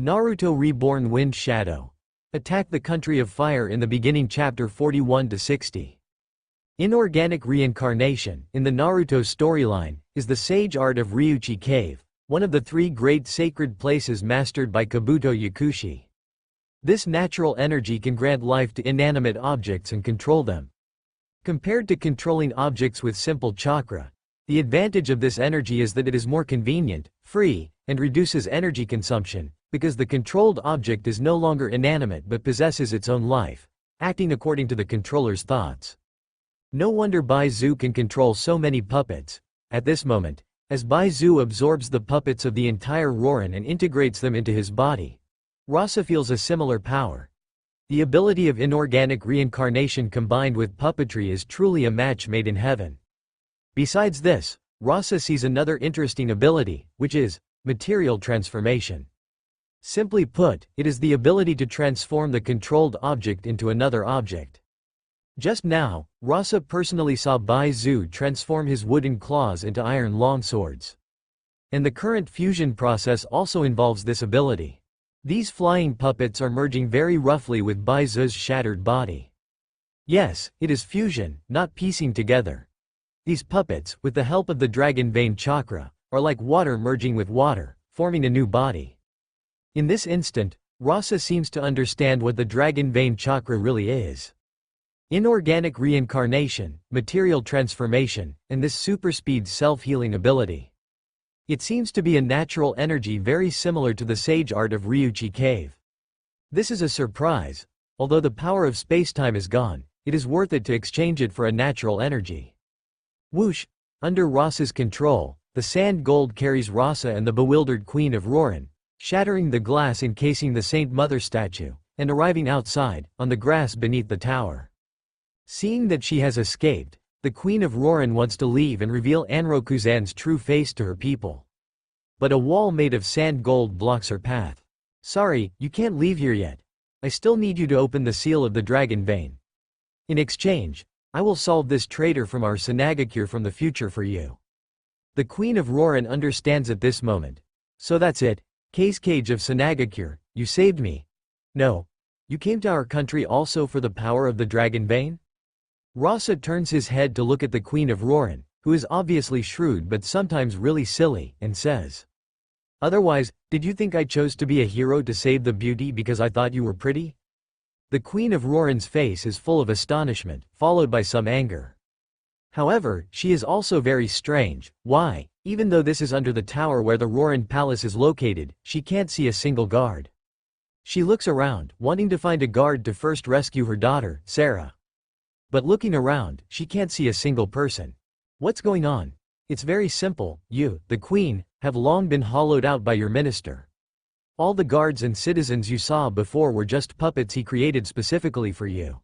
Naruto Reborn Wind Shadow. Attack the Country of Fire in the beginning chapter 41-60. Inorganic reincarnation, in the Naruto storyline, is the sage art of Ryuchi Cave, one of the three great sacred places mastered by Kabuto Yakushi. This natural energy can grant life to inanimate objects and control them. Compared to controlling objects with simple chakra, the advantage of this energy is that it is more convenient, free, and reduces energy consumption, because the controlled object is no longer inanimate but possesses its own life, acting according to the controller's thoughts. No wonder Baizu can control so many puppets. At this moment, as Baizu absorbs the puppets of the entire Rorin and integrates them into his body, Rasa feels a similar power. The ability of inorganic reincarnation combined with puppetry is truly a match made in heaven. Besides this, Rasa sees another interesting ability, which is material transformation. Simply put, it is the ability to transform the controlled object into another object. Just now, Rasa personally saw Baizu transform his wooden claws into iron longswords. And the current fusion process also involves this ability. These flying puppets are merging very roughly with Baizu's shattered body. Yes, it is fusion, not piecing together. These puppets, with the help of the dragon vein chakra, are like water merging with water, forming a new body. In this instant, Rasa seems to understand what the dragon vein chakra really is. Inorganic reincarnation, material transformation, and this super-speed self-healing ability. It seems to be a natural energy very similar to the sage art of Ryuchi Cave. This is a surprise. Although the power of space-time is gone, it is worth it to exchange it for a natural energy. Whoosh! Under Rasa's control, the sand gold carries Rasa and the bewildered Queen of Rorin, shattering the glass encasing the Saint Mother statue, and arriving outside, on the grass beneath the tower. Seeing that she has escaped, the Queen of Rorin wants to leave and reveal Anrokuzan's true face to her people. But a wall made of sand gold blocks her path. Sorry, you can't leave here yet. I still need you to open the seal of the dragon vein. In exchange, I will solve this traitor from our Sanagakure from the future for you. The Queen of Rorin understands at this moment. So that's it. Kazekage of Sanagakure, you saved me. No. You came to our country also for the power of the dragon vein? Rasa turns his head to look at the Queen of Rorin, who is obviously shrewd but sometimes really silly, and says, "Otherwise, did you think I chose to be a hero to save the beauty because I thought you were pretty?" The Queen of Rorin's face is full of astonishment, followed by some anger. However, she is also very strange. Why? Even though this is under the tower where the Rorin Palace is located, she can't see a single guard. She looks around, wanting to find a guard to first rescue her daughter, Sarah. But looking around, she can't see a single person. What's going on? It's very simple. You, the Queen, have long been hollowed out by your minister. All the guards and citizens you saw before were just puppets he created specifically for you.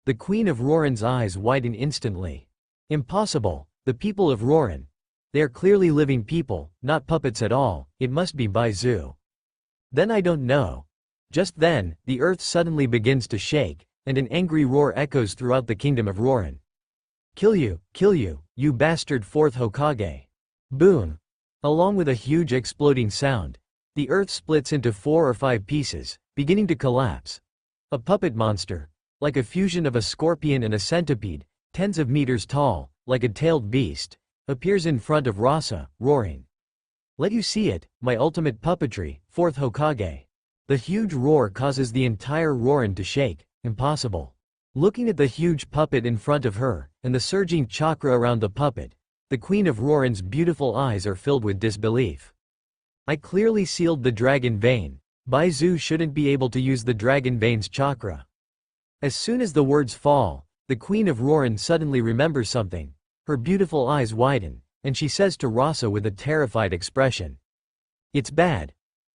The Queen of Rorin's eyes widen instantly. Impossible. The people of Rorin. They are clearly living people, not puppets at all. It must be Baizu. Then I don't know. Just then, the earth suddenly begins to shake, and an angry roar echoes throughout the kingdom of Rorin. Kill you, you bastard fourth Hokage. Boom. Along with a huge exploding sound, the earth splits into 4 or 5 pieces, beginning to collapse. A puppet monster, like a fusion of a scorpion and a centipede, tens of meters tall, like a tailed beast, appears in front of Rasa, roaring. Let you see it, my ultimate puppetry, fourth Hokage. The huge roar causes the entire Rorin to shake. Impossible. Looking at the huge puppet in front of her, and the surging chakra around the puppet, the Queen of Rorin's beautiful eyes are filled with disbelief. I clearly sealed the dragon vein. Baizu shouldn't be able to use the dragon vein's chakra. As soon as the words fall, the Queen of Rorin suddenly remembers something. Her beautiful eyes widen, and she says to Rasa with a terrified expression. It's bad.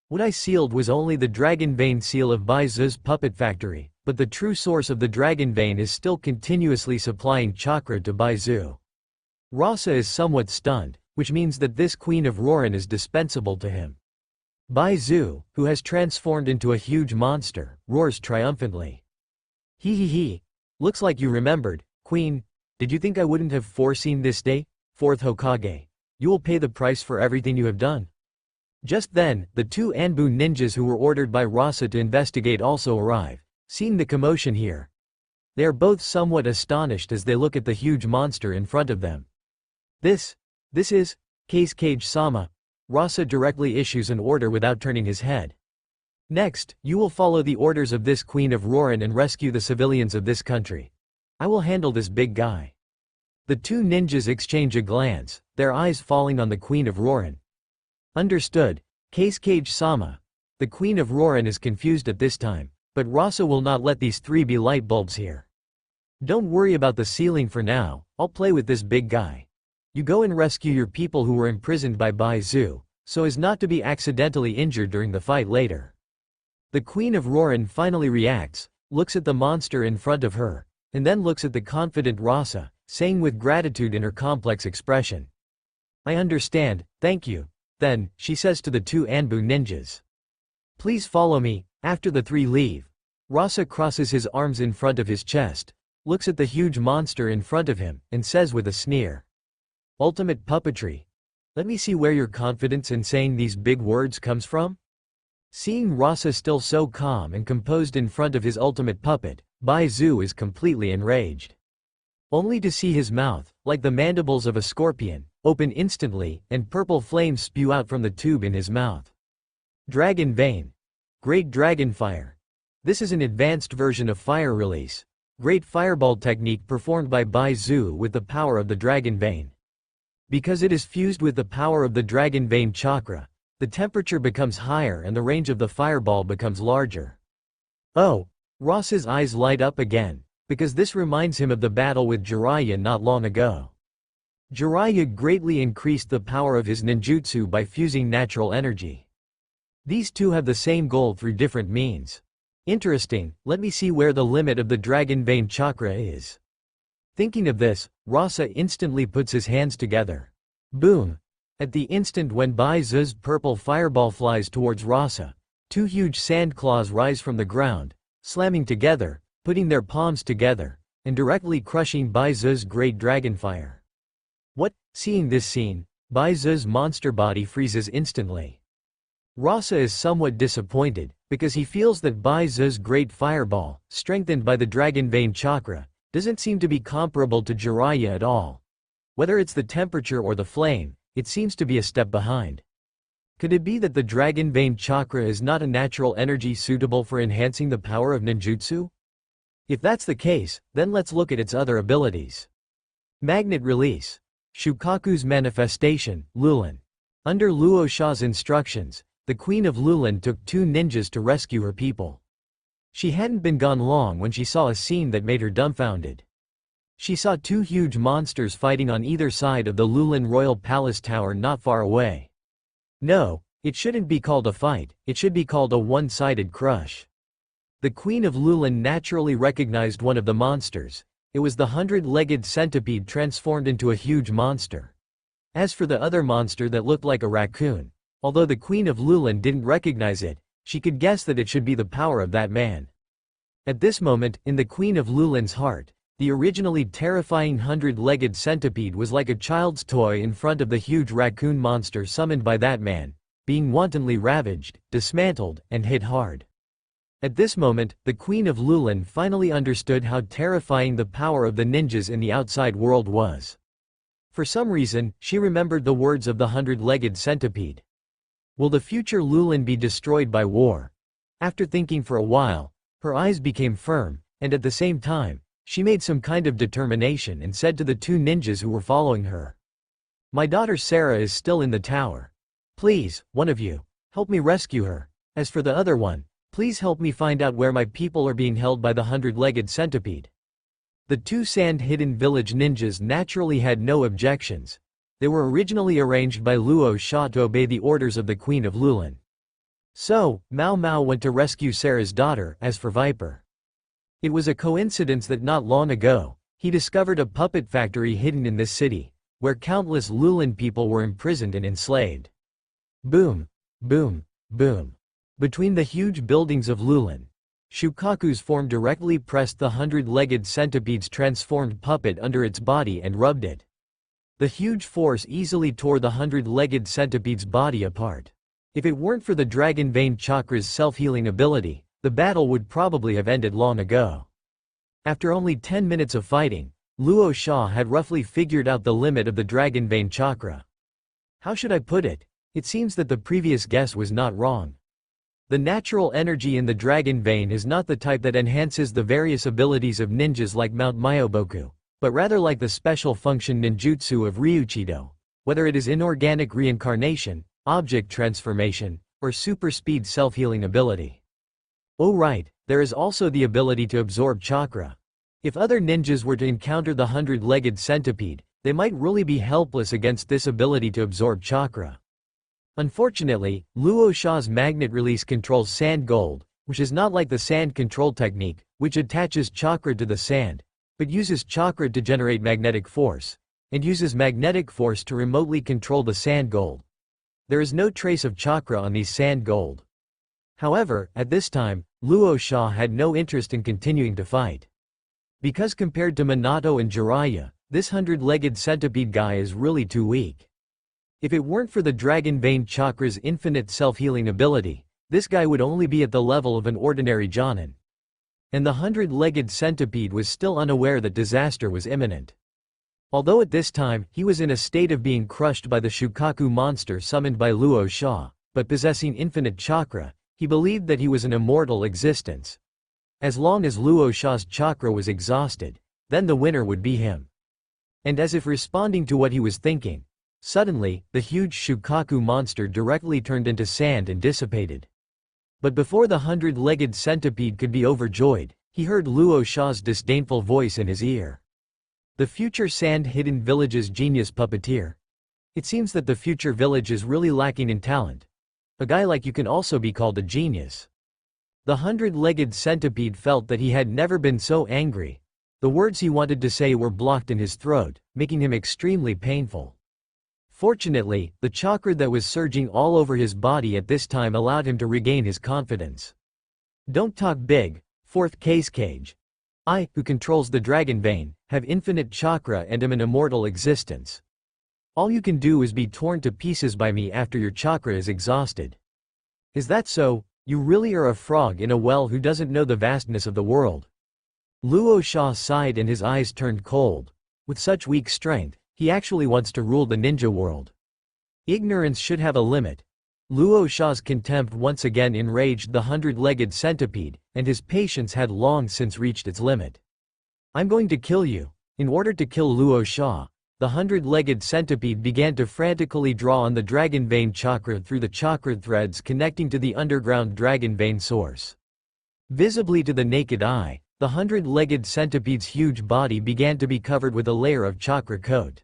What I sealed was only the dragon vein seal of Baizu's puppet factory, but the true source of the dragon vein is still continuously supplying chakra to Baizu. Rasa is somewhat stunned, which means that this Queen of Rorin is dispensable to him. Baizu, who has transformed into a huge monster, roars triumphantly. He. Looks like you remembered, Queen. Did you think I wouldn't have foreseen this day? Fourth Hokage. You will pay the price for everything you have done. Just then, the two Anbu ninjas who were ordered by Rasa to investigate also arrive. Seeing the commotion here, they are both somewhat astonished as they look at the huge monster in front of them. This is Kazekage-sama. Rasa directly issues an order without turning his head. Next, you will follow the orders of this Queen of Roran and rescue the civilians of this country. I will handle this big guy. The two ninjas exchange a glance, their eyes falling on the Queen of Roran. Understood, Kazekage-sama. The Queen of Roran is confused at this time, but Rasa will not let these three be light bulbs here. Don't worry about the ceiling for now, I'll play with this big guy. You go and rescue your people who were imprisoned by Bai Zhu, so as not to be accidentally injured during the fight later. The Queen of Roran finally reacts, looks at the monster in front of her, and then looks at the confident Rasa, saying with gratitude in her complex expression. I understand, thank you. Then, she says to the two Anbu ninjas. Please follow me. After the three leave, Rasa crosses his arms in front of his chest, looks at the huge monster in front of him, and says with a sneer. Ultimate puppetry. Let me see where your confidence in saying these big words comes from? Seeing Rasa still so calm and composed in front of his ultimate puppet, Bai Zhu is completely enraged. Only to see his mouth, like the mandibles of a scorpion, open instantly, and purple flames spew out from the tube in his mouth. Dragon Vein. Great Dragon Fire. This is an advanced version of fire release. Great fireball technique performed by Bai Zhu with the power of the Dragon Vein. Because it is fused with the power of the Dragon Vein chakra, the temperature becomes higher and the range of the fireball becomes larger. Oh! Rasa's eyes light up again, because this reminds him of the battle with Jiraiya not long ago. Jiraiya greatly increased the power of his ninjutsu by fusing natural energy. These two have the same goal through different means. Interesting, let me see where the limit of the Dragon Vein chakra is. Thinking of this, Rasa instantly puts his hands together. Boom! At the instant when Bai Zhu's purple fireball flies towards Rasa, two huge sand claws rise from the ground, slamming together, putting their palms together, and directly crushing Bai Zhu's great dragon fire. What? Seeing this scene, Bai Zhu's monster body freezes instantly. Rasa is somewhat disappointed, because he feels that Bai Zhu's great fireball, strengthened by the Dragon Vein chakra, doesn't seem to be comparable to Jiraiya at all. Whether it's the temperature or the flame, it seems to be a step behind. Could it be that the Dragon Vein chakra is not a natural energy suitable for enhancing the power of ninjutsu? If that's the case, then let's look at its other abilities. Magnet Release. Shukaku's Manifestation, Lulan. Under Luo Sha's instructions, the Queen of Lulan took two ninjas to rescue her people. She hadn't been gone long when she saw a scene that made her dumbfounded. She saw two huge monsters fighting on either side of the Lulan Royal Palace Tower not far away. No, it shouldn't be called a fight, it should be called a one-sided crush. The Queen of Lulan naturally recognized one of the monsters. It was the 100-legged centipede transformed into a huge monster. As for the other monster that looked like a raccoon, although the Queen of Lulan didn't recognize it, she could guess that it should be the power of that man. At this moment, in the Queen of Lulan's heart, the originally terrifying 100-legged centipede was like a child's toy in front of the huge raccoon monster summoned by that man, being wantonly ravaged, dismantled, and hit hard. At this moment, the Queen of Lulan finally understood how terrifying the power of the ninjas in the outside world was. For some reason, she remembered the words of the 100-legged centipede. Will the future Lulan be destroyed by war? After thinking for a while, her eyes became firm, and at the same time, she made some kind of determination and said to the two ninjas who were following her. My daughter Sarah is still in the tower. Please, one of you, help me rescue her. As for the other one, please help me find out where my people are being held by the 100-legged centipede. The two sand-hidden village ninjas naturally had no objections. They were originally arranged by Luo Sha to obey the orders of the Queen of Lulan. So, Mao Mao went to rescue Sarah's daughter. As for Viper, it was a coincidence that not long ago, he discovered a puppet factory hidden in this city, where countless Lulan people were imprisoned and enslaved. Boom, boom, boom. Between the huge buildings of Lulan, Shukaku's form directly pressed the 100-legged centipede's transformed puppet under its body and rubbed it. The huge force easily tore the 100-legged centipede's body apart. If it weren't for the Dragon Vein chakra's self-healing ability, the battle would probably have ended long ago. After only 10 minutes of fighting, Luo Sha had roughly figured out the limit of the Dragon Vein chakra. How should I put it? It seems that the previous guess was not wrong. The natural energy in the Dragon Vein is not the type that enhances the various abilities of ninjas like Mount Myoboku, but rather like the special function ninjutsu of Ryuchido, whether it is inorganic reincarnation, object transformation, or super speed self-healing ability. Oh right, there is also the ability to absorb chakra. If other ninjas were to encounter the 100-legged centipede, they might really be helpless against this ability to absorb chakra. Unfortunately, Luo Sha's magnet release controls sand gold, which is not like the sand control technique, which attaches chakra to the sand, but uses chakra to generate magnetic force, and uses magnetic force to remotely control the sand gold. There is no trace of chakra on these sand gold. However, at this time, Luo Sha had no interest in continuing to fight. Because compared to Minato and Jiraiya, this 100-legged centipede guy is really too weak. If it weren't for the Dragon Vein chakra's infinite self-healing ability, this guy would only be at the level of an ordinary Jonin. And the 100-legged centipede was still unaware that disaster was imminent. Although at this time, he was in a state of being crushed by the Shukaku monster summoned by Luo Sha, but possessing infinite chakra, he believed that he was an immortal existence. As long as Luo Sha's chakra was exhausted, then the winner would be him. And as if responding to what he was thinking, suddenly, the huge Shukaku monster directly turned into sand and dissipated. But before the 100-legged centipede could be overjoyed, he heard Luo Sha's disdainful voice in his ear. The future sand-hidden village's genius puppeteer. It seems that the future village is really lacking in talent. A guy like you can also be called a genius. The 100-legged centipede felt that he had never been so angry. The words he wanted to say were blocked in his throat, making him extremely painful. Fortunately, the chakra that was surging all over his body at this time allowed him to regain his confidence. Don't talk big, fourth Kazekage. I, who controls the Dragon Vein, have infinite chakra and am an immortal existence. All you can do is be torn to pieces by me after your chakra is exhausted. Is that so? You really are a frog in a well who doesn't know the vastness of the world. Luo Sha sighed and his eyes turned cold. With such weak strength, he actually wants to rule the ninja world. Ignorance should have a limit. Luo Sha's contempt once again enraged the 100-legged centipede, and his patience had long since reached its limit. I'm going to kill you. In order to kill Luo Sha, the 100-legged centipede began to frantically draw on the Dragon Vein chakra through the chakra threads connecting to the underground Dragon Vein source. Visibly to the naked eye, the 100-legged centipede's huge body began to be covered with a layer of chakra coat.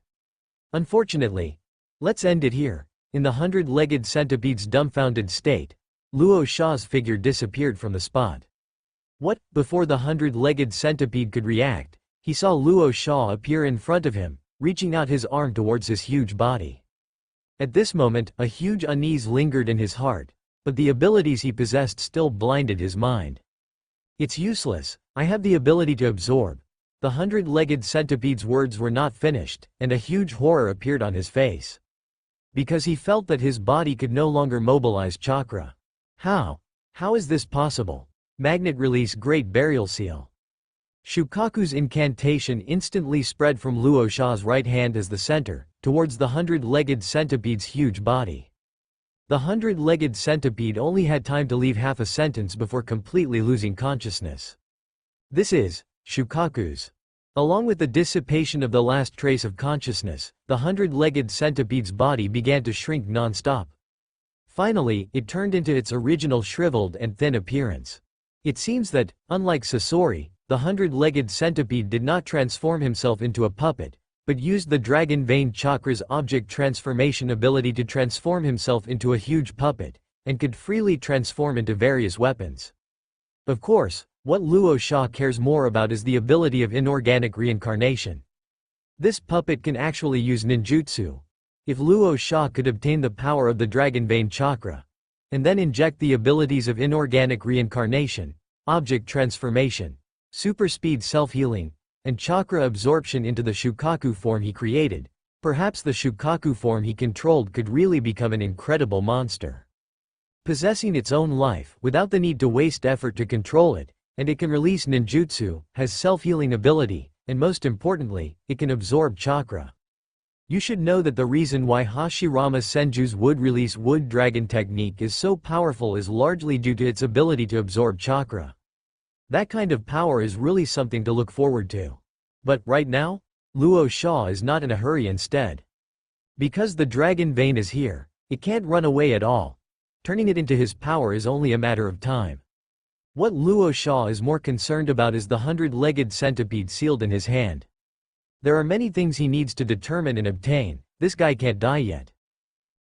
Unfortunately, let's end it here. In the 100-legged centipede's dumbfounded state, Luo Sha's figure disappeared from the spot. What? Before the 100-legged centipede could react, he saw Luo Sha appear in front of him, reaching out his arm towards his huge body. At this moment, a huge unease lingered in his heart, but the abilities he possessed still blinded his mind. It's useless, I have the ability to absorb. The 100-legged centipede's words were not finished, and a huge horror appeared on his face. Because he felt that his body could no longer mobilize chakra. How? How is this possible? Magnet release Great Burial Seal. Shukaku's incantation instantly spread from Luo Sha's right hand as the center, towards the 100-legged centipede's huge body. The 100-legged centipede only had time to leave half a sentence before completely losing consciousness. This is Shukaku's. Along with the dissipation of the last trace of consciousness, the 100-legged centipede's body began to shrink non-stop. Finally, it turned into its original shriveled and thin appearance. It seems that, unlike Sasori, the 100-legged centipede did not transform himself into a puppet, but used the Dragon Vein chakra's object transformation ability to transform himself into a huge puppet, and could freely transform into various weapons. Of course, what Luo Sha cares more about is the ability of inorganic reincarnation. This puppet can actually use ninjutsu. If Luo Sha could obtain the power of the Dragon Vein chakra, and then inject the abilities of inorganic reincarnation, object transformation, super speed self-healing, and chakra absorption into the Shukaku form he created, perhaps the Shukaku form he controlled could really become an incredible monster. possessing its own life without the need to waste effort to control it, and it can release ninjutsu, has self-healing ability, and most importantly, it can absorb chakra. You should know that the reason why Hashirama Senju's wood-release wood dragon technique is so powerful is largely due to its ability to absorb chakra. That kind of power is really something to look forward to. But, right now, Luo Sha is not in a hurry instead. Because the dragon vein is here, it can't run away at all. Turning it into his power is only a matter of time. What Luo Sha is more concerned about is the 100-legged centipede sealed in his hand. There are many things he needs to determine and obtain. This guy can't die yet.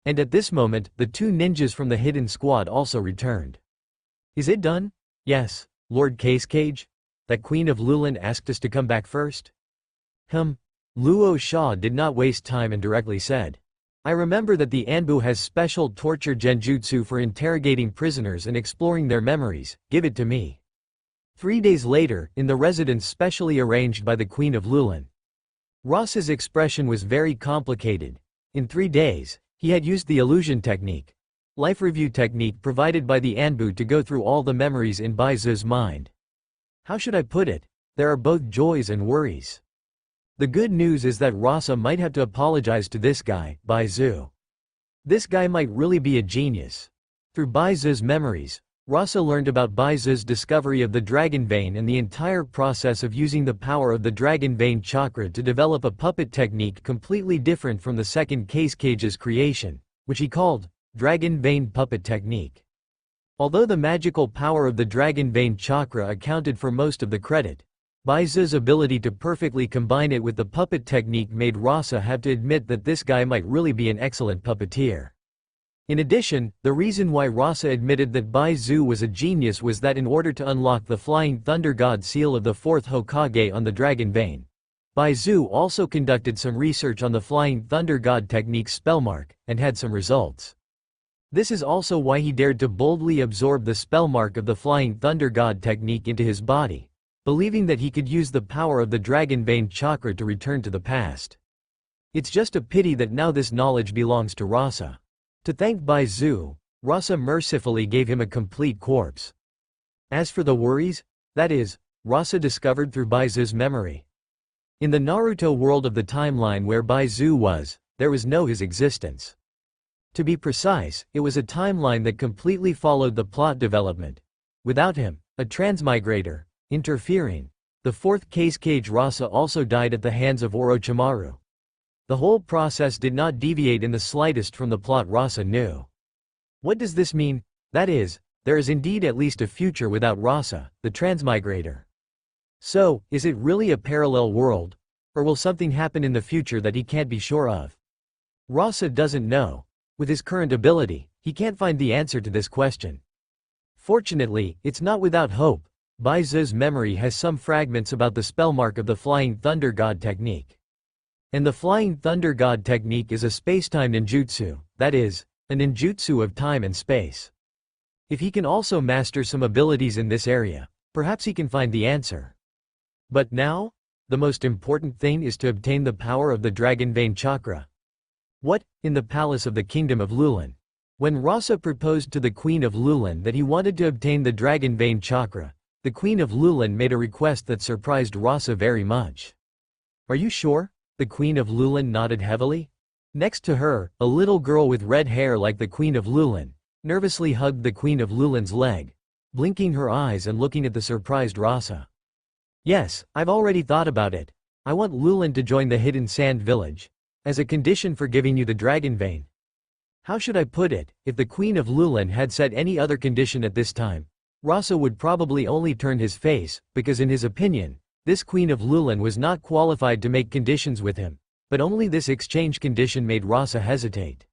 And at this moment, the 2 ninjas from the hidden squad also returned. Is it done? Yes, Lord Kazekage. That Queen of Lulin asked us to come back first? Luo Sha did not waste time and directly said. I remember that the Anbu has special torture genjutsu for interrogating prisoners and exploring their memories. Give it to me. 3 days later, in the residence specially arranged by the Queen of Lulin. Rasa's expression was very complicated. In 3 days, he had used the illusion technique, life review technique provided by the Anbu to go through all the memories in Baizu's mind. How should I put it? There are both joys and worries. The good news is that Rasa might have to apologize to this guy, Baizu. This guy might really be a genius. Through Baizu's memories, Rasa learned about Baizu's discovery of the dragon vein and the entire process of using the power of the dragon vein chakra to develop a puppet technique completely different from the second Kazecage's creation, which he called dragon vein puppet technique. Although the magical power of the dragon vein chakra accounted for most of the credit, Baizu's ability to perfectly combine it with the puppet technique made Rasa have to admit that this guy might really be an excellent puppeteer. In addition, the reason why Rasa admitted that Baizu was a genius was that in order to unlock the Flying Thunder God seal of the 4th Hokage on the dragon vein, Baizu also conducted some research on the Flying Thunder God technique spellmark, and had some results. This is also why he dared to boldly absorb the spellmark of the Flying Thunder God technique into his body, believing that he could use the power of the dragon vein chakra to return to the past. It's just a pity that now this knowledge belongs to Rasa. To thank Baizu, Rasa mercifully gave him a complete corpse. As for the worries, that is, Rasa discovered through Baizu's memory. In the Naruto world of the timeline where Baizu was, there was no his existence. To be precise, it was a timeline that completely followed the plot development. Without him, a transmigrator, interfering, the 4th Kazekage Rasa also died at the hands of Orochimaru. The whole process did not deviate in the slightest from the plot Rasa knew. What does this mean? That is, there is indeed at least a future without Rasa, the transmigrator. So, is it really a parallel world? Or will something happen in the future that he can't be sure of? Rasa doesn't know. With his current ability, he can't find the answer to this question. Fortunately, it's not without hope. Baizu's memory has some fragments about the spellmark of the Flying Thunder God technique. And the Flying Thunder God technique is a space-time ninjutsu, that is, a ninjutsu of time and space. If he can also master some abilities in this area, perhaps he can find the answer. But now, the most important thing is to obtain the power of the dragon vein chakra. What, in the palace of the kingdom of Lulin? When Rasa proposed to the Queen of Lulin that he wanted to obtain the dragon vein chakra, the Queen of Lulin made a request that surprised Rasa very much. Are you sure? The Queen of Lulin nodded heavily. Next to her, a little girl with red hair like the Queen of Lulin, nervously hugged the Queen of Lulin's leg, blinking her eyes and looking at the surprised Rasa. Yes, I've already thought about it. I want Lulin to join the Hidden Sand Village, as a condition for giving you the dragon vein. How should I put it? If the Queen of Lulin had set any other condition at this time, Rasa would probably only turn his face, because in his opinion, this Queen of Lulin was not qualified to make conditions with him, but only this exchange condition made Rasa hesitate.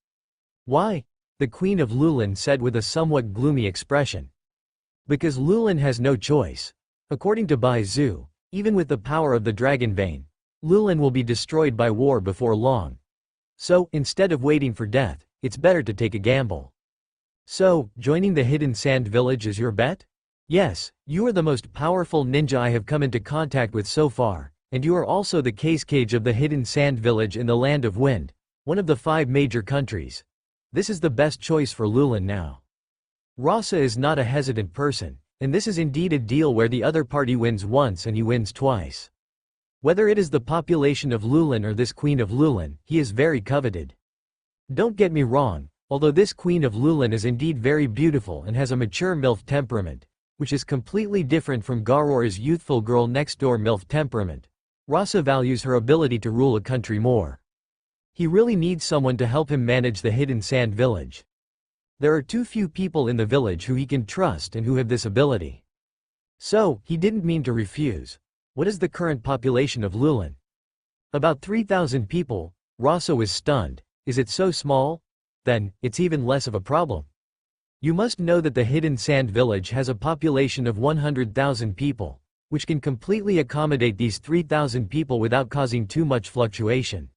Why? The Queen of Lulin said with a somewhat gloomy expression. Because Lulin has no choice. According to Baizu, even with the power of the dragon vein, Lulin will be destroyed by war before long. So, instead of waiting for death, it's better to take a gamble. So, joining the Hidden Sand Village is your bet? Yes, you are the most powerful ninja I have come into contact with so far, and you are also the Kazekage of the Hidden Sand Village in the Land of Wind, one of the 5 major countries. This is the best choice for Lulin now. Rasa is not a hesitant person, and this is indeed a deal where the other party wins once and he wins twice. Whether it is the population of Lulin or this Queen of Lulin, he is very coveted. Don't get me wrong, although this Queen of Lulin is indeed very beautiful and has a mature MILF temperament, which is completely different from Gaara's youthful girl next door MILF temperament, Rasa values her ability to rule a country more. He really needs someone to help him manage the hidden sand village. There are too few people in the village who he can trust and who have this ability. So, he didn't mean to refuse. What is the current population of Lulin? About 3,000 people. Rasa was stunned. Is it so small? Then, it's even less of a problem. You must know that the hidden sand village has a population of 100,000 people, which can completely accommodate these 3,000 people without causing too much fluctuation.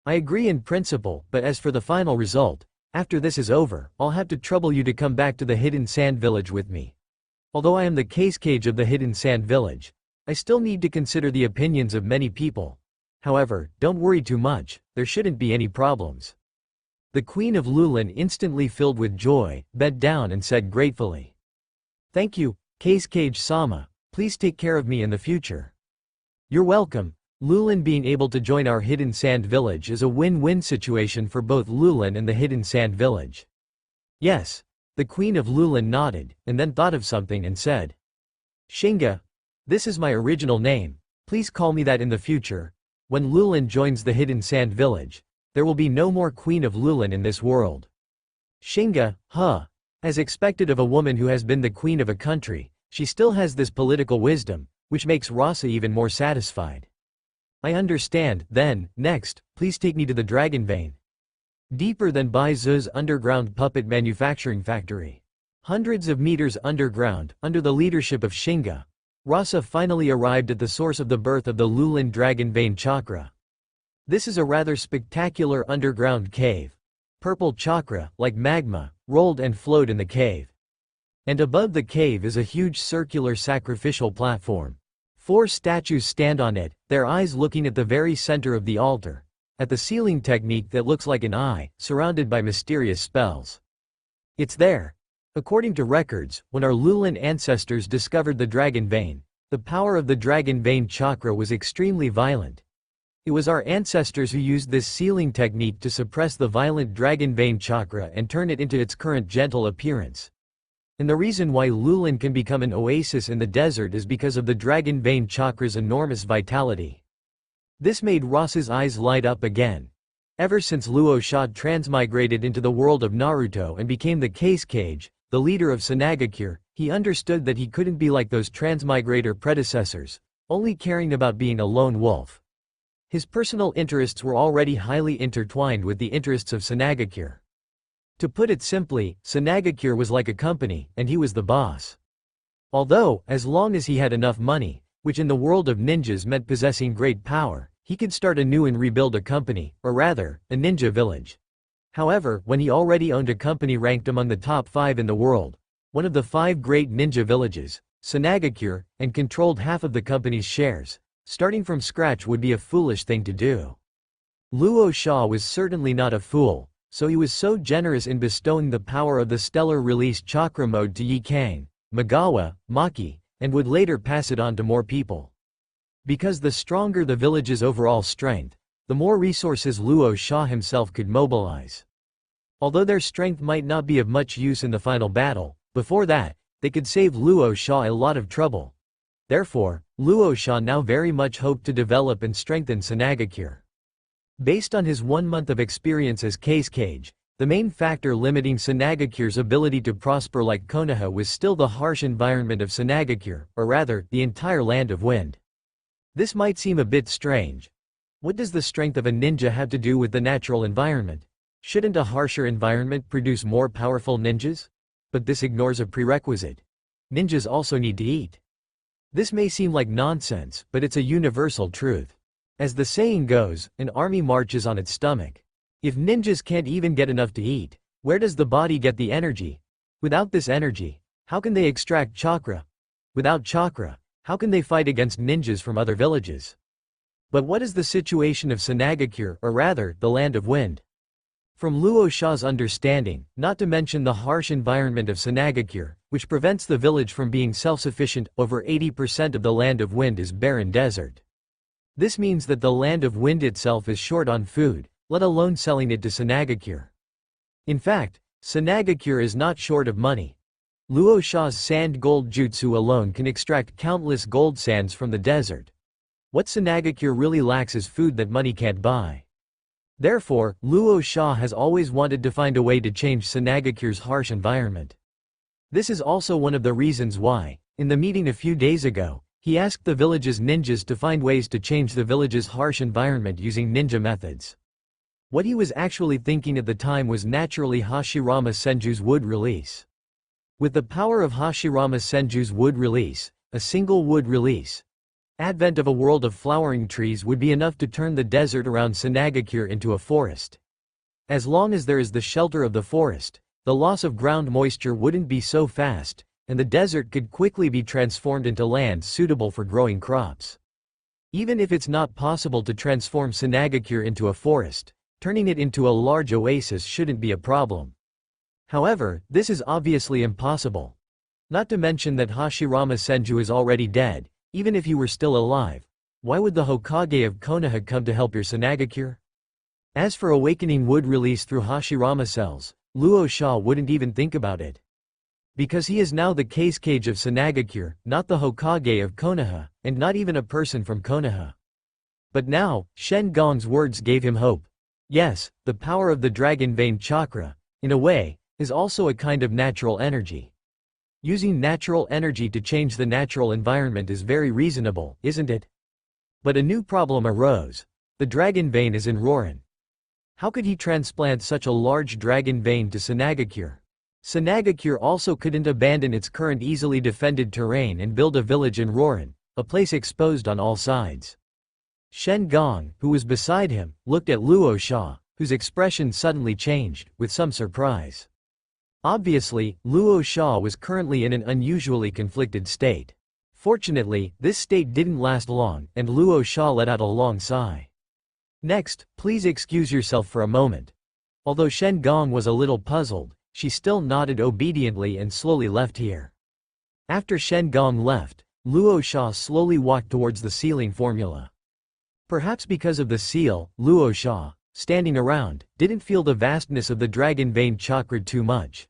I agree in principle, but as for the final result, after this is over, I'll have to trouble you to come back to the hidden sand village with me. Although I am the Kazekage of the hidden sand village, I still need to consider the opinions of many people. However, don't worry too much, there shouldn't be any problems. The Queen of Lulin, instantly filled with joy, bent down and said gratefully, "Thank you, Kazekage-sama, please take care of me in the future." "You're welcome." Lulin being able to join our hidden sand village is a win-win situation for both Lulin and the hidden sand village. Yes. The Queen of Lulin nodded, and then thought of something and said, "Shinga. This is my original name, please call me that in the future. When Lulin joins the hidden sand village, there will be no more Queen of Lulin in this world." Shinga, huh? As expected of a woman who has been the queen of a country, she still has this political wisdom, which makes Rasa even more satisfied. "I understand, then, next, please take me to the Dragon Vein." Deeper than Bai Zu's underground puppet manufacturing factory. Hundreds of meters underground, under the leadership of Shinga, Rasa finally arrived at the source of the birth of the Lulin Dragon Vein chakra. This is a rather spectacular underground cave. Purple chakra, like magma, rolled and flowed in the cave. And above the cave is a huge circular sacrificial platform. 4 statues stand on it, their eyes looking at the very center of the altar, at the sealing technique that looks like an eye, surrounded by mysterious spells. It's there. According to records, when our Lulin ancestors discovered the Dragon Vein, the power of the Dragon Vein chakra was extremely violent. It was our ancestors who used this sealing technique to suppress the violent Dragon Vein chakra and turn it into its current gentle appearance. And the reason why Lulin can become an oasis in the desert is because of the Dragon Vein chakra's enormous vitality. This made Rasa's eyes light up again. Ever since Luo Sha transmigrated into the world of Naruto and became the Kazekage, the leader of Sanagakure, he understood that he couldn't be like those transmigrator predecessors, only caring about being a lone wolf. His personal interests were already highly intertwined with the interests of Sanagakure. To put it simply, Sanagakure was like a company, and he was the boss. Although, as long as he had enough money, which in the world of ninjas meant possessing great power, he could start anew and rebuild a company, or rather, a ninja village. However, when he already owned a company ranked among the top 5 in the world, one of the 5 great ninja villages, Sanagakure, and controlled half of the company's shares, starting from scratch would be a foolish thing to do. Luo Sha was certainly not a fool, so he was so generous in bestowing the power of the stellar release chakra mode to Yikang, Magawa, Maki, and would later pass it on to more people. Because the stronger the village's overall strength, the more resources Luo Sha himself could mobilize. Although their strength might not be of much use in the final battle, before that, they could save Luo Sha a lot of trouble. Therefore, Luo Sha now very much hoped to develop and strengthen Sanagakure. Based on his 1 month of experience as Kazekage, the main factor limiting Sanagakure's ability to prosper like Konoha was still the harsh environment of Sanagakure, or rather, the entire Land of Wind. This might seem a bit strange. What does the strength of a ninja have to do with the natural environment? Shouldn't a harsher environment produce more powerful ninjas? But this ignores a prerequisite. Ninjas also need to eat. This may seem like nonsense, but it's a universal truth. As the saying goes, an army marches on its stomach. If ninjas can't even get enough to eat, where does the body get the energy? Without this energy, how can they extract chakra? Without chakra, how can they fight against ninjas from other villages? But what is the situation of Sanagakure, or rather, the Land of Wind? From Luo Sha's understanding, not to mention the harsh environment of Sanagakure, which prevents the village from being self-sufficient, over 80% of the Land of Wind is barren desert. This means that the Land of Wind itself is short on food, let alone selling it to Sanagakure. In fact, Sanagakure is not short of money. Luo Sha's sand gold jutsu alone can extract countless gold sands from the desert. What Sanagakure really lacks is food that money can't buy. Therefore, Luo Sha has always wanted to find a way to change Sanagakure's harsh environment. This is also one of the reasons why, in the meeting a few days ago, he asked the village's ninjas to find ways to change the village's harsh environment using ninja methods. What he was actually thinking at the time was naturally Hashirama Senju's wood release. With the power of Hashirama Senju's wood release, a single wood release, advent of a world of flowering trees would be enough to turn the desert around Sanagakure into a forest. As long as there is the shelter of the forest, the loss of ground moisture wouldn't be so fast, and the desert could quickly be transformed into land suitable for growing crops. Even if it's not possible to transform Sanagakure into a forest, turning it into a large oasis shouldn't be a problem. However, this is obviously impossible. Not to mention that Hashirama Senju is already dead. Even if he were still alive, why would the Hokage of Konoha come to help your Sanagakure? As for awakening wood release through Hashirama cells, Luo Sha wouldn't even think about it. Because he is now the Kazekage of Sanagakure, not the Hokage of Konoha, and not even a person from Konoha. But now, Shen Gong's words gave him hope. Yes, the power of the dragon vein chakra, in a way, is also a kind of natural energy. Using natural energy to change the natural environment is very reasonable, isn't it? But a new problem arose. The dragon vein is in Rorin. How could he transplant such a large dragon vein to Sanagakure? Sanagakure also couldn't abandon its current easily defended terrain and build a village in Rorin, a place exposed on all sides. Shen Gong, who was beside him, looked at Luo Sha, whose expression suddenly changed, with some surprise. Obviously, Luo Sha was currently in an unusually conflicted state. Fortunately, this state didn't last long, and Luo Sha let out a long sigh. Next, please excuse yourself for a moment. Although Shen Gong was a little puzzled, she still nodded obediently and slowly left here. After Shen Gong left, Luo Sha slowly walked towards the sealing formula. Perhaps because of the seal, Luo Sha, standing around, didn't feel the vastness of the dragon vein chakra too much.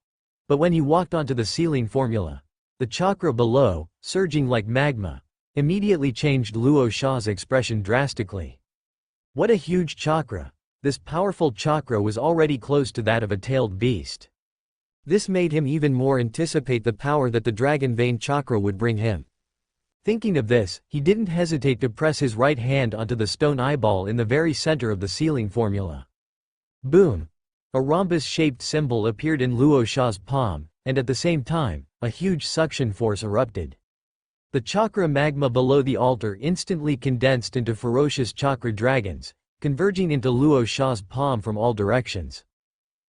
But when he walked onto the sealing formula, the chakra below, surging like magma, immediately changed Luo Sha's expression drastically. What a huge chakra! This powerful chakra was already close to that of a tailed beast. This made him even more anticipate the power that the dragon vein chakra would bring him. Thinking of this, he didn't hesitate to press his right hand onto the stone eyeball in the very center of the sealing formula. Boom! A rhombus-shaped symbol appeared in Luo Sha's palm, and at the same time, a huge suction force erupted. The chakra magma below the altar instantly condensed into ferocious chakra dragons, converging into Luo Sha's palm from all directions.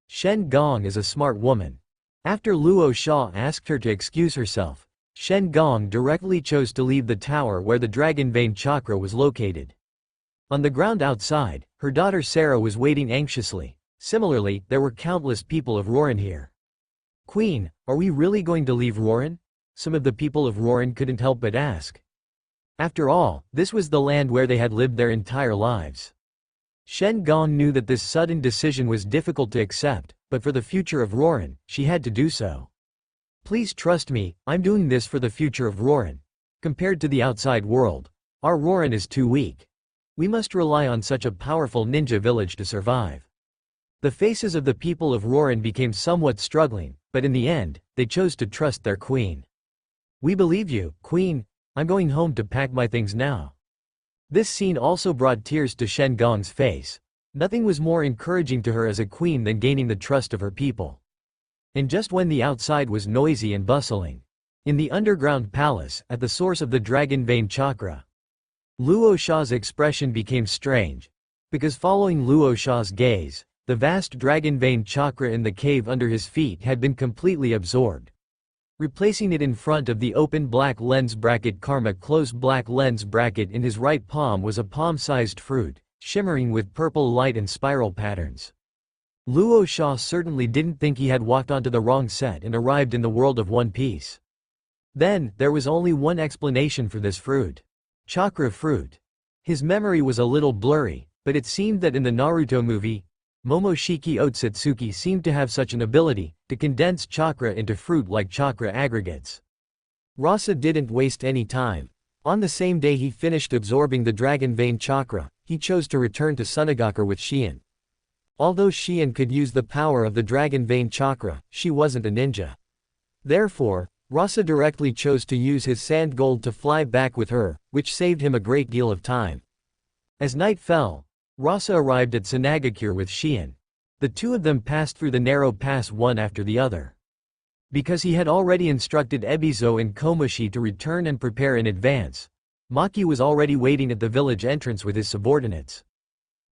Shen Gong is a smart woman. After Luo Sha asked her to excuse herself, Shen Gong directly chose to leave the tower where the dragon vein chakra was located. On the ground outside, her daughter Sarah was waiting anxiously. Similarly, there were countless people of Rorin here. Queen, are we really going to leave Rorin? Some of the people of Rorin couldn't help but ask. After all, this was the land where they had lived their entire lives. Shen Gong knew that this sudden decision was difficult to accept, but for the future of Rorin, she had to do so. Please trust me, I'm doing this for the future of Rorin. Compared to the outside world, our Rorin is too weak. We must rely on such a powerful ninja village to survive. The faces of the people of Rorin became somewhat struggling, but in the end, they chose to trust their queen. We believe you, queen. I'm going home to pack my things now. This scene also brought tears to Shen Gong's face. Nothing was more encouraging to her as a queen than gaining the trust of her people. And just when the outside was noisy and bustling, in the underground palace, at the source of the dragon vein chakra, Luo Sha's expression became strange. Because following Luo Sha's gaze, the vast dragon vein chakra in the cave under his feet had been completely absorbed. Replacing it in front of the open black lens bracket karma closed black lens bracket in his right palm was a palm-sized fruit, shimmering with purple light and spiral patterns. Luo Sha certainly didn't think he had walked onto the wrong set and arrived in the world of One Piece. Then, there was only one explanation for this fruit. Chakra fruit. His memory was a little blurry, but it seemed that in the Naruto movie, Momoshiki Otsutsuki seemed to have such an ability, to condense chakra into fruit-like chakra aggregates. Rasa didn't waste any time. On the same day he finished absorbing the dragon vein chakra, he chose to return to Sunagakure with Shien. Although Shien could use the power of the dragon vein chakra, she wasn't a ninja. Therefore, Rasa directly chose to use his sand gold to fly back with her, which saved him a great deal of time. As night fell, Rasa arrived at Sunagakure with Shien. The two of them passed through the narrow pass one after the other. Because he had already instructed Ebizo and Komushi to return and prepare in advance, Maki was already waiting at the village entrance with his subordinates.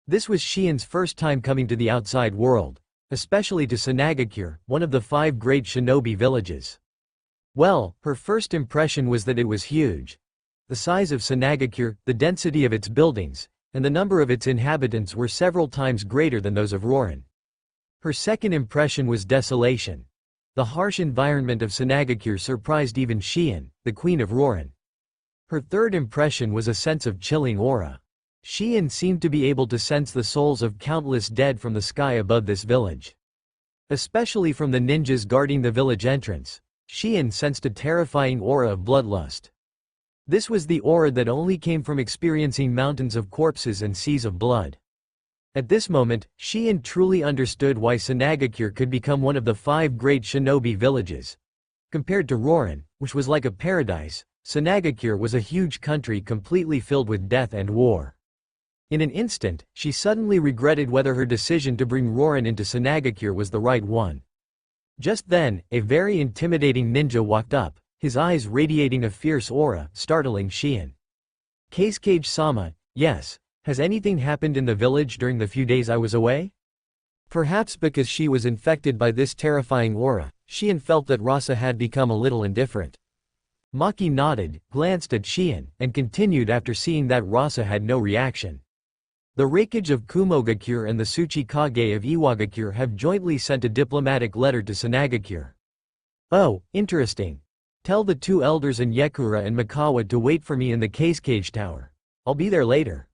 This was Shien's first time coming to the outside world, especially to Sunagakure, one of the 5 great shinobi villages. Well, her first impression was that it was huge. The size of Sunagakure, the density of its buildings, and the number of its inhabitants were several times greater than those of Rorin. Her second impression was desolation. The harsh environment of Sunagakure surprised even Shien, the queen of Rorin. Her third impression was a sense of chilling aura. Shien seemed to be able to sense the souls of countless dead from the sky above this village. Especially from the ninjas guarding the village entrance, Shien sensed a terrifying aura of bloodlust. This was the aura that only came from experiencing mountains of corpses and seas of blood. At this moment, Shien truly understood why Sunagakure could become one of the 5 great shinobi villages. Compared to Rorin, which was like a paradise, Sunagakure was a huge country completely filled with death and war. In an instant, she suddenly regretted whether her decision to bring Rorin into Sunagakure was the right one. Just then, a very intimidating ninja walked up, his eyes radiating a fierce aura, startling Shien. Kazekage-sama, yes. Has anything happened in the village during the few days I was away? Perhaps because she was infected by this terrifying aura, Shien felt that Rasa had become a little indifferent. Maki nodded, glanced at Shien, and continued after seeing that Rasa had no reaction. The Raikage of Kumogakure and the Tsuchikage of Iwagakure have jointly sent a diplomatic letter to Sunagakure. Oh, interesting. Tell the 2 elders and Yekura and Mikawa to wait for me in the Kazekage Tower. I'll be there later.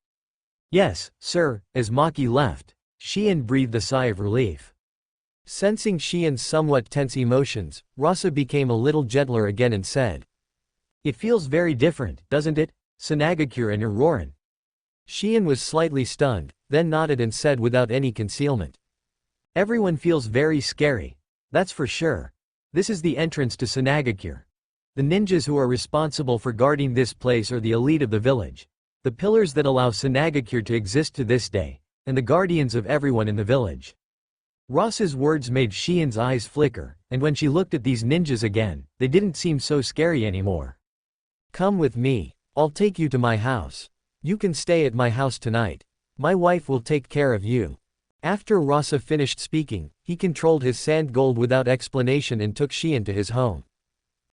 Yes, sir. As Maki left, Shien breathed a sigh of relief. Sensing Shien's somewhat tense emotions, Rasa became a little gentler again and said, "It feels very different, doesn't it, Sunagakure and Rorin?" Shien was slightly stunned, then nodded and said without any concealment, "Everyone feels very scary. That's for sure. This is the entrance to Sunagakure. The ninjas who are responsible for guarding this place are the elite of the village. The pillars that allow Sunagakure to exist to this day, and the guardians of everyone in the village." Rasa's words made Shien's eyes flicker, and when she looked at these ninjas again, they didn't seem so scary anymore. "Come with me. I'll take you to my house. You can stay at my house tonight. My wife will take care of you." After Rasa finished speaking, he controlled his sand gold without explanation and took Shien to his home.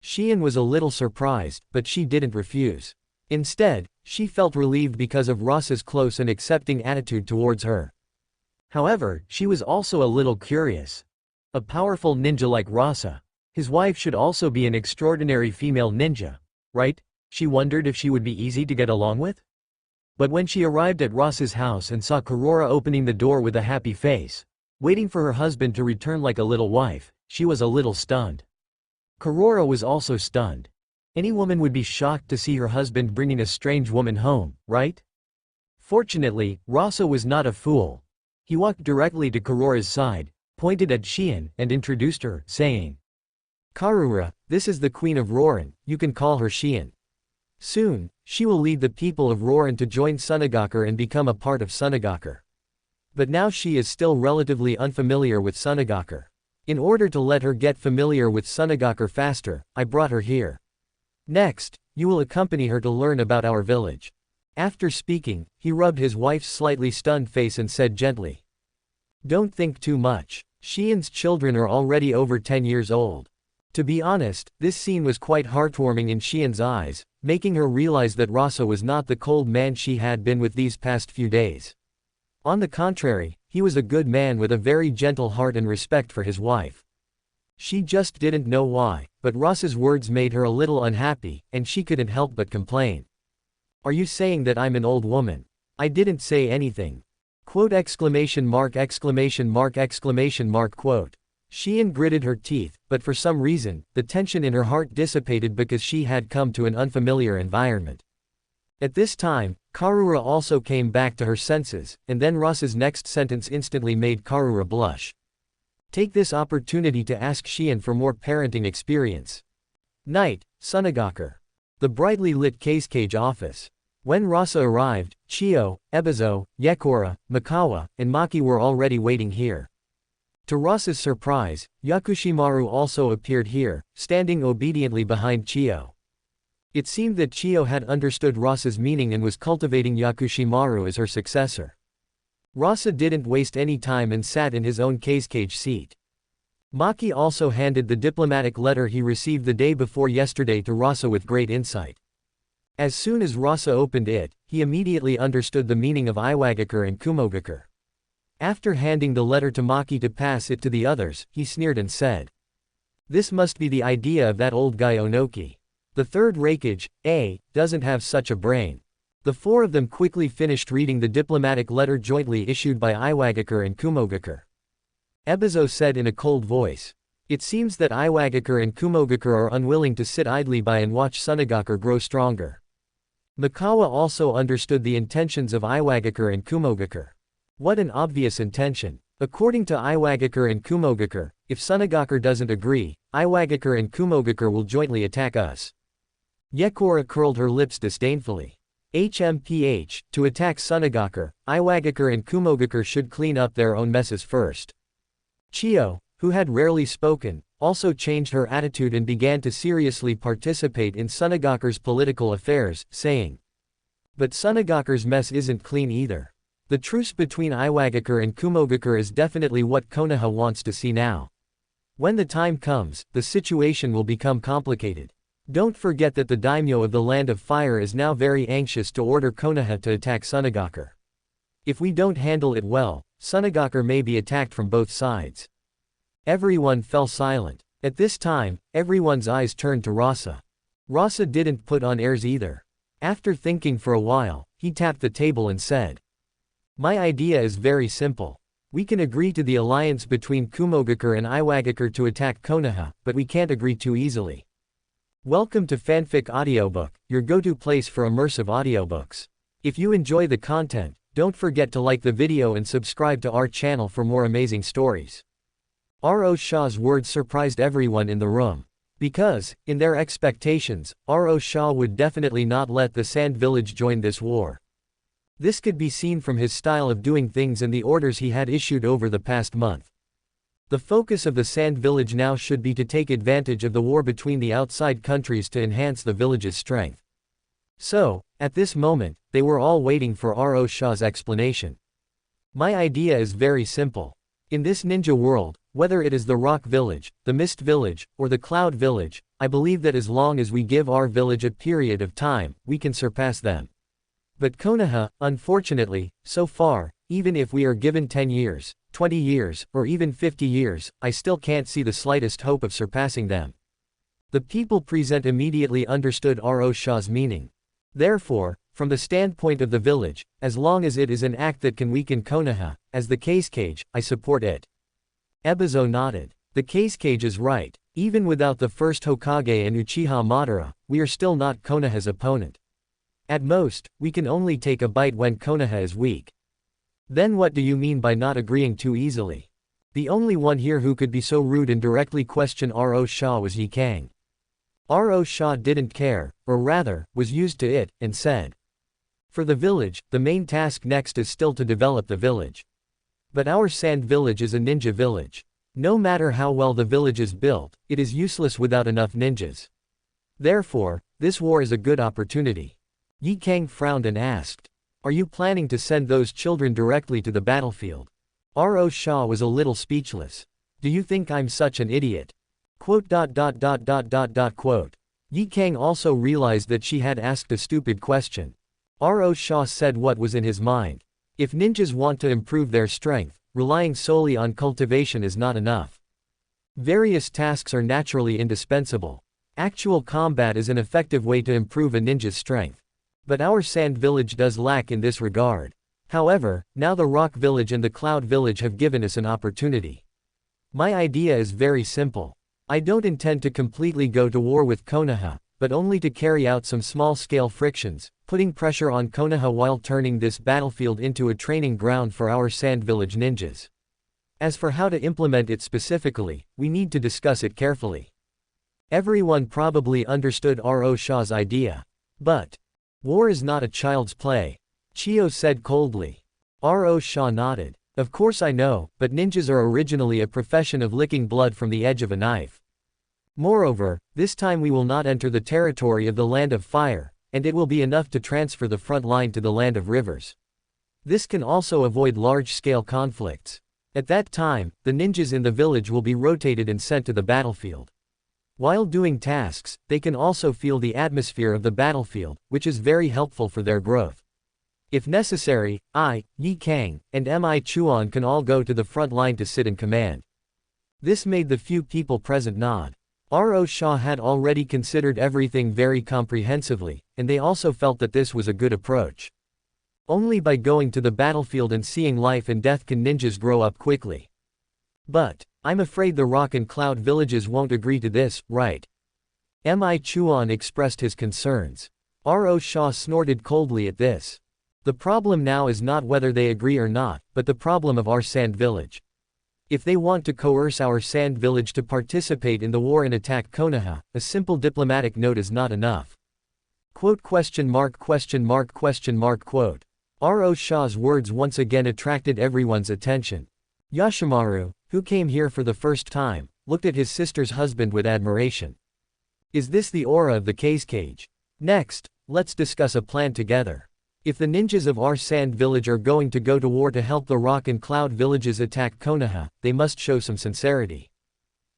Shien was a little surprised, but she didn't refuse. Instead, she felt relieved because of Rasa's close and accepting attitude towards her. However, she was also a little curious. A powerful ninja like Rasa, his wife should also be an extraordinary female ninja, right? She wondered if she would be easy to get along with? But when she arrived at Rasa's house and saw Kurora opening the door with a happy face, waiting for her husband to return like a little wife, she was a little stunned. Kurora was also stunned. Any woman would be shocked to see her husband bringing a strange woman home, right? Fortunately, Rasa was not a fool. He walked directly to Kurora's side, pointed at Shien, and introduced her, saying, "Karura, this is the queen of Rorin, you can call her Shien. Soon, she will lead the people of Rorin to join Sunagakure and become a part of Sunagakure. But now she is still relatively unfamiliar with Sunagakure. In order to let her get familiar with Sunagakure faster, I brought her here. Next, you will accompany her to learn about our village." After speaking, he rubbed his wife's slightly stunned face and said gently, "Don't think too much. Shien's children are already over 10 years old." To be honest, this scene was quite heartwarming in Shien's eyes, making her realize that Rasa was not the cold man she had been with these past few days. On the contrary, he was a good man with a very gentle heart and respect for his wife. She just didn't know why, but Rasa's words made her a little unhappy, and she couldn't help but complain. "Are you saying that I'm an old woman? I didn't say anything." Quote exclamation mark exclamation mark exclamation mark quote. Shion gritted her teeth, but for some reason, the tension in her heart dissipated because she had come to an unfamiliar environment. At this time, Karura also came back to her senses, and then Rasa's next sentence instantly made Karura blush. "Take this opportunity to ask Shion for more parenting experience." Night, Sunagakur. The brightly lit Kazekage office. When Rasa arrived, Chiyo, Ebizo, Yekora, Mikawa, and Maki were already waiting here. To Rasa's surprise, Yakushimaru also appeared here, standing obediently behind Chiyo. It seemed that Chiyo had understood Rasa's meaning and was cultivating Yakushimaru as her successor. Rasa didn't waste any time and sat in his own Kazekage seat. Maki also handed the diplomatic letter he received the day before yesterday to Rasa with great insight. As soon as Rasa opened it, he immediately understood the meaning of Iwagakure and Kumogakure. After handing the letter to Maki to pass it to the others, he sneered and said, "This must be the idea of that old guy Onoki. The third Reikage, doesn't have such a brain." The four of them quickly finished reading the diplomatic letter jointly issued by Iwagakure and Kumogakure. Ebizo said in a cold voice, "It seems that Iwagakure and Kumogakure are unwilling to sit idly by and watch Sunagakure grow stronger." Mikawa also understood the intentions of Iwagakure and Kumogakure. What an obvious intention. According to Iwagakure and Kumogakure, if Sunagakure doesn't agree, Iwagakure and Kumogakure will jointly attack us. Yekora curled her lips disdainfully. To attack Sunagakure, Iwagakure and Kumogakure should clean up their own messes first. Chiyo, who had rarely spoken, also changed her attitude and began to seriously participate in Sunagakure's political affairs, saying, "But Sunagakure's mess isn't clean either. The truce between Iwagakure and Kumogakure is definitely what Konoha wants to see now. When the time comes, the situation will become complicated. Don't forget that the daimyo of the Land of Fire is now very anxious to order Konoha to attack Sunagakure. If we don't handle it well, Sunagakure may be attacked from both sides." Everyone fell silent. At this time, everyone's eyes turned to Rasa. Rasa didn't put on airs either. After thinking for a while, he tapped the table and said, "My idea is very simple. We can agree to the alliance between Kumogakure and Iwagakure to attack Konoha, but we can't agree too easily." Welcome to Fanfic Audiobook, your go-to place for immersive audiobooks. If you enjoy the content, don't forget to like the video and subscribe to our channel for more amazing stories. Luo Sha's words surprised everyone in the room. Because, in their expectations, Luo Sha would definitely not let the Sand Village join this war. This could be seen from his style of doing things and the orders he had issued over the past month. The focus of the Sand Village now should be to take advantage of the war between the outside countries to enhance the village's strength. So, at this moment, they were all waiting for Luo Sha's explanation. "My idea is very simple. In this ninja world, whether it is the Rock Village, the Mist Village, or the Cloud Village, I believe that as long as we give our village a period of time, we can surpass them. But Konoha, unfortunately, so far, even if we are given 10 years, 20 years, or even 50 years, I still can't see the slightest hope of surpassing them." The people present immediately understood Luo Sha's meaning. Therefore, from the standpoint of the village, as long as it is an act that can weaken Konoha, as the Kazekage, I support it. Ebizo nodded. The Kazekage is right. Even without the first Hokage and Uchiha Madara, we are still not Konoha's opponent. At most, we can only take a bite when Konoha is weak. Then what do you mean by not agreeing too easily? The only one here who could be so rude and directly question Luo Sha was Ye Kang. Luo Sha didn't care, or rather, was used to it, and said, "For the village, the main task next is still to develop the village. But our Sand Village is a ninja village. No matter how well the village is built, it is useless without enough ninjas. Therefore, this war is a good opportunity." Ye Kang frowned and asked, "Are you planning to send those children directly to the battlefield?" Luo Sha was a little speechless. "Do you think I'm such an idiot?" Quote. Ye Kang also realized that she had asked a stupid question. Luo Sha said what was in his mind. If ninjas want to improve their strength, relying solely on cultivation is not enough. Various tasks are naturally indispensable. Actual combat is an effective way to improve a ninja's strength. But our sand village does lack in this regard. However, now the rock village and the cloud village have given us an opportunity. My idea is very simple. I don't intend to completely go to war with Konoha, but only to carry out some small-scale frictions, putting pressure on Konoha while turning this battlefield into a training ground for our sand village ninjas. As for how to implement it specifically, we need to discuss it carefully. Everyone probably understood Luo Sha's idea. But war is not a child's play, Chiyo said coldly. Luo Sha nodded. Of course I know, but ninjas are originally a profession of licking blood from the edge of a knife. Moreover, this time we will not enter the territory of the Land of Fire, and it will be enough to transfer the front line to the Land of Rivers. This can also avoid large-scale conflicts. At that time, the ninjas in the village will be rotated and sent to the battlefield. While doing tasks, they can also feel the atmosphere of the battlefield, which is very helpful for their growth. If necessary, I, Yi Kang, and Mi Chuan can all go to the front line to sit in command. This made the few people present nod. Luo Sha had already considered everything very comprehensively, and they also felt that this was a good approach. Only by going to the battlefield and seeing life and death can ninjas grow up quickly. But I'm afraid the rock and cloud villages won't agree to this, right? Mi Chuan expressed his concerns. Luo Sha snorted coldly at this. The problem now is not whether they agree or not, but the problem of our sand village. If they want to coerce our sand village to participate in the war and attack Konoha, a simple diplomatic note is not enough. Quote? Luo Sha's words once again attracted everyone's attention. Yoshimaru, who came here for the first time, looked at his sister's husband with admiration. Is this the aura of the Kazekage? Next, let's discuss a plan together. If the ninjas of our sand village are going to go to war to help the rock and cloud villages attack Konoha, they must show some sincerity.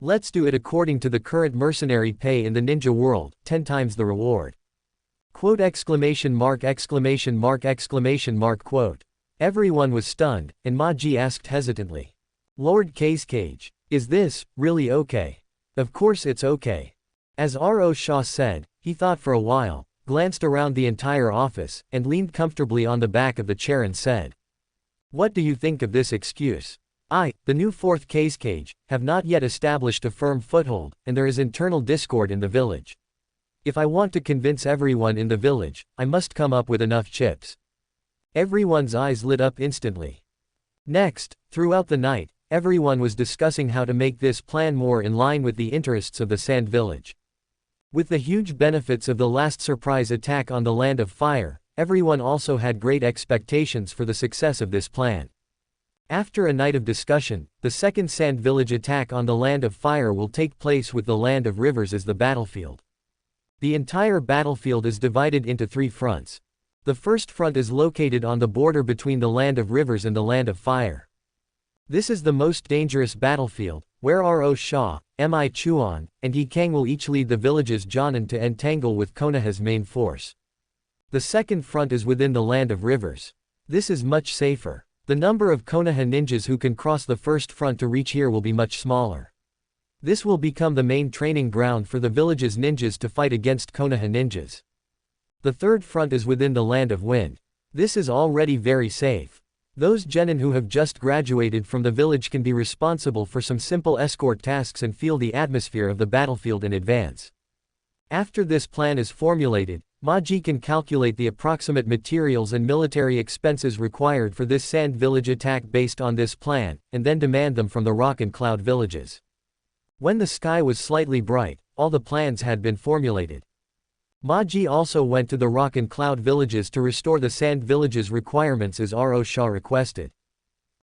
Let's do it according to the current mercenary pay in the ninja world, 10 times the reward. Quote? Quote. Everyone was stunned, and Maji asked hesitantly. Lord Kazekage, is this really okay? Of course it's okay. As Luo Sha said, he thought for a while, glanced around the entire office, and leaned comfortably on the back of the chair and said. What do you think of this excuse? I, the new 4th Kazekage, have not yet established a firm foothold, and there is internal discord in the village. If I want to convince everyone in the village, I must come up with enough chips. Everyone's eyes lit up instantly. Next, throughout the night, everyone was discussing how to make this plan more in line with the interests of the Sand Village. With the huge benefits of the last surprise attack on the Land of Fire, everyone also had great expectations for the success of this plan. After a night of discussion, the second Sand Village attack on the Land of Fire will take place with the Land of Rivers as the battlefield. The entire battlefield is divided into 3 fronts. The first front is located on the border between the Land of Rivers and the Land of Fire. This is the most dangerous battlefield, where Luo Sha, Mi Chuan, and Yi Kang will each lead the village's Jonin to entangle with Konoha's main force. The second front is within the Land of Rivers. This is much safer. The number of Konoha ninjas who can cross the first front to reach here will be much smaller. This will become the main training ground for the village's ninjas to fight against Konoha ninjas. The third front is within the Land of Wind. This is already very safe. Those genin who have just graduated from the village can be responsible for some simple escort tasks and feel the atmosphere of the battlefield in advance. After this plan is formulated, Maji can calculate the approximate materials and military expenses required for this sand village attack based on this plan, and then demand them from the rock and cloud villages. When the sky was slightly bright, all the plans had been formulated. Maji also went to the rock and cloud villages to restore the sand villages' requirements as Luo Sha requested.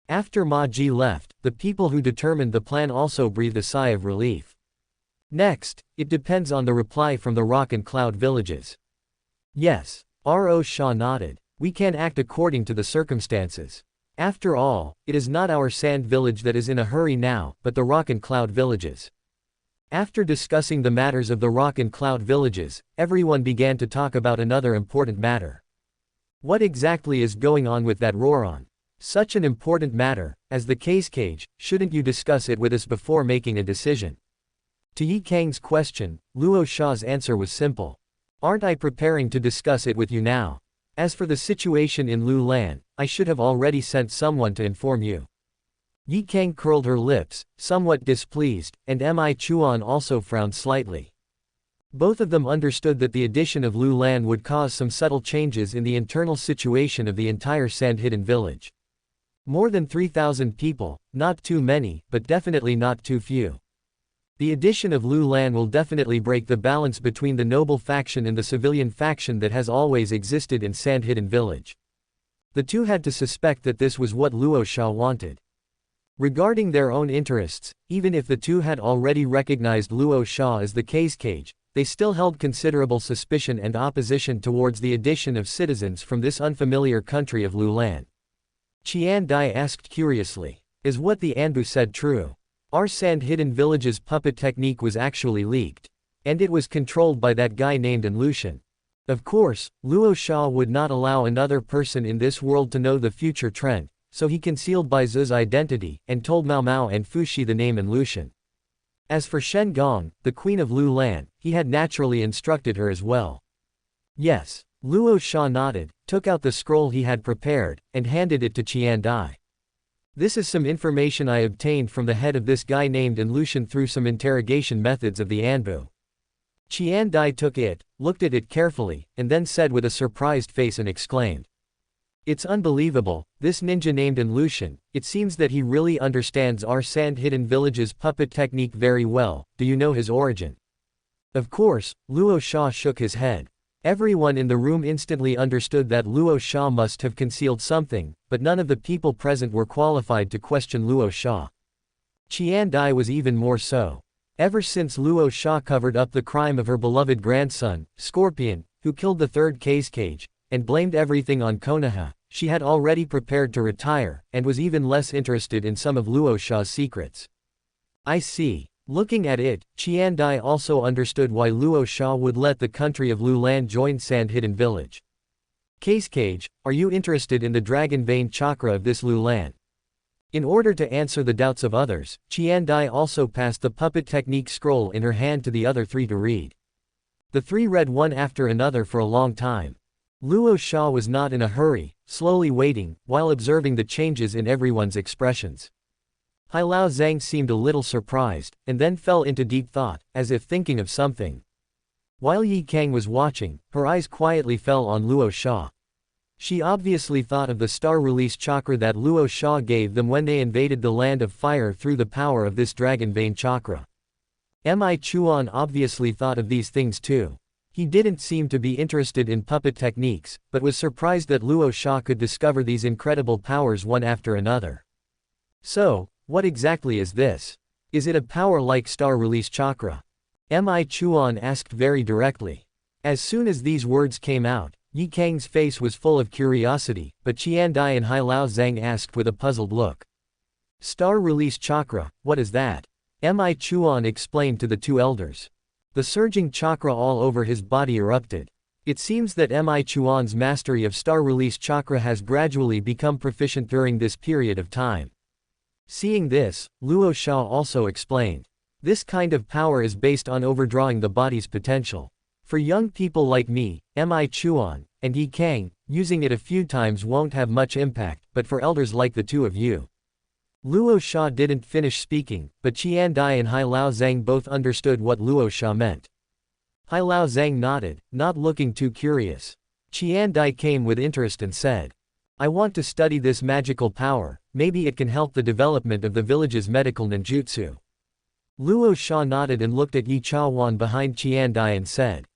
After Maji left, the people who determined the plan also breathed a sigh of relief. Next, it depends on the reply from the rock and cloud villages. Yes, Luo Sha nodded. We can act according to the circumstances. After all, it is not our sand village that is in a hurry now, but the rock and cloud villages. After discussing the matters of the rock and cloud villages, everyone began to talk about another important matter. What exactly is going on with that Roron? Such an important matter, as the Kazekage, shouldn't you discuss it with us before making a decision? To Yi Kang's question, Luo Sha's answer was simple. Aren't I preparing to discuss it with you now? As for the situation in Lu Lan, I should have already sent someone to inform you. Yi Kang curled her lips, somewhat displeased, and Mi Chuan also frowned slightly. Both of them understood that the addition of Lu Lan would cause some subtle changes in the internal situation of the entire sand-hidden village. More than 3,000 people, not too many, but definitely not too few. The addition of Lu Lan will definitely break the balance between the noble faction and the civilian faction that has always existed in Sand-Hidden Village. The two had to suspect that this was what Luo Sha wanted. Regarding their own interests, even if the two had already recognized Luo Sha as the Kazekage, they still held considerable suspicion and opposition towards the addition of citizens from this unfamiliar country of Lu Lan. Qian Dai asked curiously, is what the Anbu said true? Our Sand-Hidden Village's puppet technique was actually leaked. And it was controlled by that guy named Anlushan. Of course, Luo Sha would not allow another person in this world to know the future trend, so he concealed Bai Zi's identity, and told Mao Mao and Fushi the name Anlushan. As for Shen Gong, the queen of Lu Lan, he had naturally instructed her as well. Yes. Luo Sha nodded, took out the scroll he had prepared, and handed it to Qian Dai. This is some information I obtained from the head of this guy named Anlushan through some interrogation methods of the Anbu. Qian Dai took it, looked at it carefully, and then said with a surprised face and exclaimed. It's unbelievable, this ninja named Anlushan, it seems that he really understands our Sand-Hidden Village's puppet technique very well. Do you know his origin? Of course, Luo Sha shook his head. Everyone in the room instantly understood that Luo Sha must have concealed something, but none of the people present were qualified to question Luo Sha. Qian Dai was even more so. Ever since Luo Sha covered up the crime of her beloved grandson, Scorpion, who killed the third Kazekage, and blamed everything on Konoha, she had already prepared to retire, and was even less interested in some of Luo Sha's secrets. I see. Looking at it, Qian Dai also understood why Luo Sha would let the country of Lu Lan join Sand-Hidden Village. Kazekage, are you interested in the dragon vein chakra of this Lu Lan? In order to answer the doubts of others, Qian Dai also passed the puppet technique scroll in her hand to the other three to read. The three read one after another for a long time. Luo Sha was not in a hurry, slowly waiting, while observing the changes in everyone's expressions. Hailao Zhang seemed a little surprised, and then fell into deep thought, as if thinking of something. While Yi Kang was watching, her eyes quietly fell on Luo Sha. She obviously thought of the star release chakra that Luo Sha gave them when they invaded the land of fire through the power of this dragon vein chakra. Mi Chuan obviously thought of these things too. He didn't seem to be interested in puppet techniques, but was surprised that Luo Sha could discover these incredible powers one after another. So, what exactly is this? Is it a power like star release chakra? Mi Chuan asked very directly. As soon as these words came out, Yi Kang's face was full of curiosity, but Qian Dai and Hailao Zhang asked with a puzzled look. Star release chakra, what is that? Mi Chuan explained to the two elders. The surging chakra all over his body erupted. It seems that Mi Chuan's mastery of star release chakra has gradually become proficient during this period of time. Seeing this, Luo Sha also explained. This kind of power is based on overdrawing the body's potential. For young people like me, Mi Chuan, and Yi Kang, using it a few times won't have much impact, but for elders like the two of you. Luo Sha didn't finish speaking, but Qian Dai and Hailao Zhang both understood what Luo Sha meant. Hailao Zhang nodded, not looking too curious. Qian Dai came with interest and said, I want to study this magical power, maybe it can help the development of the village's medical ninjutsu. Luo Sha nodded and looked at Yi Chaowan behind Qian Dai and said,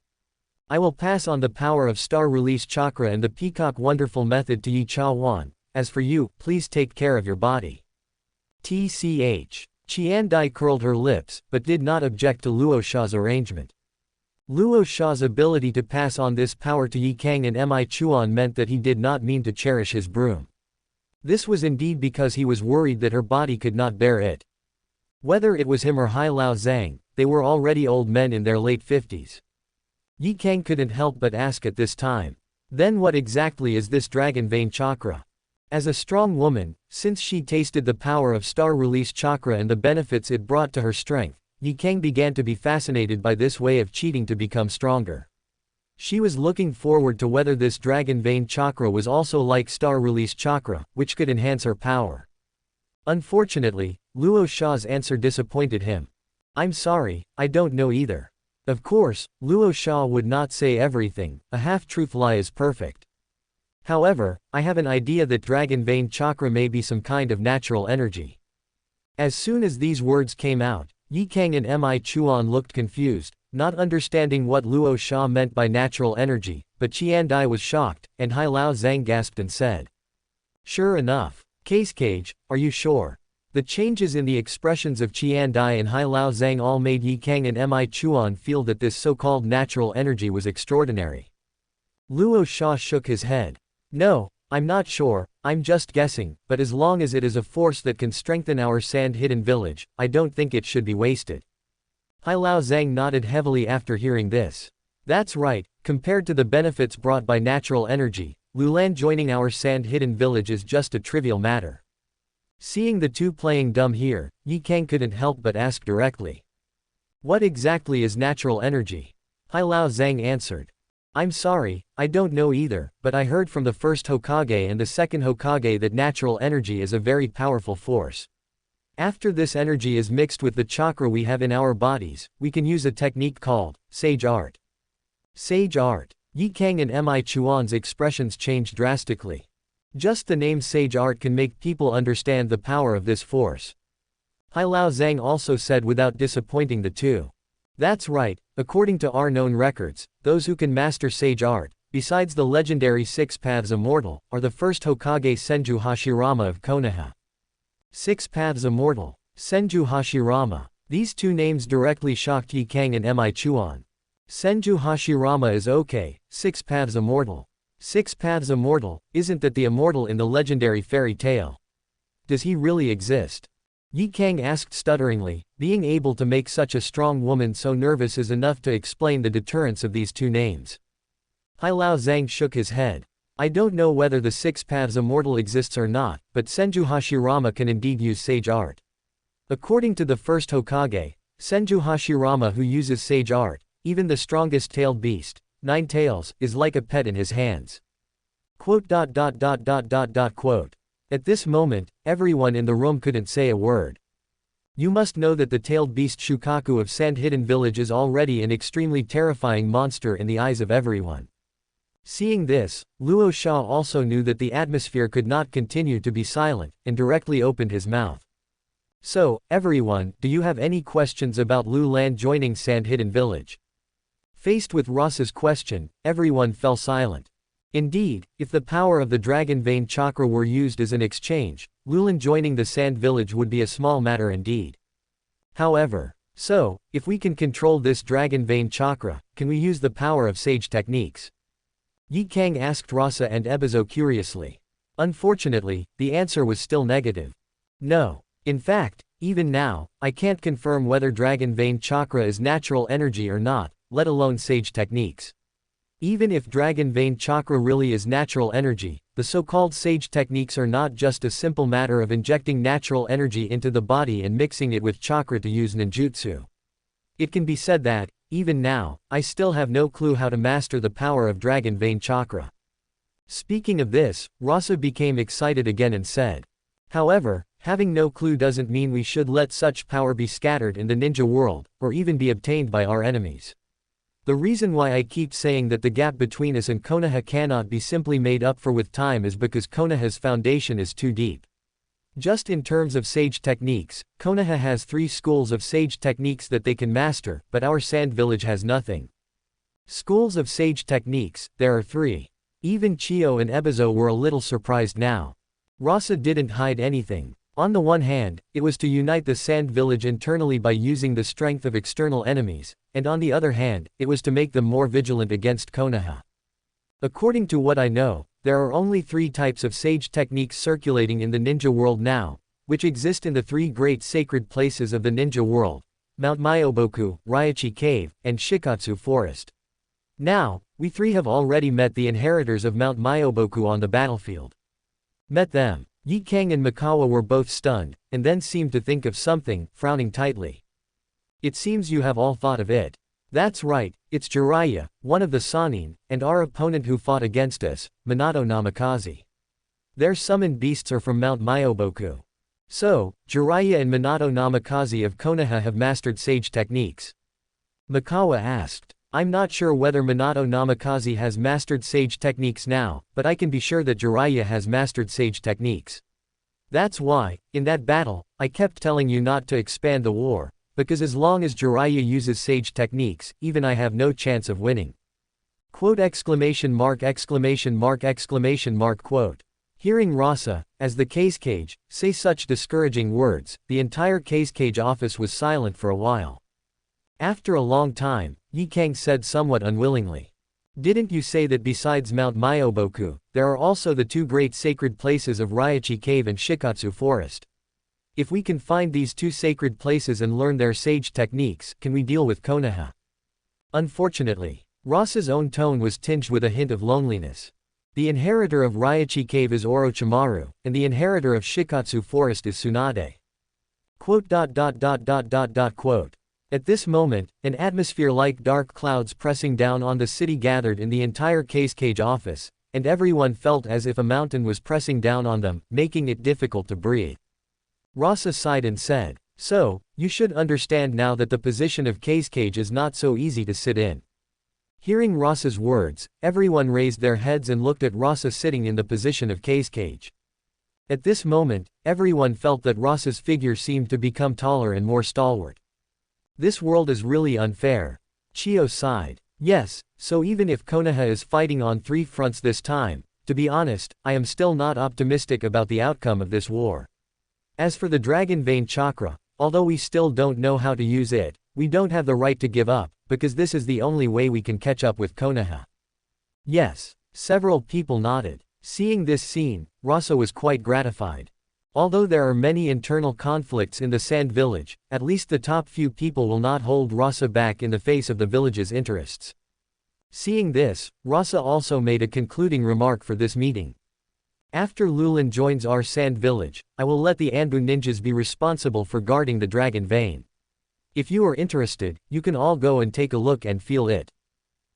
I will pass on the power of star release chakra and the peacock wonderful method to Yi Chaowan. As for you, please take care of your body. TCH. Qian Dai curled her lips, but did not object to Luo Sha's arrangement. Luo Sha's ability to pass on this power to Yi Kang and Mi Chuan meant that he did not mean to cherish his broom. This was indeed because he was worried that her body could not bear it. Whether it was him or Hailao Zhang, they were already old men in their late 50s. Yi Kang couldn't help but ask at this time. Then what exactly is this dragon vein chakra? As a strong woman, since she tasted the power of star release chakra and the benefits it brought to her strength, Yi Kang began to be fascinated by this way of cheating to become stronger. She was looking forward to whether this dragon vein chakra was also like star release chakra, which could enhance her power. Unfortunately, Luo Sha's answer disappointed him. I'm sorry, I don't know either. Of course, Luo Sha would not say everything, a half-truth lie is perfect. However, I have an idea that dragon vein chakra may be some kind of natural energy. As soon as these words came out, Yi Kang and Mi Chuan looked confused, not understanding what Luo Sha meant by natural energy, but Qian Dai was shocked, and Hai Lao Zhang gasped and said. Sure enough. Kazekage, are you sure? The changes in the expressions of Qian Dai and Hai Lao Zhang all made Yi Kang and Mi Chuan feel that this so-called natural energy was extraordinary. Luo Sha shook his head. No, I'm not sure, I'm just guessing, but as long as it is a force that can strengthen our sand-hidden village, I don't think it should be wasted. Hai Lao Zhang nodded heavily after hearing this. That's right, compared to the benefits brought by natural energy, Lulan joining our sand-hidden village is just a trivial matter. Seeing the two playing dumb here, Yi Kang couldn't help but ask directly. What exactly is natural energy? Hai Lao Zhang answered. I'm sorry, I don't know either, but I heard from the first Hokage and the second Hokage that natural energy is a very powerful force. After this energy is mixed with the chakra we have in our bodies, we can use a technique called Sage Art. Sage Art. Yi Kang and Mi Chuan's expressions changed drastically. Just the name Sage Art can make people understand the power of this force. Hai Lao Zhang also said without disappointing the two. That's right, according to our known records, those who can master Sage Art, besides the legendary Six Paths Immortal, are the first Hokage Senju Hashirama of Konoha. Six Paths Immortal, Senju Hashirama. These two names directly shocked Yi Kang and Mi Chuan. Senju Hashirama is okay, Six Paths Immortal. Six Paths Immortal, isn't that the immortal in the legendary fairy tale? Does he really exist? Yi Kang asked stutteringly, being able to make such a strong woman so nervous is enough to explain the deterrence of these two names. Hai Lao Zhang shook his head. I don't know whether the Six Paths Immortal exists or not, but Senju Hashirama can indeed use Sage Art. According to the first Hokage, Senju Hashirama who uses Sage Art, even the strongest tailed beast, 9 tails, is like a pet in his hands. Quote. At this moment, everyone in the room couldn't say a word. You must know that the tailed beast Shukaku of Sand-Hidden Village is already an extremely terrifying monster in the eyes of everyone. Seeing this, Luo Sha also knew that the atmosphere could not continue to be silent, and directly opened his mouth. So, everyone, do you have any questions about Lu Lan joining Sand-Hidden Village? Faced with Rasa's question, everyone fell silent. Indeed, if the power of the dragon vein chakra were used as an exchange, Lulan joining the Sand Village would be a small matter indeed. However, if we can control this dragon vein chakra, can we use the power of sage techniques? Yi Kang asked Rasa and Ebizo curiously. Unfortunately, the answer was still negative. No. In fact, even now, I can't confirm whether dragon vein chakra is natural energy or not, let alone sage techniques. Even if dragon vein chakra really is natural energy, the so-called sage techniques are not just a simple matter of injecting natural energy into the body and mixing it with chakra to use ninjutsu. It can be said that, even now, I still have no clue how to master the power of dragon vein chakra. Speaking of this, Rasa became excited again and said. However, having no clue doesn't mean we should let such power be scattered in the ninja world, or even be obtained by our enemies. The reason why I keep saying that the gap between us and Konoha cannot be simply made up for with time is because Konoha's foundation is too deep. Just in terms of sage techniques, Konoha has 3 schools of sage techniques that they can master, but our Sand Village has nothing. Schools of sage techniques, there are 3. Even Chio and Ebizo were a little surprised now. Rasa didn't hide anything. On the one hand, it was to unite the Sand Village internally by using the strength of external enemies, and on the other hand, it was to make them more vigilant against Konoha. According to what I know, there are only 3 types of sage techniques circulating in the ninja world now, which exist in the 3 great sacred places of the ninja world, Mount Myoboku, Raichi Cave, and Shikatsu Forest. Now, we three have already met the inheritors of Mount Myoboku on the battlefield. Met them. Yi Kang and Mikawa were both stunned, and then seemed to think of something, frowning tightly. It seems you have all thought of it. That's right, it's Jiraiya, one of the Sannin, and our opponent who fought against us, Minato Namikaze. Their summoned beasts are from Mount Myoboku. So, Jiraiya and Minato Namikaze of Konoha have mastered sage techniques? Mikawa asked. I'm not sure whether Minato Namikaze has mastered sage techniques now, but I can be sure that Jiraiya has mastered sage techniques. That's why, in that battle, I kept telling you not to expand the war, because as long as Jiraiya uses sage techniques, even I have no chance of winning. Quote exclamation mark exclamation mark exclamation mark quote. Hearing Rasa, as the Kazekage, say such discouraging words, the entire Kazekage office was silent for a while. After a long time, Yi Kang said somewhat unwillingly. Didn't you say that besides Mount Myoboku, there are also the two great sacred places of Ryachi Cave and Shikatsu Forest? If we can find these two sacred places and learn their sage techniques, can we deal with Konoha? Unfortunately, Rasa's own tone was tinged with a hint of loneliness. The inheritor of Ryachi Cave is Orochimaru, and the inheritor of Shikatsu Forest is Tsunade. Quote. At this moment, an atmosphere like dark clouds pressing down on the city gathered in the entire Kazekage office, and everyone felt as if a mountain was pressing down on them, making it difficult to breathe. Rasa sighed and said, so, you should understand now that the position of Kazekage is not so easy to sit in. Hearing Rasa's words, everyone raised their heads and looked at Rasa sitting in the position of Kazekage. At this moment, everyone felt that Rasa's figure seemed to become taller and more stalwart. This world is really unfair. Chiyo sighed. Yes, so even if Konoha is fighting on three fronts this time, to be honest, I am still not optimistic about the outcome of this war. As for the Dragon Vein Chakra, although we still don't know how to use it, we don't have the right to give up, because this is the only way we can catch up with Konoha. Yes, several people nodded. Seeing this scene, Rasa was quite gratified. Although there are many internal conflicts in the Sand Village, at least the top few people will not hold Rasa back in the face of the village's interests. Seeing this, Rasa also made a concluding remark for this meeting. After Lulin joins our Sand Village, I will let the Anbu ninjas be responsible for guarding the Dragon Vein. If you are interested, you can all go and take a look and feel it.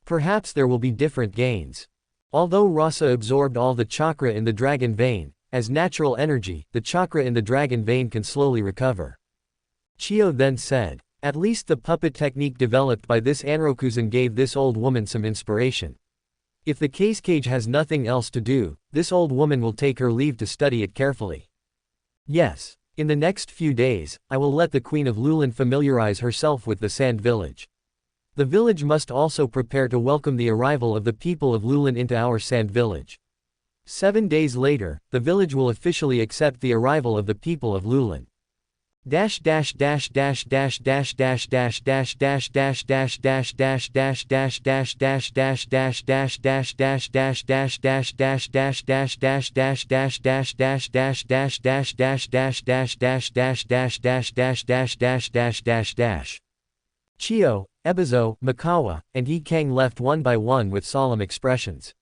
Perhaps there will be different gains. Although Rasa absorbed all the chakra in the Dragon Vein, as natural energy, the chakra in the Dragon Vein can slowly recover. Chiyo then said, at least the puppet technique developed by this Anrokuzen gave this old woman some inspiration. If the Kazekage has nothing else to do, this old woman will take her leave to study it carefully. Yes, in the next few days, I will let the Queen of Lulin familiarize herself with the Sand Village. The village must also prepare to welcome the arrival of the people of Lulin into our Sand Village. 7 days later, the village will officially accept the arrival of the people of Lulin. Chiyo, Ebizo, Mikawa, and Yi Kang left one by one with solemn expressions.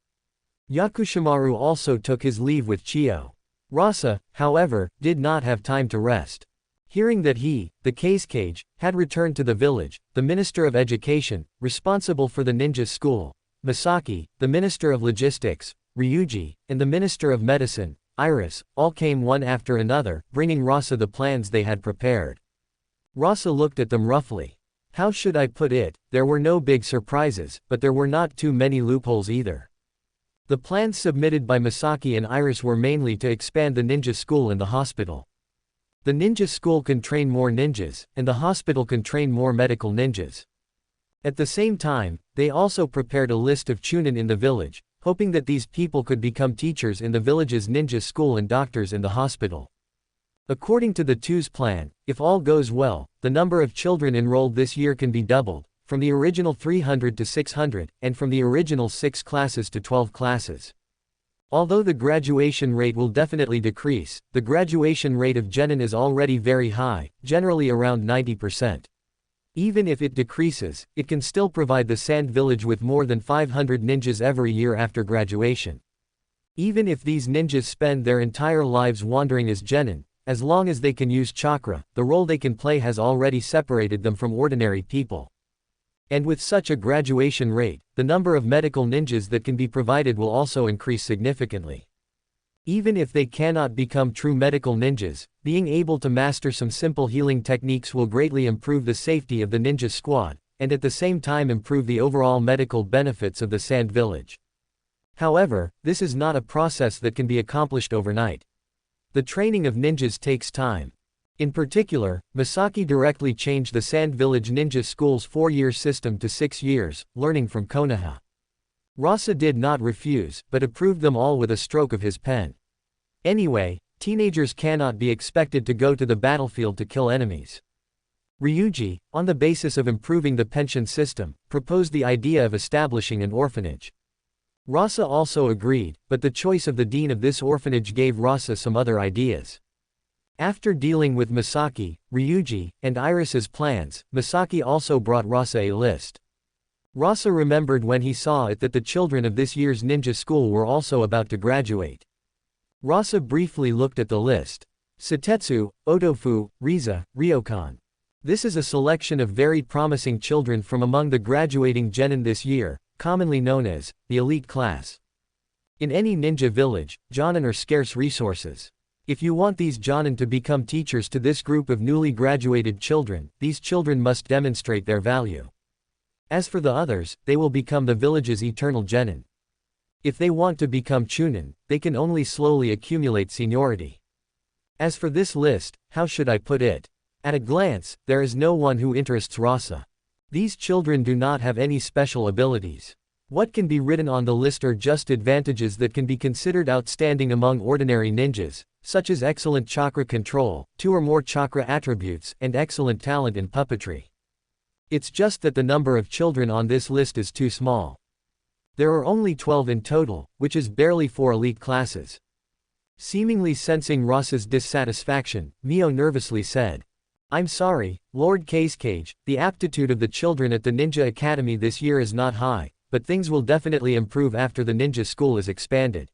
Yakushimaru also took his leave with Chiyo. Rasa, however, did not have time to rest. Hearing that he, the Kazekage, had returned to the village, the Minister of Education, responsible for the ninja school, Misaki, the Minister of Logistics, Ryuji, and the Minister of Medicine, Iris, all came one after another, bringing Rasa the plans they had prepared. Rasa looked at them roughly. How should I put it, there were no big surprises, but there were not too many loopholes either. The plans submitted by Misaki and Iris were mainly to expand the ninja school and the hospital. The ninja school can train more ninjas, and the hospital can train more medical ninjas. At the same time, they also prepared a list of chunin in the village, hoping that these people could become teachers in the village's ninja school and doctors in the hospital. According to the two's plan, if all goes well, the number of children enrolled this year can be doubled, from the original 300 to 600, and from the original 6 classes to 12 classes. Although the graduation rate will definitely decrease, the graduation rate of genin is already very high, generally around 90%. Even if it decreases, it can still provide the Sand Village with more than 500 ninjas every year after graduation. Even if these ninjas spend their entire lives wandering as genin, as long as they can use chakra, the role they can play has already separated them from ordinary people. And with such a graduation rate, the number of medical ninjas that can be provided will also increase significantly. Even if they cannot become true medical ninjas, being able to master some simple healing techniques will greatly improve the safety of the ninja squad, and at the same time improve the overall medical benefits of the Sand Village. However, this is not a process that can be accomplished overnight. The training of ninjas takes time. In particular, Misaki directly changed the Sand Village Ninja School's 4-year system to 6 years, learning from Konoha. Rasa did not refuse, but approved them all with a stroke of his pen. Anyway, teenagers cannot be expected to go to the battlefield to kill enemies. Ryuji, on the basis of improving the pension system, proposed the idea of establishing an orphanage. Rasa also agreed, but the choice of the dean of this orphanage gave Rasa some other ideas. After dealing with Misaki, Ryuji, and Iris's plans, Misaki also brought Rasa a list. Rasa remembered when he saw it that the children of this year's ninja school were also about to graduate. Rasa briefly looked at the list. Satetsu, Otofu, Riza, Ryokan. This is a selection of very promising children from among the graduating genin this year, commonly known as the elite class. In any ninja village, jonin are scarce resources. If you want these jonin to become teachers to this group of newly graduated children, these children must demonstrate their value. As for the others, they will become the village's eternal genin. If they want to become chunin, they can only slowly accumulate seniority. As for this list, how should I put it? At a glance, there is no one who interests Rasa. These children do not have any special abilities. What can be written on the list are just advantages that can be considered outstanding among ordinary ninjas, such as excellent chakra control, 2 or more chakra attributes, and excellent talent in puppetry. It's just that the number of children on this list is too small. There are only 12 in total, which is barely 4 elite classes. Seemingly sensing Rasa's dissatisfaction, Mio nervously said, "I'm sorry, Lord Kazekage, the aptitude of the children at the Ninja Academy this year is not high, but things will definitely improve after the ninja school is expanded."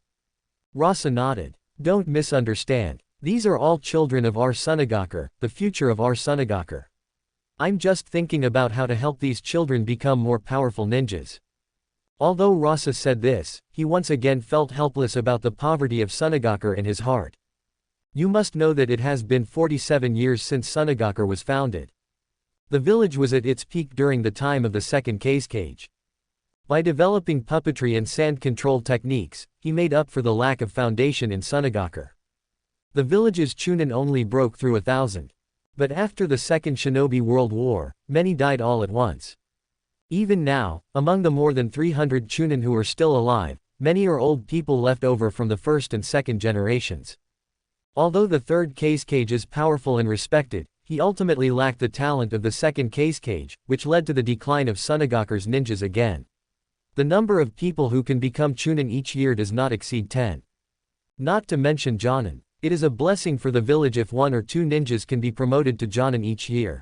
Rasa nodded. "Don't misunderstand. These are all children of our Sunagaker, the future of our Sunagaker. I'm just thinking about how to help these children become more powerful ninjas." Although Rasa said this, he once again felt helpless about the poverty of Sunagaker in his heart. You must know that it has been 47 years since Sunagaker was founded. The village was at its peak during the time of the second Kazekage. By developing puppetry and sand control techniques, he made up for the lack of foundation in Sunagaker. The village's chunin only broke through 1,000. But after the Second Shinobi World War, many died all at once. Even now, among the more than 300 chunin who are still alive, many are old people left over from the first and second generations. Although the third Kazekage is powerful and respected, he ultimately lacked the talent of the second Kazekage, which led to the decline of Sunagaker's ninjas again. The number of people who can become chunin each year does not exceed 10. Not to mention jonin. It is a blessing for the village if 1 or 2 ninjas can be promoted to jonin each year.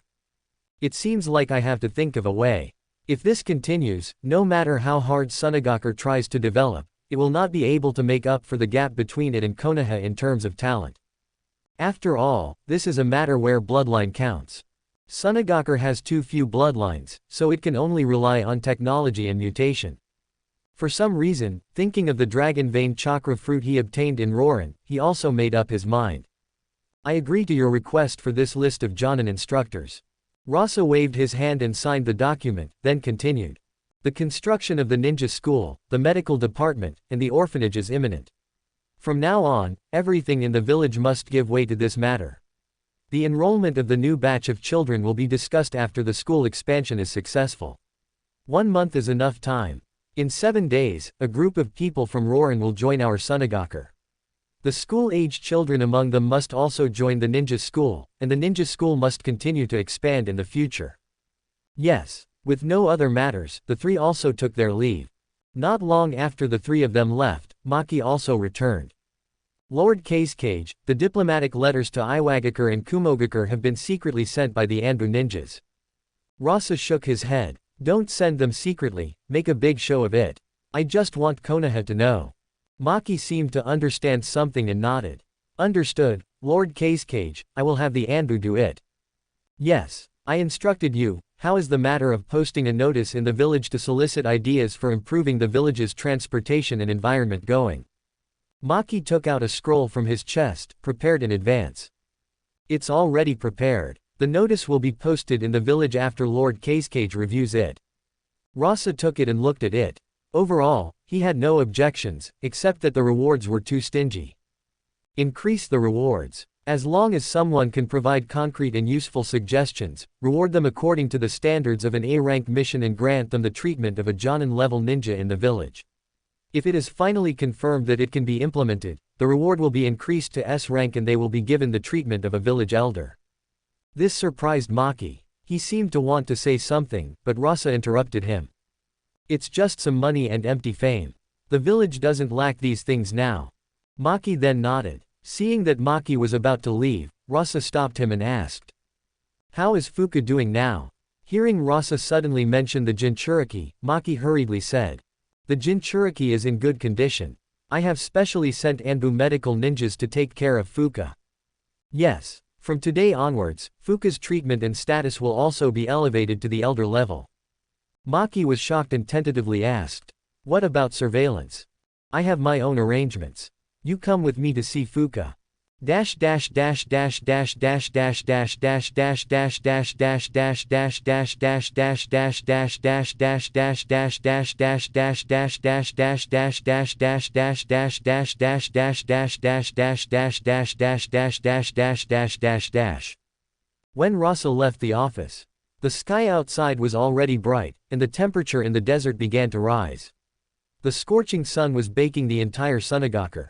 It seems like I have to think of a way. If this continues, no matter how hard Sunagaker tries to develop, it will not be able to make up for the gap between it and Konoha in terms of talent. After all, this is a matter where bloodline counts. Sunagaker has too few bloodlines, so it can only rely on technology and mutation. For some reason, thinking of the dragon vein chakra fruit he obtained in Rorin, he also made up his mind. I agree to your request for this list of jonin instructors. Rasa waved his hand and signed the document, then continued. The construction of the ninja school, the medical department, and the orphanage is imminent. From now on, everything in the village must give way to this matter. The enrollment of the new batch of children will be discussed after the school expansion is successful. 1 month is enough time. In 7 days, a group of people from Rorin will join our Sunagaker. The school-age children among them must also join the ninja school, and the ninja school must continue to expand in the future. Yes. With no other matters, the 3 also took their leave. Not long after the 3 of them left, Maki also returned. Lord Kazekage, the diplomatic letters to Iwagakure and Kumogakure have been secretly sent by the Anbu ninjas. Rasa shook his head. Don't send them secretly, make a big show of it. I just want Konoha to know. Maki seemed to understand something and nodded. Understood, Lord Kazekage, I will have the Anbu do it. Yes. I instructed you. How is the matter of posting a notice in the village to solicit ideas for improving the village's transportation and environment going? Maki took out a scroll from his chest, prepared in advance. It's already prepared. The notice will be posted in the village after Lord Kazekage reviews it. Rasa took it and looked at it. Overall, he had no objections, except that the rewards were too stingy. Increase the rewards. As long as someone can provide concrete and useful suggestions, reward them according to the standards of an A-rank mission and grant them the treatment of a Jonin-level ninja in the village. If it is finally confirmed that it can be implemented, the reward will be increased to S rank and they will be given the treatment of a village elder. This surprised Maki. He seemed to want to say something, but Rasa interrupted him. It's just some money and empty fame. The village doesn't lack these things now. Maki then nodded. Seeing that Maki was about to leave, Rasa stopped him and asked. How is Fuka doing now? Hearing Rasa suddenly mention the Jinchuriki, Maki hurriedly said. The Jinchuriki is in good condition. I have specially sent Anbu medical ninjas to take care of Fuka. Yes. From today onwards, Fuka's treatment and status will also be elevated to the elder level. Maki was shocked and tentatively asked. What about surveillance? I have my own arrangements. You come with me to see Fuka. When Rasa left the office, the sky outside was already bright, and the temperature in the desert began to rise. The scorching sun was baking the entire Sunagaku.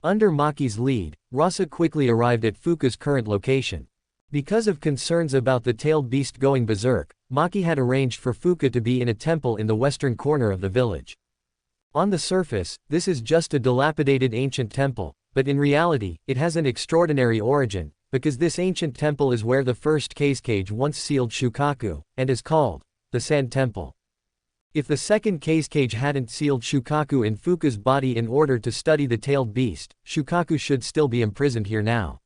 Under Maki's lead, Rasa quickly arrived at Fuka's current location. Because of concerns about the tailed beast going berserk, Maki had arranged for Fuka to be in a temple in the western corner of the village. On the surface, this is just a dilapidated ancient temple, but in reality, it has an extraordinary origin, because this ancient temple is where the first Kazekage once sealed Shukaku, and is called the Sand Temple. If the second Kazekage hadn't sealed Shukaku in Fuka's body in order to study the tailed beast, Shukaku should still be imprisoned here now.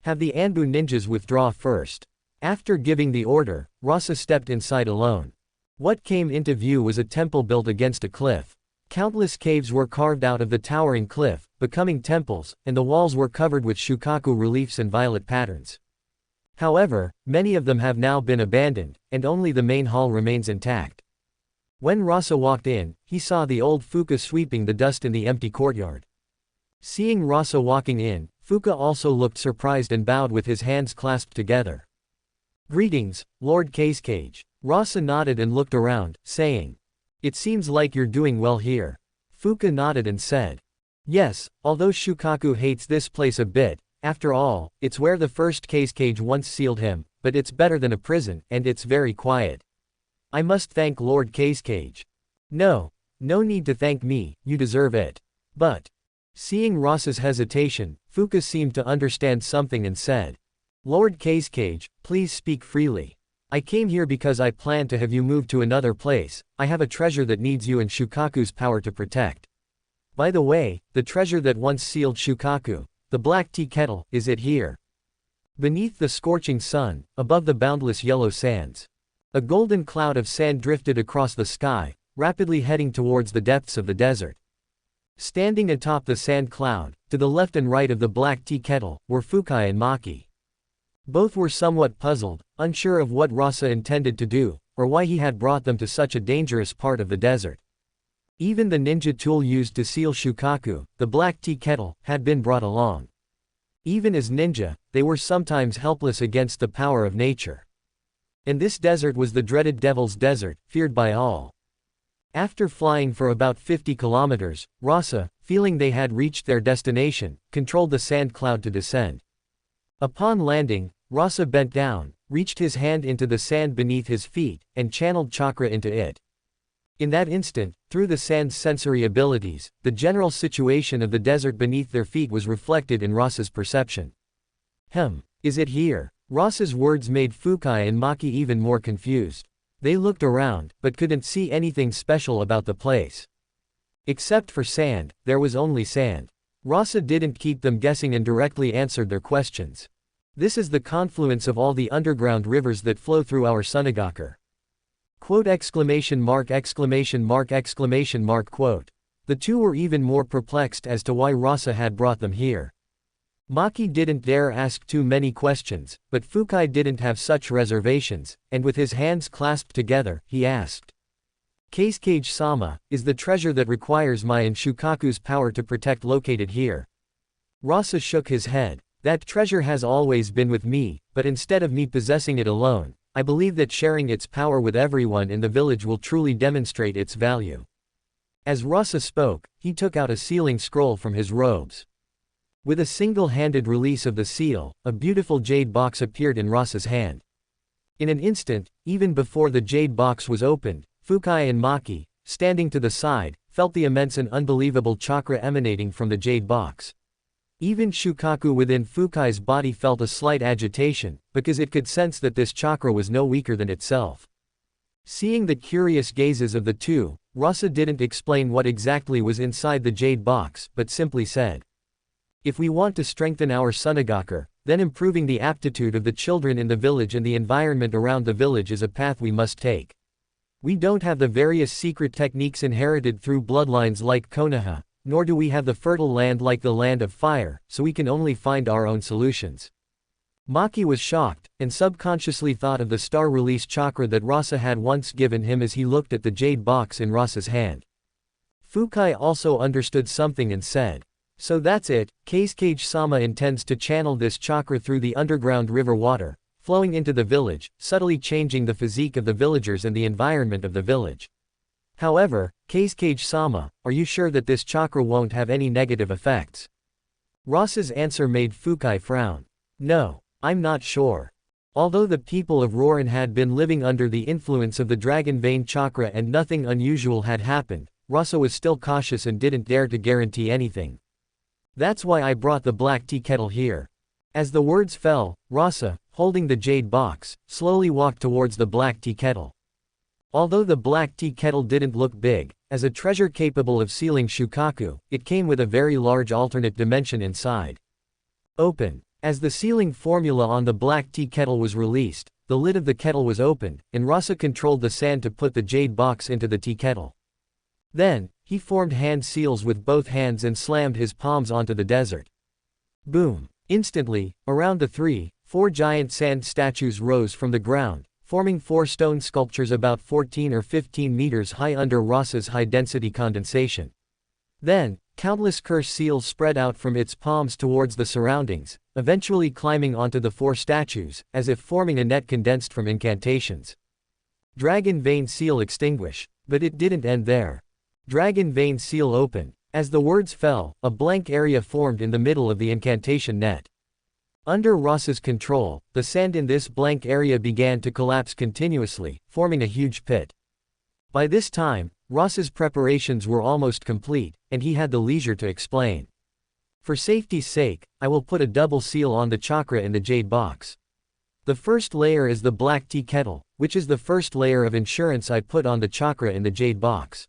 Have the Anbu ninjas withdraw first. After giving the order, Rasa stepped inside alone. What came into view was a temple built against a cliff. Countless caves were carved out of the towering cliff, becoming temples, and the walls were covered with Shukaku reliefs and violet patterns. However, many of them have now been abandoned, and only the main hall remains intact. When Rasa walked in, he saw the old Fuka sweeping the dust in the empty courtyard. Seeing Rasa walking in, Fuka also looked surprised and bowed with his hands clasped together. Greetings, Lord Kazekage. Rasa nodded and looked around, saying. It seems like you're doing well here. Fuka nodded and said. Yes, although Shukaku hates this place a bit, after all, it's where the first Kazekage once sealed him, but it's better than a prison, and it's very quiet. I must thank Lord Kazekage. No need to thank me, you deserve it. But. Seeing Rasa's hesitation, Fuka seemed to understand something and said. Lord Kazekage, please speak freely. I came here because I plan to have you moved to another place. I have a treasure that needs you and Shukaku's power to protect. By the way, the treasure that once sealed Shukaku, the black tea kettle, is it here? Beneath the scorching sun, above the boundless yellow sands. A golden cloud of sand drifted across the sky, rapidly heading towards the depths of the desert. Standing atop the sand cloud, to the left and right of the black tea kettle, were Fukai and Maki. Both were somewhat puzzled, unsure of what Rasa intended to do, or why he had brought them to such a dangerous part of the desert. Even the ninja tool used to seal Shukaku, the black tea kettle, had been brought along. Even as ninja, they were sometimes helpless against the power of nature. And this desert was the dreaded Devil's Desert, feared by all. After flying for about 50 kilometers, Rasa, feeling they had reached their destination, controlled the sand cloud to descend. Upon landing, Rasa bent down, reached his hand into the sand beneath his feet, and channeled chakra into it. In that instant, through the sand's sensory abilities, the general situation of the desert beneath their feet was reflected in Rasa's perception. Is it here? Rasa's words made Fukai and Maki even more confused. They looked around, but couldn't see anything special about the place. Except for sand, there was only sand. Rasa didn't keep them guessing and directly answered their questions. This is the confluence of all the underground rivers that flow through our Sunagaku. Quote exclamation mark exclamation mark exclamation mark quote. The two were even more perplexed as to why Rasa had brought them here. Maki didn't dare ask too many questions, but Fukai didn't have such reservations, and with his hands clasped together, he asked. Kazekage-sama, is the treasure that requires my and Shukaku's power to protect located here? Rasa shook his head. That treasure has always been with me, but instead of me possessing it alone, I believe that sharing its power with everyone in the village will truly demonstrate its value. As Rasa spoke, he took out a sealing scroll from his robes. With a single-handed release of the seal, a beautiful jade box appeared in Rasa's hand. In an instant, even before the jade box was opened, Fukai and Maki, standing to the side, felt the immense and unbelievable chakra emanating from the jade box. Even Shukaku within Fukai's body felt a slight agitation, because it could sense that this chakra was no weaker than itself. Seeing the curious gazes of the two, Rasa didn't explain what exactly was inside the jade box, but simply said, if we want to strengthen our Sunagaku, then improving the aptitude of the children in the village and the environment around the village is a path we must take. We don't have the various secret techniques inherited through bloodlines like Konoha, nor do we have the fertile land like the Land of Fire, so we can only find our own solutions. Maki was shocked, and subconsciously thought of the star-release chakra that Rasa had once given him as he looked at the jade box in Rasa's hand. Fukai also understood something and said, so that's it, Kazekage-sama intends to channel this chakra through the underground river water, flowing into the village, subtly changing the physique of the villagers and the environment of the village. However, Kazekage-sama, are you sure that this chakra won't have any negative effects? Rasa's answer made Fukai frown. No, I'm not sure. Although the people of Rorin had been living under the influence of the dragon vein chakra and nothing unusual had happened, Rasa was still cautious and didn't dare to guarantee anything. That's why I brought the black tea kettle here. As the words fell, Rasa, holding the jade box, slowly walked towards the black tea kettle. Although the black tea kettle didn't look big, as a treasure capable of sealing Shukaku, it came with a very large alternate dimension inside. Open. As the sealing formula on the black tea kettle was released, the lid of the kettle was opened, and Rasa controlled the sand to put the jade box into the tea kettle. Then, he formed hand seals with both hands and slammed his palms onto the desert. Boom! Instantly, around the 4 giant sand statues rose from the ground, forming 4 stone sculptures about 14 or 15 meters high under Rasa's high-density condensation. Then, countless curse seals spread out from its palms towards the surroundings, eventually climbing onto the 4 statues, as if forming a net condensed from incantations. Dragon vein seal extinguish. But it didn't end there. Dragon vein seal open. As the words fell, a blank area formed in the middle of the incantation net. Under Rasa's control, the sand in this blank area began to collapse continuously, forming a huge pit. By this time, Rasa's preparations were almost complete, and he had the leisure to explain. For safety's sake, I will put a double seal on the chakra in the jade box. The first layer is the black tea kettle, which is the first layer of insurance I put on the chakra in the jade box.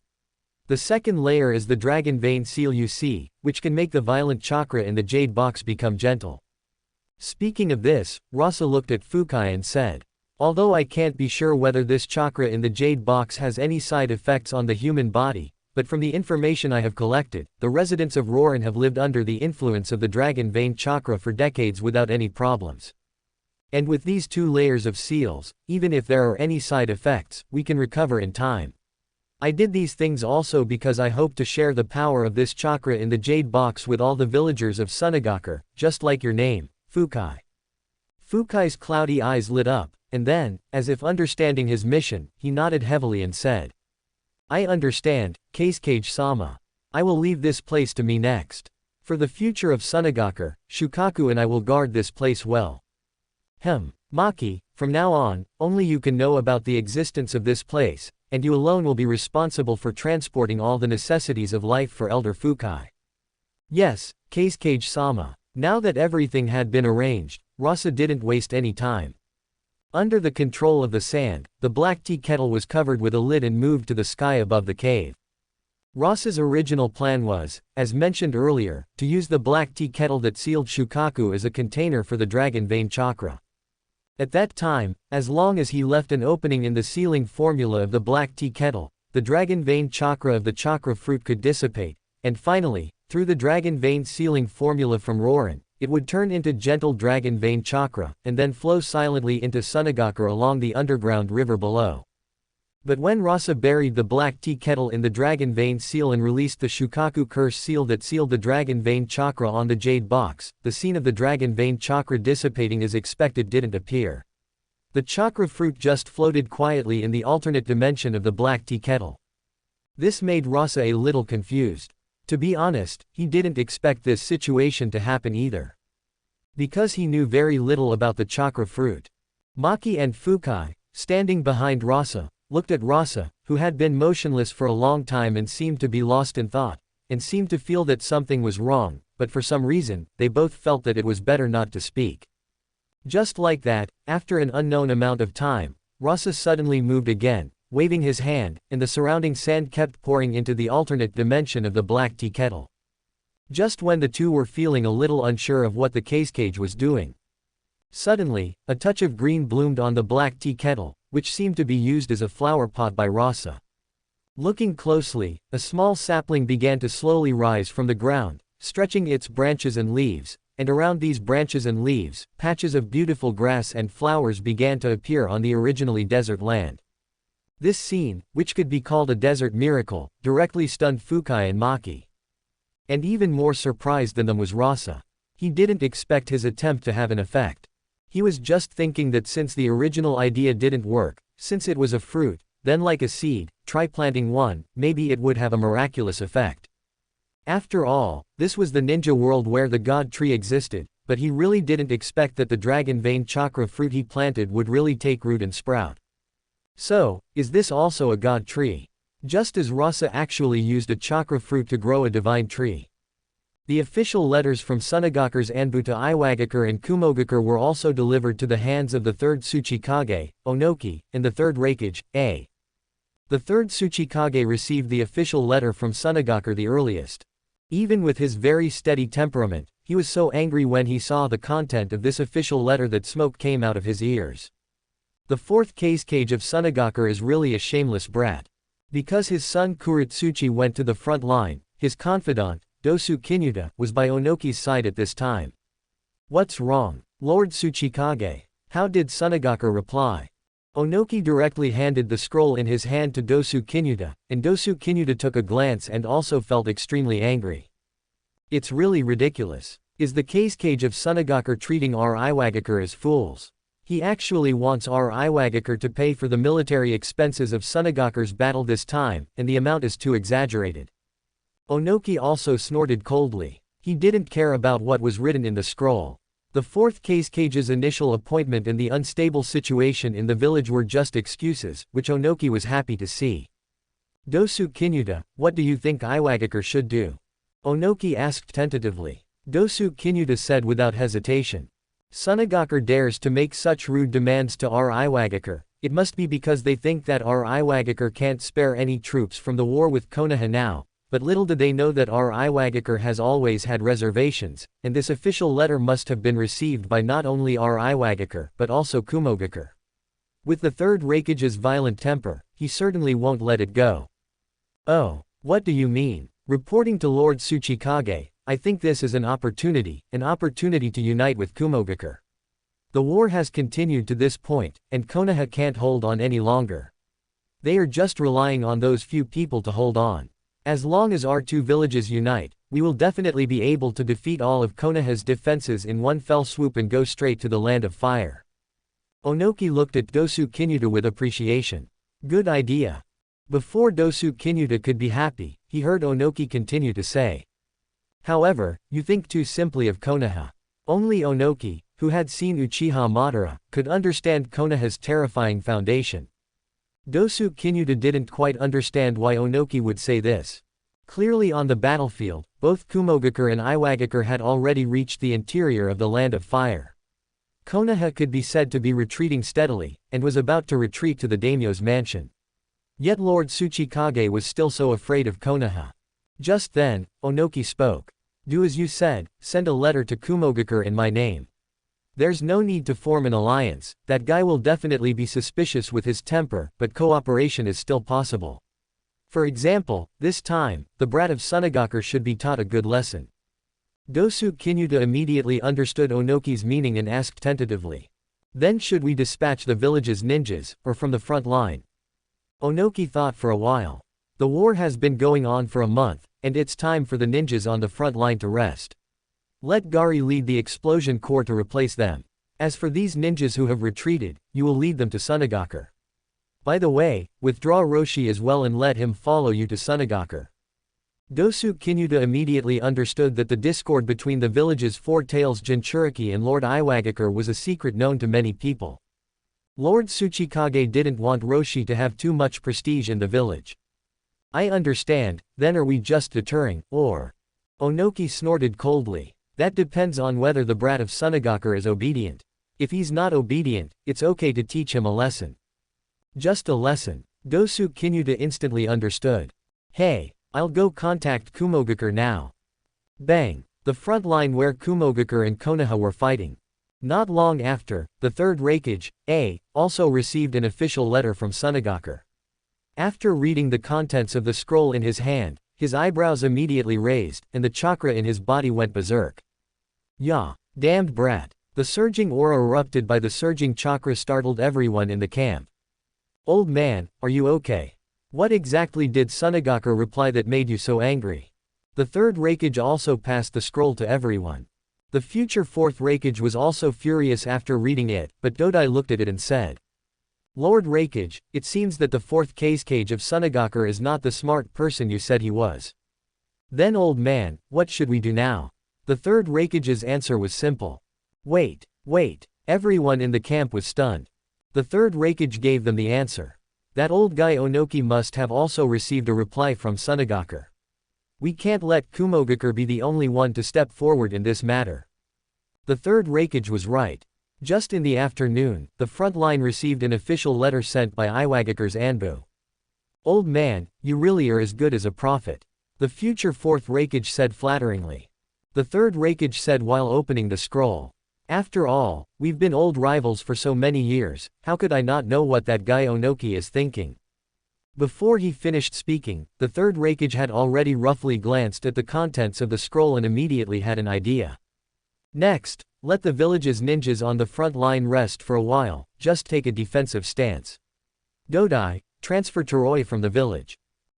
The second layer is the dragon vein seal you see, which can make the violent chakra in the jade box become gentle. Speaking of this, Rasa looked at Fukai and said, although I can't be sure whether this chakra in the jade box has any side effects on the human body, but from the information I have collected, the residents of Rorin have lived under the influence of the dragon vein chakra for decades without any problems. And with these 2 layers of seals, even if there are any side effects, we can recover in time. I did these things also because I hope to share the power of this chakra in the jade box with all the villagers of Sunagaku, just like your name, Fukai. Fukai's cloudy eyes lit up, and then, as if understanding his mission, he nodded heavily and said, I understand, Kazekage-sama. I will leave this place to me next. For the future of Sunagaku, Shukaku and I will guard this place well. Maki, from now on, only you can know about the existence of this place, and you alone will be responsible for transporting all the necessities of life for Elder Fukai. Yes, Kazekage-sama. Now that everything had been arranged, Rasa didn't waste any time. Under the control of the sand, the black tea kettle was covered with a lid and moved to the sky above the cave. Rasa's original plan was, as mentioned earlier, to use the black tea kettle that sealed Shukaku as a container for the dragon vein chakra. At that time, as long as he left an opening in the sealing formula of the black tea kettle, the dragon vein chakra of the chakra fruit could dissipate, and finally, through the dragon vein sealing formula from Rorin, it would turn into gentle dragon vein chakra, and then flow silently into Sunagakure along the underground river below. But when Rasa buried the black tea kettle in the dragon vein seal and released the Shukaku curse seal that sealed the dragon vein chakra on the jade box, the scene of the dragon vein chakra dissipating as expected didn't appear. The chakra fruit just floated quietly in the alternate dimension of the black tea kettle. This made Rasa a little confused. To be honest, he didn't expect this situation to happen either. Because he knew very little about the chakra fruit. Maki and Fukai, standing behind Rasa, looked at Rasa, who had been motionless for a long time and seemed to be lost in thought, and seemed to feel that something was wrong, but for some reason, they both felt that it was better not to speak. Just like that, after an unknown amount of time, Rasa suddenly moved again, waving his hand, and the surrounding sand kept pouring into the alternate dimension of the black tea kettle. Just when the two were feeling a little unsure of what the Kazekage was doing. Suddenly, a touch of green bloomed on the black tea kettle, which seemed to be used as a flower pot by Rasa. Looking closely, a small sapling began to slowly rise from the ground, stretching its branches and leaves, and around these branches and leaves, patches of beautiful grass and flowers began to appear on the originally desert land. This scene, which could be called a desert miracle, directly stunned Fukai and Maki. And even more surprised than them was Rasa. He didn't expect his attempt to have an effect. He was just thinking that since the original idea didn't work, since it was a fruit, then like a seed, try planting one, maybe it would have a miraculous effect. After all, this was the ninja world where the god tree existed, but he really didn't expect that the dragon vein chakra fruit he planted would really take root and sprout. So, is this also a god tree? Just as Rasa actually used a chakra fruit to grow a divine tree. The official letters from Sunagakure's Anbuta Iwagakure and Kumogakure were also delivered to the hands of the third Tsuchikage, Onoki, and the third Reikage, A. The third Tsuchikage received the official letter from Sunagakure the earliest. Even with his very steady temperament, he was so angry when he saw the content of this official letter that smoke came out of his ears. The fourth Kazekage of Sunagakure is really a shameless brat. Because his son Kuritsuchi went to the front line, his confidant, Dosu Kinuta, was by Onoki's side at this time. What's wrong, Lord Tsuchikage? How did Sunagakure reply? Onoki directly handed the scroll in his hand to Dosu Kinuta, and Dosu Kinuta took a glance and also felt extremely angry. It's really ridiculous. Is the Kazekage of Sunagakure treating our Iwagakure as fools? He actually wants our Iwagakure to pay for the military expenses of Sunagakure's battle this time, and the amount is too exaggerated. Onoki also snorted coldly. He didn't care about what was written in the scroll. The fourth Kazekage's initial appointment and the unstable situation in the village were just excuses, which Onoki was happy to see. Dosu Kinuta, what do you think Iwagakure should do? Onoki asked tentatively. Dosu Kinuta said without hesitation. Sunagakure dares to make such rude demands to our Iwagakure, it must be because they think that our Iwagakure can't spare any troops from the war with Konoha now. But little do they know that our Iwagakure has always had reservations, and this official letter must have been received by not only our Iwagakure but also Kumogakure. With the third Reikage's violent temper, he certainly won't let it go. Oh, what do you mean? Reporting to Lord Tsuchikage, I think this is an opportunity to unite with Kumogakure. The war has continued to this point, and Konoha can't hold on any longer. They are just relying on those few people to hold on. As long as our two villages unite, we will definitely be able to defeat all of Konoha's defenses in one fell swoop and go straight to the land of fire. Onoki looked at Dosu Kinuta with appreciation. Good idea. Before Dosu Kinuta could be happy, he heard Onoki continue to say. However, you think too simply of Konoha. Only Onoki, who had seen Uchiha Madara, could understand Konoha's terrifying foundation. Dosu Kinuta didn't quite understand why Onoki would say this. Clearly on the battlefield, both Kumogakure and Iwagakure had already reached the interior of the land of fire. Konoha could be said to be retreating steadily, and was about to retreat to the daimyo's mansion. Yet Lord Tsuchikage was still so afraid of Konoha. Just then, Onoki spoke. Do as you said, send a letter to Kumogakure in my name. There's no need to form an alliance, that guy will definitely be suspicious with his temper, but cooperation is still possible. For example, this time, the brat of Sunagakure should be taught a good lesson. Dosu Kinyuta immediately understood Onoki's meaning and asked tentatively. Then should we dispatch the village's ninjas, or from the front line? Onoki thought for a while. The war has been going on for a month, and it's time for the ninjas on the front line to rest. Let Gari lead the explosion corps to replace them. As for these ninjas who have retreated, you will lead them to Sunagakure. By the way, withdraw Roshi as well and let him follow you to Sunagakure. Dosu Kinyuta immediately understood that the discord between the village's four tails Jinchuriki and Lord Iwagakure was a secret known to many people. Lord Tsuchikage didn't want Roshi to have too much prestige in the village. I understand, then are we just deterring, or? Onoki snorted coldly. That depends on whether the brat of Sunagakure is obedient. If he's not obedient, it's okay to teach him a lesson. Just a lesson. Dosu Kinyuta instantly understood. Hey, I'll go contact Kumogakure now. Bang! The front line where Kumogakure and Konoha were fighting. Not long after, the third Raikage, also received an official letter from Sunagakure. After reading the contents of the scroll in his hand, his eyebrows immediately raised, and the chakra in his body went berserk. Yah! Damned brat! The surging aura erupted by the surging chakra startled everyone in the camp. Old man, are you okay? What exactly did Sunagakure reply that made you so angry? The third Raikage also passed the scroll to everyone. The future fourth Raikage was also furious after reading it, but Dodai looked at it and said. Lord Raikage, it seems that the fourth Kazekage of Sunagakure is not the smart person you said he was. Then old man, what should we do now? The third Raikage's answer was simple. Wait. Everyone in the camp was stunned. The third Raikage gave them the answer. That old guy Onoki must have also received a reply from Sunagakure. We can't let Kumogakure be the only one to step forward in this matter. The third Raikage was right. Just in the afternoon, the front line received an official letter sent by Iwagakure's Anbu. Old man, you really are as good as a prophet. The future fourth Raikage said flatteringly. The third Raikage said while opening the scroll. After all, we've been old rivals for so many years, how could I not know what that guy Onoki is thinking? Before he finished speaking, the third Raikage had already roughly glanced at the contents of the scroll and immediately had an idea. Next, let the village's ninjas on the front line rest for a while, just take a defensive stance. Dodai, transfer Toroi from the village.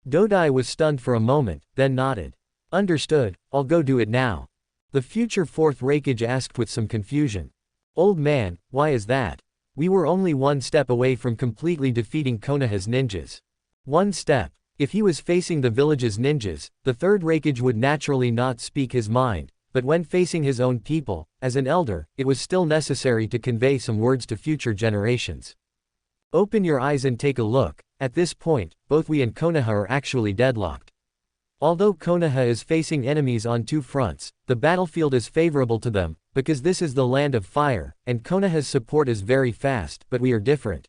Dodai was stunned for a moment, then nodded. Understood, I'll go do it now. The future fourth Raikage asked with some confusion. Old man, why is that? We were only one step away from completely defeating Konoha's ninjas. One step. If he was facing the village's ninjas, the third Raikage would naturally not speak his mind, but when facing his own people, as an elder, it was still necessary to convey some words to future generations. Open your eyes and take a look. At this point, both we and Konoha are actually deadlocked. Although Konoha is facing enemies on two fronts, the battlefield is favorable to them, because this is the land of fire, and Konoha's support is very fast, but we are different.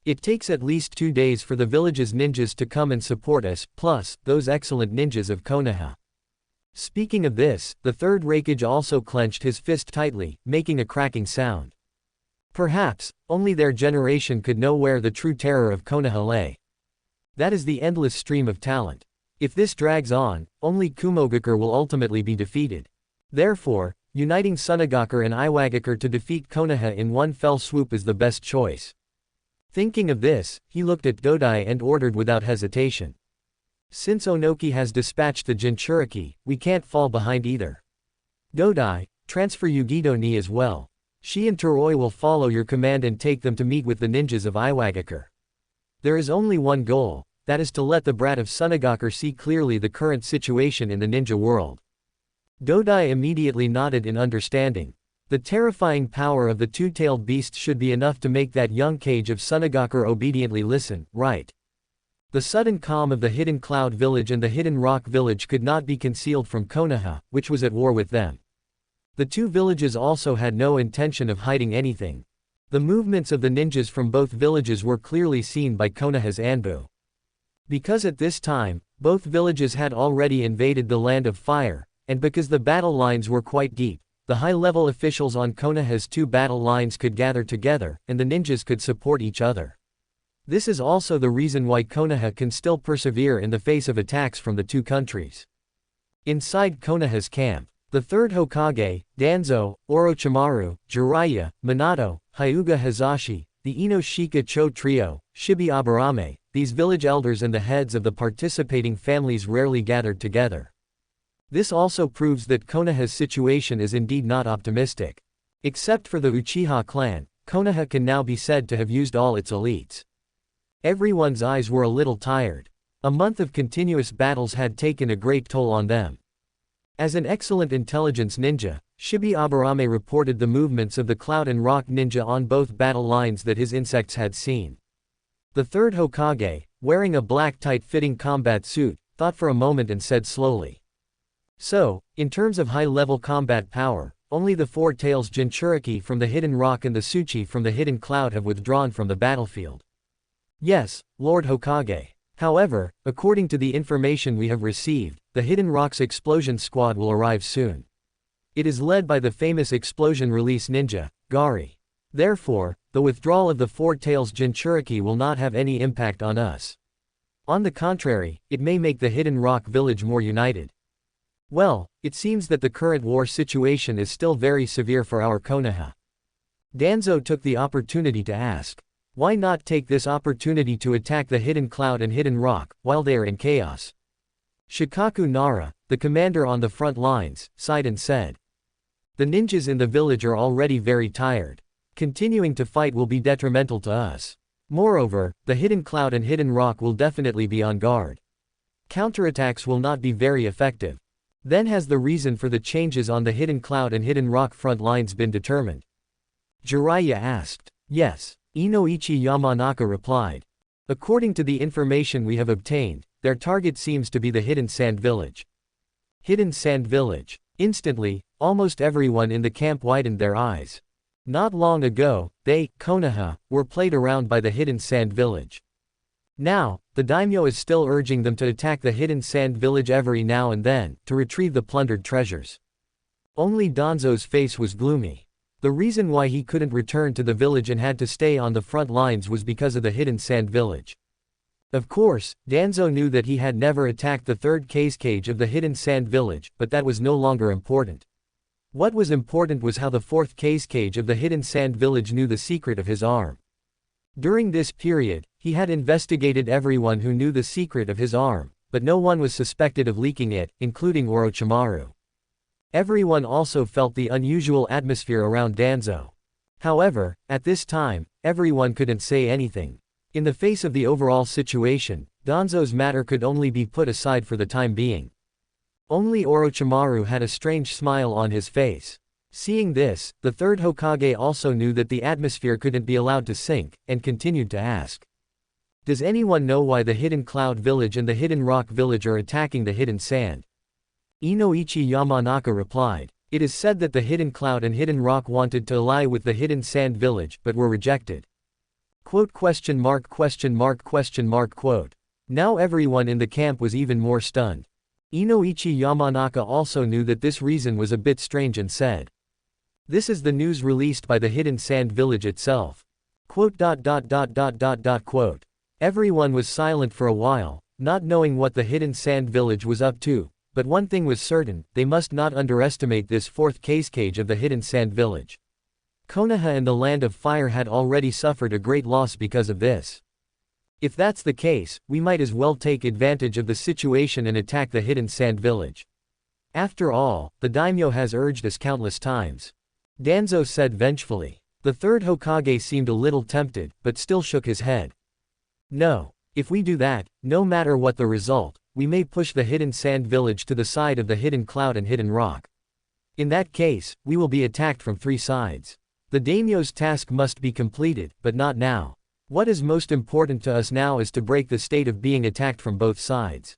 It takes at least 2 days for the village's ninjas to come and support us, plus, those excellent ninjas of Konoha. Speaking of this, the third Raikage also clenched his fist tightly, making a cracking sound. Perhaps, only their generation could know where the true terror of Konoha lay. That is the endless stream of talent. If this drags on, only Kumogakure will ultimately be defeated. Therefore, uniting Sunagakure and Iwagakure to defeat Konoha in one fell swoop is the best choice. Thinking of this, he looked at Dodai and ordered without hesitation. Since Onoki has dispatched the Jinchuriki, we can't fall behind either. Dodai, transfer Yugido Ni as well. She and Toroi will follow your command and take them to meet with the ninjas of Iwagakure. There is only one goal. That is to let the brat of Sunagakure see clearly the current situation in the ninja world. Dodai immediately nodded in understanding. The terrifying power of the two-tailed beast should be enough to make that young cage of Sunagakure obediently listen, right? The sudden calm of the Hidden Cloud Village and the Hidden Rock Village could not be concealed from Konoha, which was at war with them. The two villages also had no intention of hiding anything. The movements of the ninjas from both villages were clearly seen by Konoha's Anbu. Because at this time, both villages had already invaded the Land of Fire, and because the battle lines were quite deep, the high-level officials on Konoha's two battle lines could gather together, and the ninjas could support each other. This is also the reason why Konoha can still persevere in the face of attacks from the two countries. Inside Konoha's camp, the third Hokage, Danzo, Orochimaru, Jiraiya, Minato, Hyuga Hazashi, the Ino Shika Cho trio, Shibi Aburame, these village elders and the heads of the participating families rarely gathered together. This also proves that Konoha's situation is indeed not optimistic. Except for the Uchiha clan, Konoha can now be said to have used all its elites. Everyone's eyes were a little tired. A month of continuous battles had taken a great toll on them. As an excellent intelligence ninja, Shibi Aburame reported the movements of the Cloud and Rock ninja on both battle lines that his insects had seen. The third Hokage, wearing a black tight-fitting combat suit, thought for a moment and said slowly. So, in terms of high-level combat power, only the Four Tails Jinchuriki from the Hidden Rock and the Tsuchi from the Hidden Cloud have withdrawn from the battlefield. Yes, Lord Hokage. However, according to the information we have received, the Hidden Rock's explosion squad will arrive soon. It is led by the famous explosion release ninja, Gari. Therefore, the withdrawal of the Four Tails Jinchuriki will not have any impact on us. On the contrary, it may make the Hidden Rock village more united. Well, it seems that the current war situation is still very severe for our Konoha. Danzo took the opportunity to ask. Why not take this opportunity to attack the Hidden Cloud and Hidden Rock, while they are in chaos? Shikaku Nara, the commander on the front lines, sighed and said. The ninjas in the village are already very tired. Continuing to fight will be detrimental to us. Moreover, the Hidden Cloud and Hidden Rock will definitely be on guard. Counterattacks will not be very effective. Then has the reason for the changes on the Hidden Cloud and Hidden Rock front lines been determined? Jiraiya asked. Yes. Inoichi Yamanaka replied. According to the information we have obtained, their target seems to be the Hidden Sand Village. Hidden Sand Village. Instantly, almost everyone in the camp widened their eyes. Not long ago, they, Konoha, were played around by the Hidden Sand Village. Now, the daimyo is still urging them to attack the Hidden Sand Village every now and then, to retrieve the plundered treasures. Only Danzo's face was gloomy. The reason why he couldn't return to the village and had to stay on the front lines was because of the Hidden Sand Village. Of course, Danzo knew that he had never attacked the third Kazekage of the Hidden Sand Village, but that was no longer important. What was important was how the fourth Kazekage of the Hidden Sand Village knew the secret of his arm. During this period, he had investigated everyone who knew the secret of his arm, but no one was suspected of leaking it, including Orochimaru. Everyone also felt the unusual atmosphere around Danzo. However, at this time, everyone couldn't say anything. In the face of the overall situation, Danzo's matter could only be put aside for the time being. Only Orochimaru had a strange smile on his face. Seeing this, the third Hokage also knew that the atmosphere couldn't be allowed to sink, and continued to ask. Does anyone know why the Hidden Cloud Village and the Hidden Rock Village are attacking the Hidden Sand? Inoichi Yamanaka replied. It is said that the Hidden Cloud and Hidden Rock wanted to ally with the Hidden Sand Village, but were rejected. Quote. Now everyone in the camp was even more stunned. Inoichi Yamanaka also knew that this reason was a bit strange and said. This is the news released by the Hidden Sand Village itself. Quote. Everyone was silent for a while, not knowing what the Hidden Sand Village was up to. But one thing was certain, they must not underestimate this fourth Kazekage of the Hidden Sand Village. Konoha and the Land of Fire had already suffered a great loss because of this. If that's the case, we might as well take advantage of the situation and attack the Hidden Sand Village. After all, the daimyo has urged us countless times. Danzo said vengefully. The third Hokage seemed a little tempted, but still shook his head. No. If we do that, no matter what the result, we may push the Hidden Sand Village to the side of the Hidden Cloud and Hidden Rock. In that case, we will be attacked from three sides. The daimyo's task must be completed, but not now. What is most important to us now is to break the state of being attacked from both sides.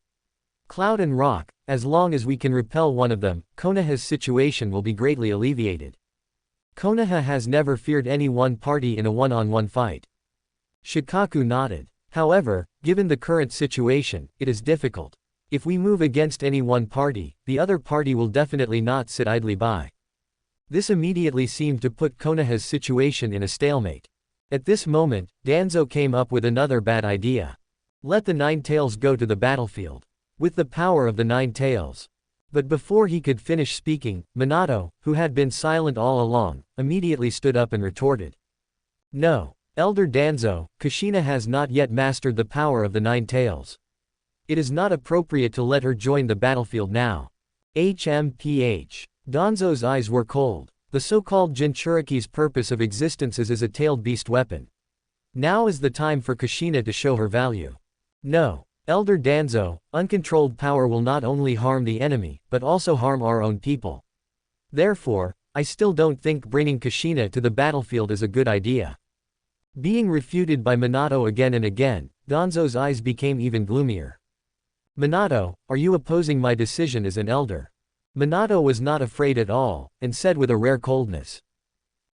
Cloud and Rock, as long as we can repel one of them, Konoha's situation will be greatly alleviated. Konoha has never feared any one party in a one-on-one fight. Shikaku nodded. However, given the current situation, it is difficult. If we move against any one party, the other party will definitely not sit idly by. This immediately seemed to put Konoha's situation in a stalemate. At this moment, Danzo came up with another bad idea. Let the Nine Tails go to the battlefield. With the power of the Nine Tails. But before he could finish speaking, Minato, who had been silent all along, immediately stood up and retorted. No, Elder Danzo, Kushina has not yet mastered the power of the Nine Tails. It is not appropriate to let her join the battlefield now. HMPH. Danzo's eyes were cold. The so-called Jinchuriki's purpose of existence is as a tailed beast weapon. Now is the time for Kushina to show her value. No. Elder Danzo, uncontrolled power will not only harm the enemy, but also harm our own people. Therefore, I still don't think bringing Kushina to the battlefield is a good idea. Being refuted by Minato again and again, Danzo's eyes became even gloomier. Minato, are you opposing my decision as an elder? Minato was not afraid at all, and said with a rare coldness.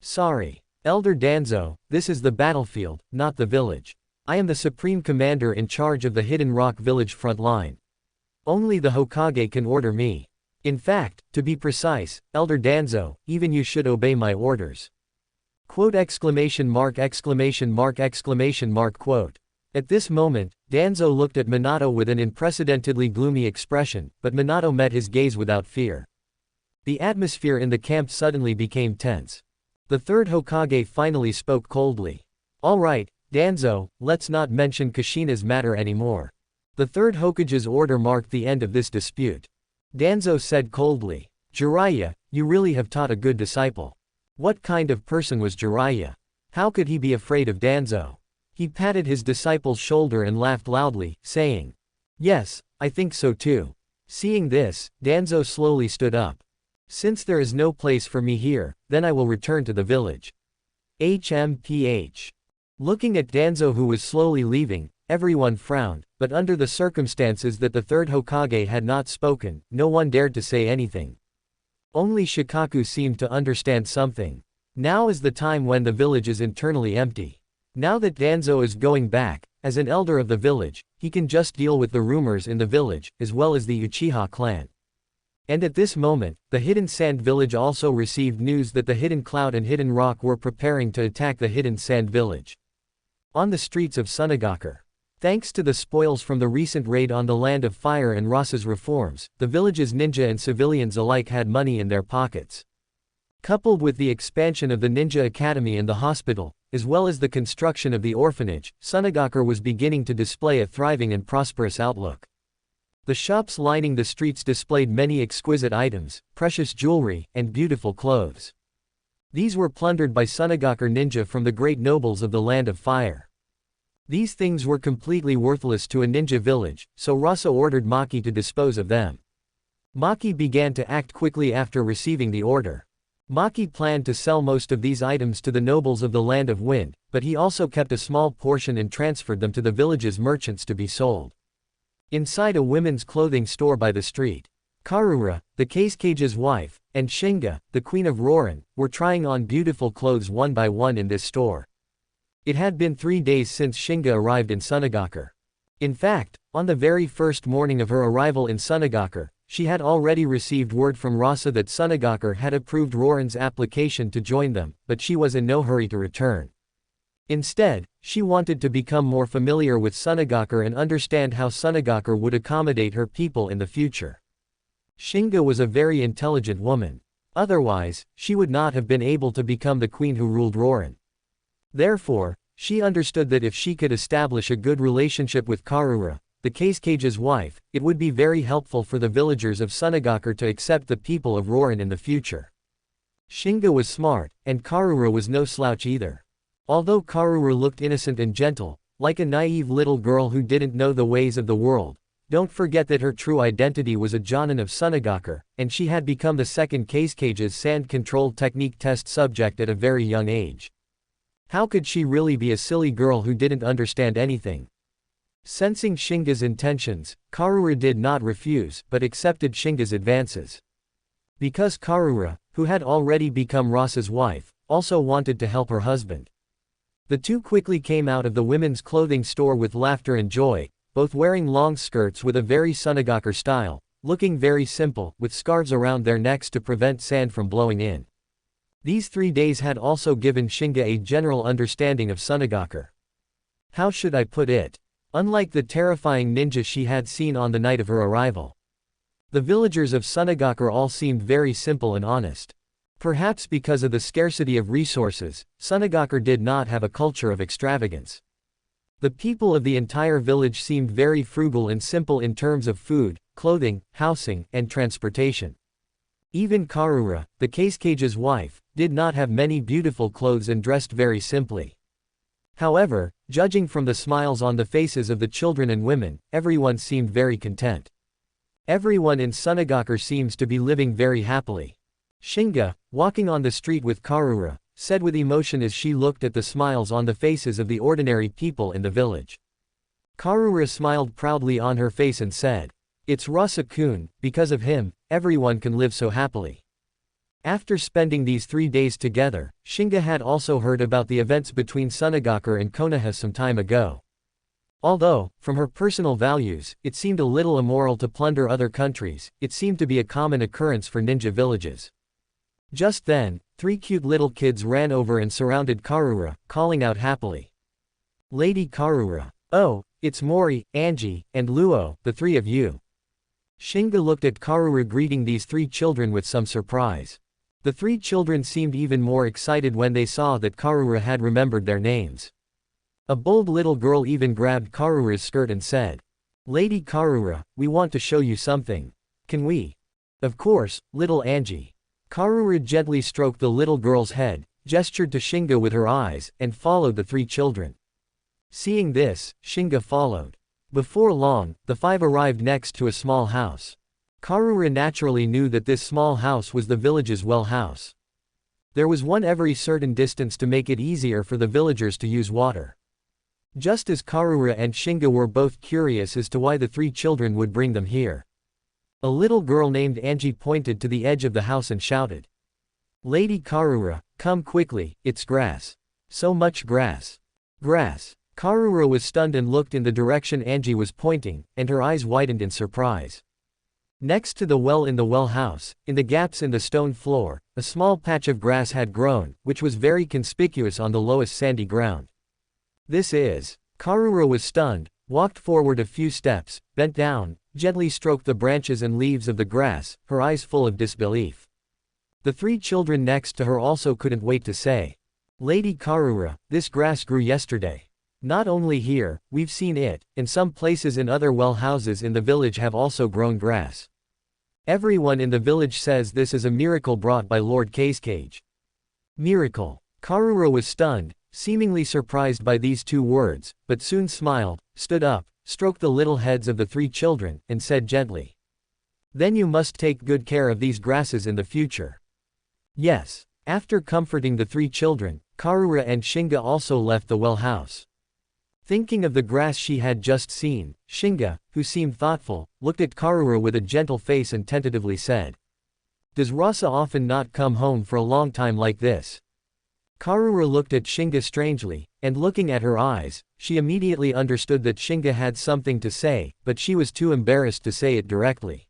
Sorry. Elder Danzo, this is the battlefield, not the village. I am the supreme commander in charge of the Hidden Rock Village front line. Only the Hokage can order me. In fact, to be precise, Elder Danzo, even you should obey my orders. Quote exclamation mark exclamation mark exclamation mark quote. At this moment, Danzo looked at Minato with an unprecedentedly gloomy expression, but Minato met his gaze without fear. The atmosphere in the camp suddenly became tense. The third Hokage finally spoke coldly. All right, Danzo, let's not mention Kushina's matter anymore. The third Hokage's order marked the end of this dispute. Danzo said coldly. Jiraiya, you really have taught a good disciple. What kind of person was Jiraiya? How could he be afraid of Danzo? He patted his disciple's shoulder and laughed loudly, saying, yes, I think so too. Seeing this, Danzo slowly stood up. Since there is no place for me here, then I will return to the village. HMPH. Looking at Danzo who was slowly leaving, everyone frowned, but under the circumstances that the third Hokage had not spoken, no one dared to say anything. Only Shikaku seemed to understand something. Now is the time when the village is internally empty. Now that Danzo is going back, as an elder of the village, he can just deal with the rumors in the village, as well as the Uchiha clan. And at this moment, the Hidden Sand Village also received news that the Hidden Cloud and Hidden Rock were preparing to attack the Hidden Sand Village. On the streets of Sunagaku. Thanks to the spoils from the recent raid on the Land of Fire and Rasa's reforms, the village's ninja and civilians alike had money in their pockets. Coupled with the expansion of the Ninja Academy and the hospital, as well as the construction of the orphanage, Sunagaku was beginning to display a thriving and prosperous outlook. The shops lining the streets displayed many exquisite items, precious jewelry, and beautiful clothes. These were plundered by Sunagaku ninja from the great nobles of the Land of Fire. These things were completely worthless to a ninja village, so Rasa ordered Maki to dispose of them. Maki began to act quickly after receiving the order. Maki planned to sell most of these items to the nobles of the Land of Wind, but he also kept a small portion and transferred them to the village's merchants to be sold. Inside a women's clothing store by the street, Karura, the Kazekage's wife, and Shinga, the queen of Rorin, were trying on beautiful clothes one by one in this store. It had been 3 days since Shinga arrived in Sunagaku. In fact, on the very first morning of her arrival in Sunagaku, she had already received word from Rasa that Sunagaku had approved Rorin's application to join them, but she was in no hurry to return. Instead, she wanted to become more familiar with Sunagaku and understand how Sunagaku would accommodate her people in the future. Shinga was a very intelligent woman. Otherwise, she would not have been able to become the queen who ruled Rorin. Therefore, she understood that if she could establish a good relationship with Karura, the Kazekage's wife, it would be very helpful for the villagers of Sunagaku to accept the people of Rorin in the future. Shinga was smart, and Karura was no slouch either. Although Karura looked innocent and gentle, like a naive little girl who didn't know the ways of the world, don't forget that her true identity was a Jonin of Sunagaku, and she had become the second Kazekage's sand control technique test subject at a very young age. How could she really be a silly girl who didn't understand anything? Sensing Shinga's intentions, Karura did not refuse but accepted Shinga's advances. Because Karura, who had already become Rasa's wife, also wanted to help her husband. The two quickly came out of the women's clothing store with laughter and joy, both wearing long skirts with a very Sunagaku style, looking very simple, with scarves around their necks to prevent sand from blowing in. These 3 days had also given Shinga a general understanding of Sunagaku. How should I put it? Unlike the terrifying ninja she had seen on the night of her arrival, the villagers of Sunagaku all seemed very simple and honest. Perhaps because of the scarcity of resources, Sunagaku did not have a culture of extravagance. The people of the entire village seemed very frugal and simple in terms of food, clothing, housing, and transportation. Even Karura, the Kazekage's wife, did not have many beautiful clothes and dressed very simply. However, judging from the smiles on the faces of the children and women, everyone seemed very content. Everyone in Sunagaku seems to be living very happily. Shinga, walking on the street with Karura, said with emotion as she looked at the smiles on the faces of the ordinary people in the village. Karura smiled proudly on her face and said, "It's Rasa-kun, because of him, everyone can live so happily." After spending these 3 days together, Shinga had also heard about the events between Sunagaku and Konoha some time ago. Although, from her personal values, it seemed a little immoral to plunder other countries, it seemed to be a common occurrence for ninja villages. Just then, 3 cute little kids ran over and surrounded Karura, calling out happily, "Lady Karura! Oh, it's Mori, Angie, and Luo, the 3 of you." Shinga looked at Karura greeting these 3 children with some surprise. The 3 children seemed even more excited when they saw that Karura had remembered their names. A bold little girl even grabbed Karura's skirt and said, "Lady Karura, we want to show you something. Can we?" "Of course, little Angie." Karura gently stroked the little girl's head, gestured to Shinga with her eyes, and followed the 3 children. Seeing this, Shinga followed. Before long, the 5 arrived next to a small house. Karura naturally knew that this small house was the village's well house. There was one every certain distance to make it easier for the villagers to use water. Just as Karura and Shinga were both curious as to why the 3 children would bring them here, a little girl named Angie pointed to the edge of the house and shouted, "Lady Karura, come quickly, it's grass. So much grass. Grass." Karura was stunned and looked in the direction Angie was pointing, and her eyes widened in surprise. Next to the well in the well house, in the gaps in the stone floor, a small patch of grass had grown, which was very conspicuous on the lowest sandy ground. "This is..." Karura was stunned, walked forward a few steps, bent down, gently stroked the branches and leaves of the grass, her eyes full of disbelief. The 3 children next to her also couldn't wait to say, "Lady Karura, this grass grew yesterday. Not only here, we've seen it, in some places in other well houses in the village have also grown grass. Everyone in the village says this is a miracle brought by Lord Kazekage." Miracle. Karura was stunned, seemingly surprised by these 2 words, but soon smiled, stood up, stroked the little heads of the 3 children, and said gently, "Then you must take good care of these grasses in the future." Yes. After comforting the 3 children, Karura and Shinga also left the well house. Thinking of the grass she had just seen, Shinga, who seemed thoughtful, looked at Karura with a gentle face and tentatively said, "Does Rasa often not come home for a long time like this?" Karura looked at Shinga strangely, and looking at her eyes, she immediately understood that Shinga had something to say, but she was too embarrassed to say it directly.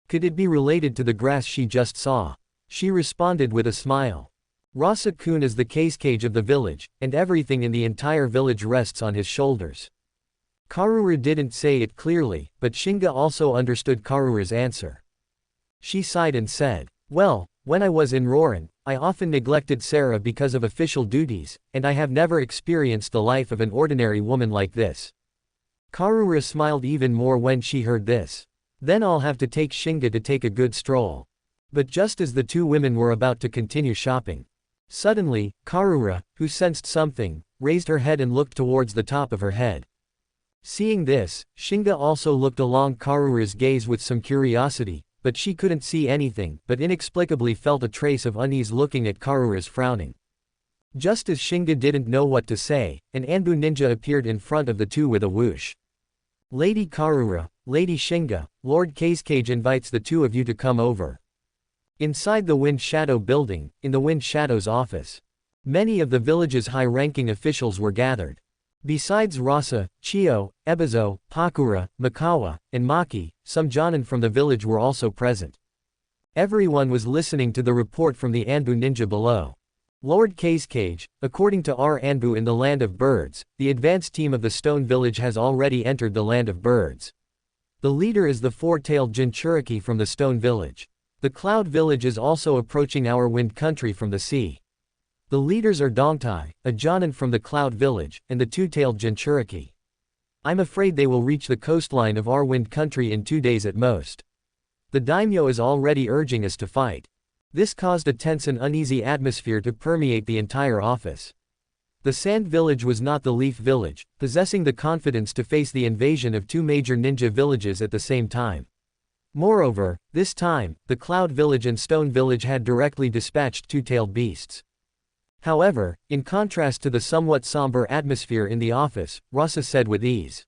Could it be related to the grass she just saw? She responded with a smile. Rasa-kun is the Kazekage of the village, and everything in the entire village rests on his shoulders. Karura didn't say it clearly, but Shinga also understood Karura's answer. She sighed and said, "Well, when I was in Roran, I often neglected Sarah because of official duties, and I have never experienced the life of an ordinary woman like this." Karura smiled even more when she heard this. "Then I'll have to take Shinga to take a good stroll." But just as the 2 women were about to continue shopping, suddenly, Karura, who sensed something, raised her head and looked towards the top of her head. Seeing this, Shinga also looked along Karura's gaze with some curiosity, but she couldn't see anything, but inexplicably felt a trace of unease looking at Karura's frowning. Just as Shinga didn't know what to say, an Anbu ninja appeared in front of the 2 with a whoosh. Lady Karura, Lady Shinga, Lord Kazekage invites the two of you to come over. Inside the Wind Shadow building, in the Wind Shadow's office. Many of the village's high-ranking officials were gathered. Besides Rasa, Chio, Ebizo, Pakura, Mikawa, and Maki, some Jonin from the village were also present. Everyone was listening to the report from the Anbu ninja below. Lord Kazekage, according to our Anbu in the Land of Birds, the advance team of the Stone Village has already entered the Land of Birds. The leader is the four-tailed Jinchuriki from the Stone Village. The Cloud Village is also approaching our Wind Country from the sea. The leaders are Dongtai, a Jonin from the Cloud Village, and the two-tailed Jinchuriki. I'm afraid they will reach the coastline of our Wind Country in 2 days at most. The daimyo is already urging us to fight. This caused a tense and uneasy atmosphere to permeate the entire office. The Sand Village was not the Leaf Village, possessing the confidence to face the invasion of 2 major ninja villages at the same time. Moreover, this time, the Cloud Village and Stone Village had directly dispatched two-tailed beasts. However, in contrast to the somewhat somber atmosphere in the office, Rasa said with ease.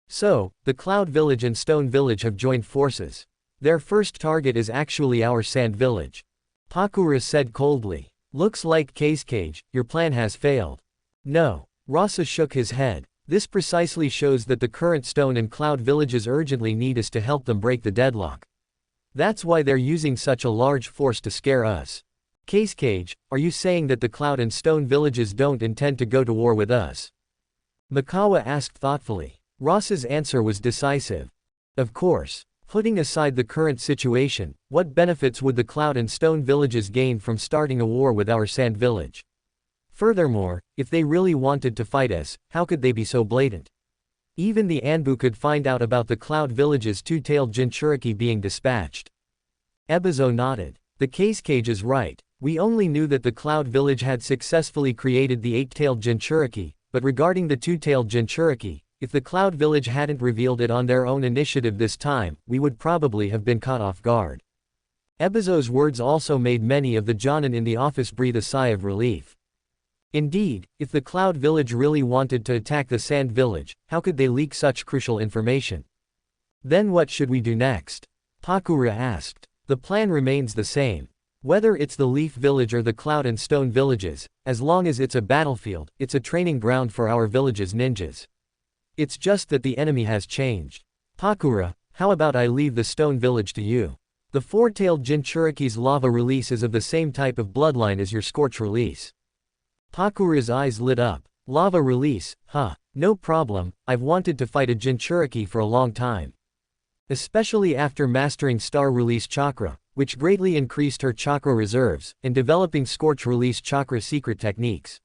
So, the Cloud Village and Stone Village have joined forces. Their first target is actually our Sand Village. Pakura said coldly. Looks like Kazekage, your plan has failed. No. Rasa shook his head. This precisely shows that the current Stone and Cloud Villages urgently need us to help them break the deadlock. That's why they're using such a large force to scare us. Kazekage, are you saying that the Cloud and Stone Villages don't intend to go to war with us? Mikawa asked thoughtfully. Rasa's answer was decisive. Of course. Putting aside the current situation, what benefits would the Cloud and Stone Villages gain from starting a war with our Sand Village? Furthermore, if they really wanted to fight us, how could they be so blatant? Even the Anbu could find out about the Cloud Village's two-tailed Jinchuriki being dispatched. Ebizo nodded. The Kazekage is right. We only knew that the Cloud Village had successfully created the 8-tailed Jinchuriki, but regarding the 2-tailed Jinchuriki, if the Cloud Village hadn't revealed it on their own initiative this time, we would probably have been caught off guard. Ebizo's words also made many of the Jonin in the office breathe a sigh of relief. Indeed, if the Cloud Village really wanted to attack the Sand Village, how could they leak such crucial information? Then what should we do next? Pakura asked. The plan remains the same. Whether it's the Leaf Village or the Cloud and Stone Villages, as long as it's a battlefield, it's a training ground for our village's ninjas. It's just that the enemy has changed. Pakura, how about I leave the Stone Village to you? The four-tailed Jinchuriki's lava release is of the same type of bloodline as your Scorch release. Pakura's eyes lit up. Lava release, huh? No problem, I've wanted to fight a Jinchuriki for a long time. Especially after mastering Star Release Chakra, which greatly increased her chakra reserves, and developing Scorch Release Chakra secret techniques.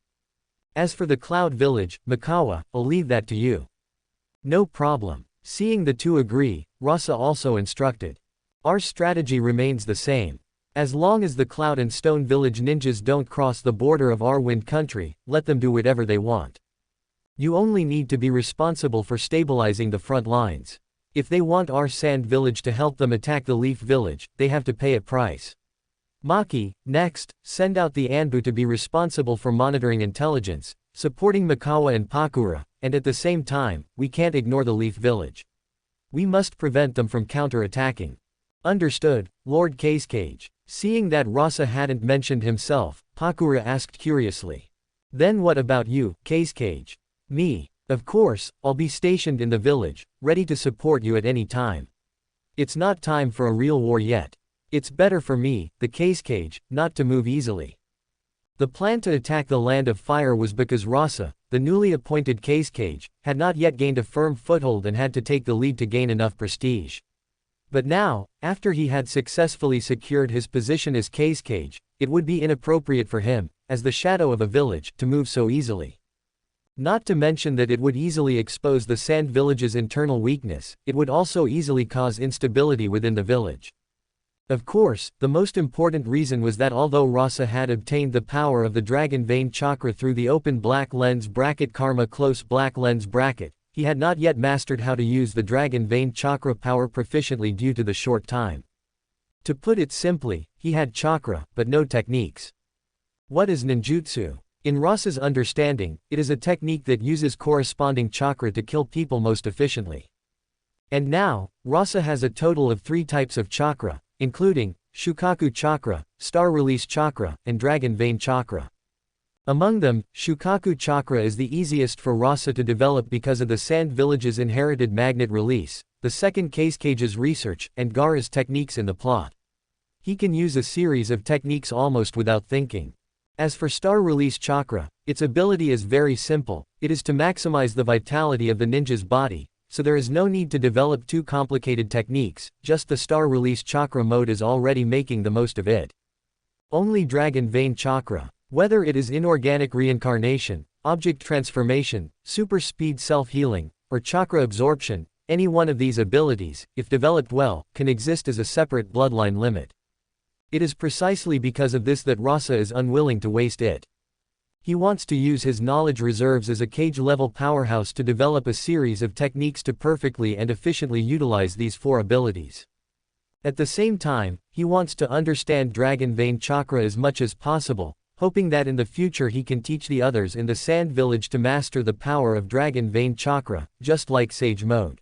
As for the Cloud Village, Mikawa, I'll leave that to you. No problem. Seeing the two agree, Rasa also instructed. Our strategy remains the same. As long as the Cloud and Stone Village ninjas don't cross the border of our Wind Country, let them do whatever they want. You only need to be responsible for stabilizing the front lines. If they want our Sand Village to help them attack the Leaf Village, they have to pay a price. Maki, next, send out the Anbu to be responsible for monitoring intelligence, supporting Mikawa and Pakura, and at the same time, we can't ignore the Leaf Village. We must prevent them from counter-attacking. Understood, Lord Kazekage. Seeing that Rasa hadn't mentioned himself, Pakura asked curiously. Then what about you, Kazekage? Me. Of course, I'll be stationed in the village, ready to support you at any time. It's not time for a real war yet. It's better for me, the Kazekage, not to move easily. The plan to attack the Land of Fire was because Rasa, the newly appointed Kazekage, had not yet gained a firm foothold and had to take the lead to gain enough prestige. But now, after he had successfully secured his position as Kazekage, it would be inappropriate for him, as the shadow of a village, to move so easily. Not to mention that it would easily expose the Sand Village's internal weakness, it would also easily cause instability within the village. Of course, the most important reason was that although Rasa had obtained the power of the Dragon Vein Chakra through the open black lens bracket Karma close black lens bracket, he had not yet mastered how to use the Dragon Vein Chakra power proficiently due to the short time. To put it simply, he had chakra, but no techniques. What is ninjutsu? In Rasa's understanding, it is a technique that uses corresponding chakra to kill people most efficiently. And now, Rasa has a total of 3 types of chakra, including Shukaku chakra, star release chakra, and dragon vein chakra. Among them, Shukaku chakra is the easiest for Rasa to develop because of the Sand Village's inherited magnet release, the second Kazecage's research, and Gaara's techniques in the plot. He can use a series of techniques almost without thinking. As for star release chakra, its ability is very simple. It is to maximize the vitality of the ninja's body, so there is no need to develop too complicated techniques, just the star release chakra mode is already making the most of it. Only dragon vein chakra, whether it is inorganic reincarnation, object transformation, super speed self-healing, or chakra absorption, any one of these abilities, if developed well, can exist as a separate bloodline limit. It is precisely because of this that Rasa is unwilling to waste it. He wants to use his knowledge reserves as a Kage-level powerhouse to develop a series of techniques to perfectly and efficiently utilize these 4 abilities. At the same time, he wants to understand Dragon Vein Chakra as much as possible, hoping that in the future he can teach the others in the Sand Village to master the power of Dragon Vein Chakra, just like Sage Mode.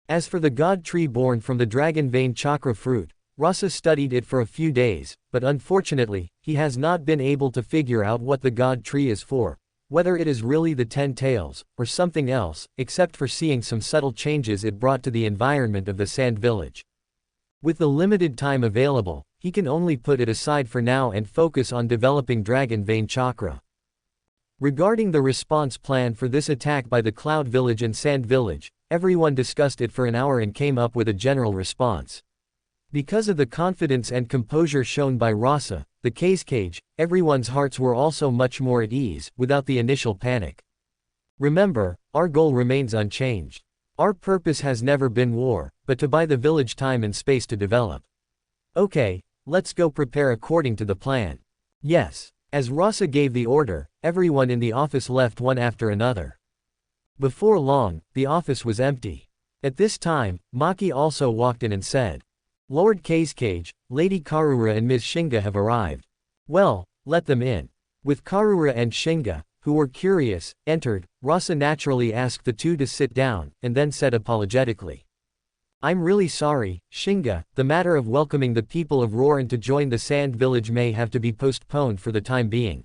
As for the God Tree born from the Dragon Vein Chakra fruit, Rasa studied it for a few days, but unfortunately, he has not been able to figure out what the God Tree is for, whether it is really the 10 tails, or something else, except for seeing some subtle changes it brought to the environment of the Sand Village. With the limited time available, he can only put it aside for now and focus on developing Dragon Vein Chakra. Regarding the response plan for this attack by the Cloud Village and Sand Village, everyone discussed it for an hour and came up with a general response. Because of the confidence and composure shown by Rasa, the Kazekage, everyone's hearts were also much more at ease, without the initial panic. Remember, our goal remains unchanged. Our purpose has never been war, but to buy the village time and space to develop. Okay, let's go prepare according to the plan. Yes. As Rasa gave the order, everyone in the office left one after another. Before long, the office was empty. At this time, Maki also walked in and said, "Lord Kazekage, Lady Karura and Ms. Shinga have arrived." "Well, let them in." With Karura and Shinga, who were curious, entered, Rasa naturally asked the 2 to sit down, and then said apologetically, "I'm really sorry, Shinga, the matter of welcoming the people of Roran to join the Sand Village may have to be postponed for the time being."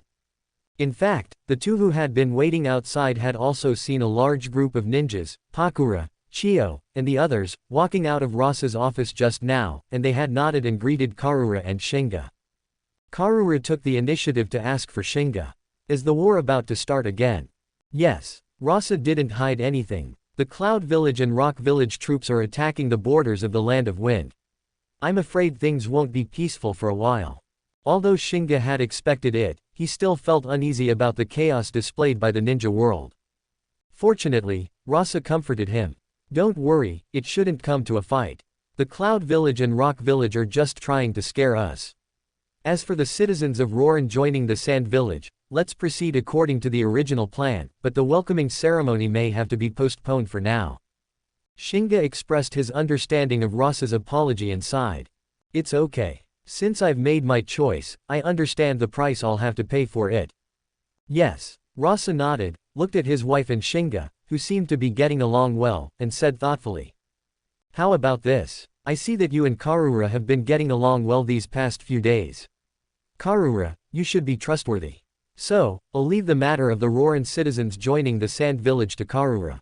In fact, the 2 who had been waiting outside had also seen a large group of ninjas, Pakura, Chio, and the others, walking out of Rasa's office just now, and they had nodded and greeted Karura and Shinga. Karura took the initiative to ask for Shinga. Is the war about to start again? Yes. Rasa didn't hide anything. The Cloud Village and Rock Village troops are attacking the borders of the Land of Wind. I'm afraid things won't be peaceful for a while. Although Shinga had expected it, he still felt uneasy about the chaos displayed by the ninja world. Fortunately, Rasa comforted him. "Don't worry, it shouldn't come to a fight. The Cloud Village and Rock Village are just trying to scare us. As for the citizens of Roran joining the Sand Village, let's proceed according to the original plan, but the welcoming ceremony may have to be postponed for now." Shinga expressed his understanding of Rasa's apology and sighed. "It's okay. Since I've made my choice, I understand the price I'll have to pay for it." "Yes." Rasa nodded, looked at his wife and Shinga, who seemed to be getting along well, and said thoughtfully, "How about this? I see that you and Karura have been getting along well these past few days. Karura, you should be trustworthy. So, I'll leave the matter of the Roran citizens joining the Sand Village to Karura.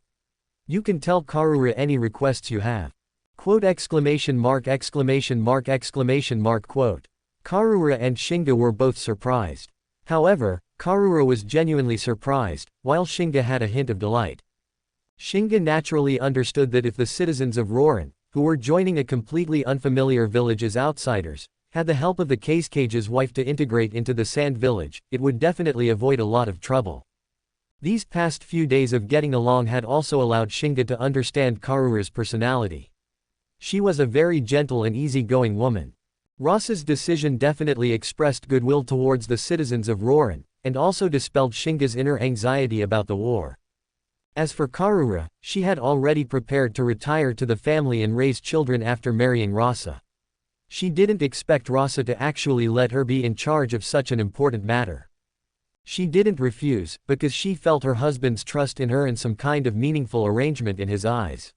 You can tell Karura any requests you have." Quote exclamation mark exclamation mark exclamation mark quote. Karura and Shinga were both surprised. However, Karura was genuinely surprised, while Shinga had a hint of delight. Shinga naturally understood that if the citizens of Roran, who were joining a completely unfamiliar village as outsiders, had the help of the Kazekage's wife to integrate into the Sand Village, it would definitely avoid a lot of trouble. These past few days of getting along had also allowed Shinga to understand Karura's personality. She was a very gentle and easygoing woman. Rasa's decision definitely expressed goodwill towards the citizens of Roran, and also dispelled Shinga's inner anxiety about the war. As for Karura, she had already prepared to retire to the family and raise children after marrying Rasa. She didn't expect Rasa to actually let her be in charge of such an important matter. She didn't refuse, because she felt her husband's trust in her and some kind of meaningful arrangement in his eyes.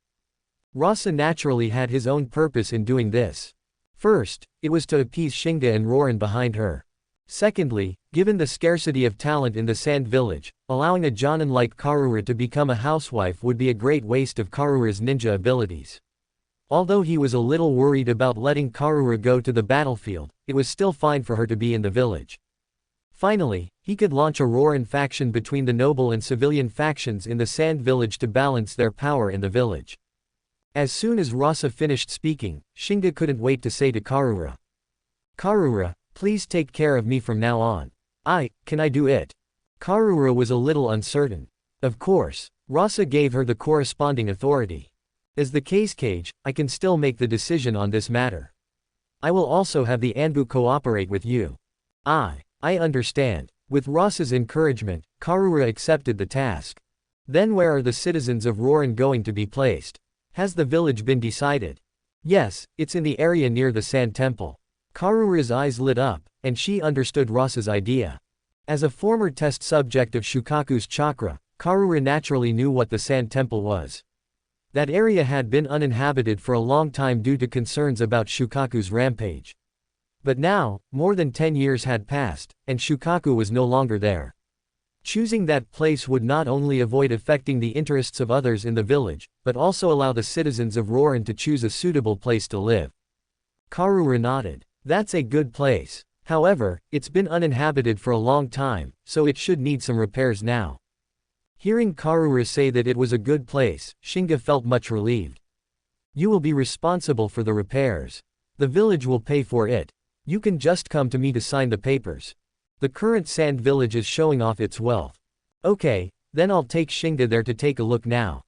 Rasa naturally had his own purpose in doing this. First, it was to appease Shinga and Roran behind her. Secondly, given the scarcity of talent in the Sand Village, allowing a Jonin like Karura to become a housewife would be a great waste of Karura's ninja abilities. Although he was a little worried about letting Karura go to the battlefield, it was still fine for her to be in the village. Finally, he could launch a Roran faction between the noble and civilian factions in the Sand Village to balance their power in the village. As soon as Rasa finished speaking, Shinga couldn't wait to say to Karura, "Karura, please take care of me from now on. Can I do it?" Karura was a little uncertain. Of course, Rasa gave her the corresponding authority. As the Kazekage, I can still make the decision on this matter. I will also have the Anbu cooperate with you. I understand. With Rasa's encouragement, Karura accepted the task. Then where are the citizens of Roran going to be placed? Has the village been decided? Yes, it's in the area near the Sand Temple. Karura's eyes lit up, and she understood Rasa's idea. As a former test subject of Shukaku's chakra, Karura naturally knew what the Sand Temple was. That area had been uninhabited for a long time due to concerns about Shukaku's rampage. But now, more than 10 years had passed, and Shukaku was no longer there. Choosing that place would not only avoid affecting the interests of others in the village, but also allow the citizens of Roran to choose a suitable place to live. Karura nodded. That's a good place. However, it's been uninhabited for a long time, so it should need some repairs now. Hearing Karura say that it was a good place, Shinga felt much relieved. You will be responsible for the repairs. The village will pay for it. You can just come to me to sign the papers. The current Sand Village is showing off its wealth. Okay, then I'll take Shinga there to take a look now.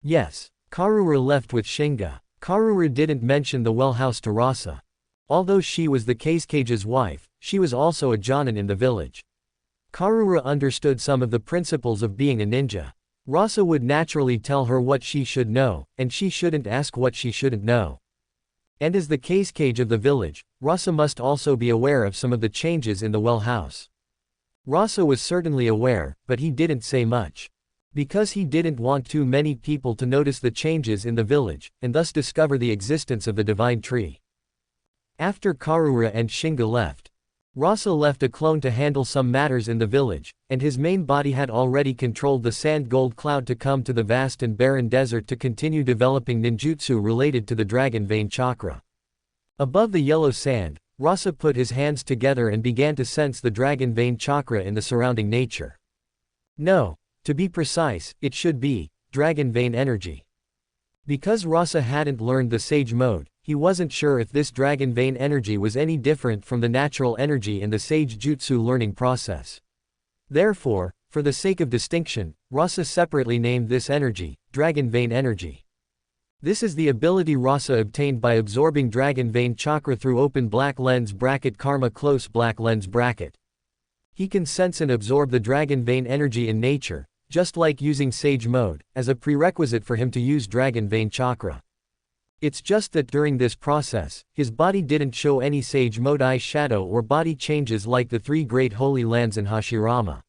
Yes. Karura left with Shinga. Karura didn't mention the well house to Rasa. Although she was the Kazekage's wife, she was also a Jonin in the village. Karura understood some of the principles of being a ninja. Rasa would naturally tell her what she should know, and she shouldn't ask what she shouldn't know. And as the Kazekage of the village, Rasa must also be aware of some of the changes in the well house. Rasa was certainly aware, but he didn't say much. Because he didn't want too many people to notice the changes in the village, and thus discover the existence of the divine tree. After Karura and Shinga left, Rasa left a clone to handle some matters in the village, and his main body had already controlled the sand gold cloud to come to the vast and barren desert to continue developing ninjutsu related to the dragon vein chakra. Above the yellow sand, Rasa put his hands together and began to sense the dragon vein chakra in the surrounding nature. No, to be precise, it should be dragon vein energy. Because Rasa hadn't learned the sage mode, he wasn't sure if this dragon vein energy was any different from the natural energy in the sage jutsu learning process. Therefore, for the sake of distinction, Rasa separately named this energy dragon vein energy. This is the ability Rasa obtained by absorbing dragon vein chakra through open black lens bracket karma close black lens bracket. He can sense and absorb the dragon vein energy in nature, just like using sage mode, as a prerequisite for him to use dragon vein chakra. It's just that during this process, his body didn't show any sage mode eye shadow or body changes like the three great holy lands in Hashirama.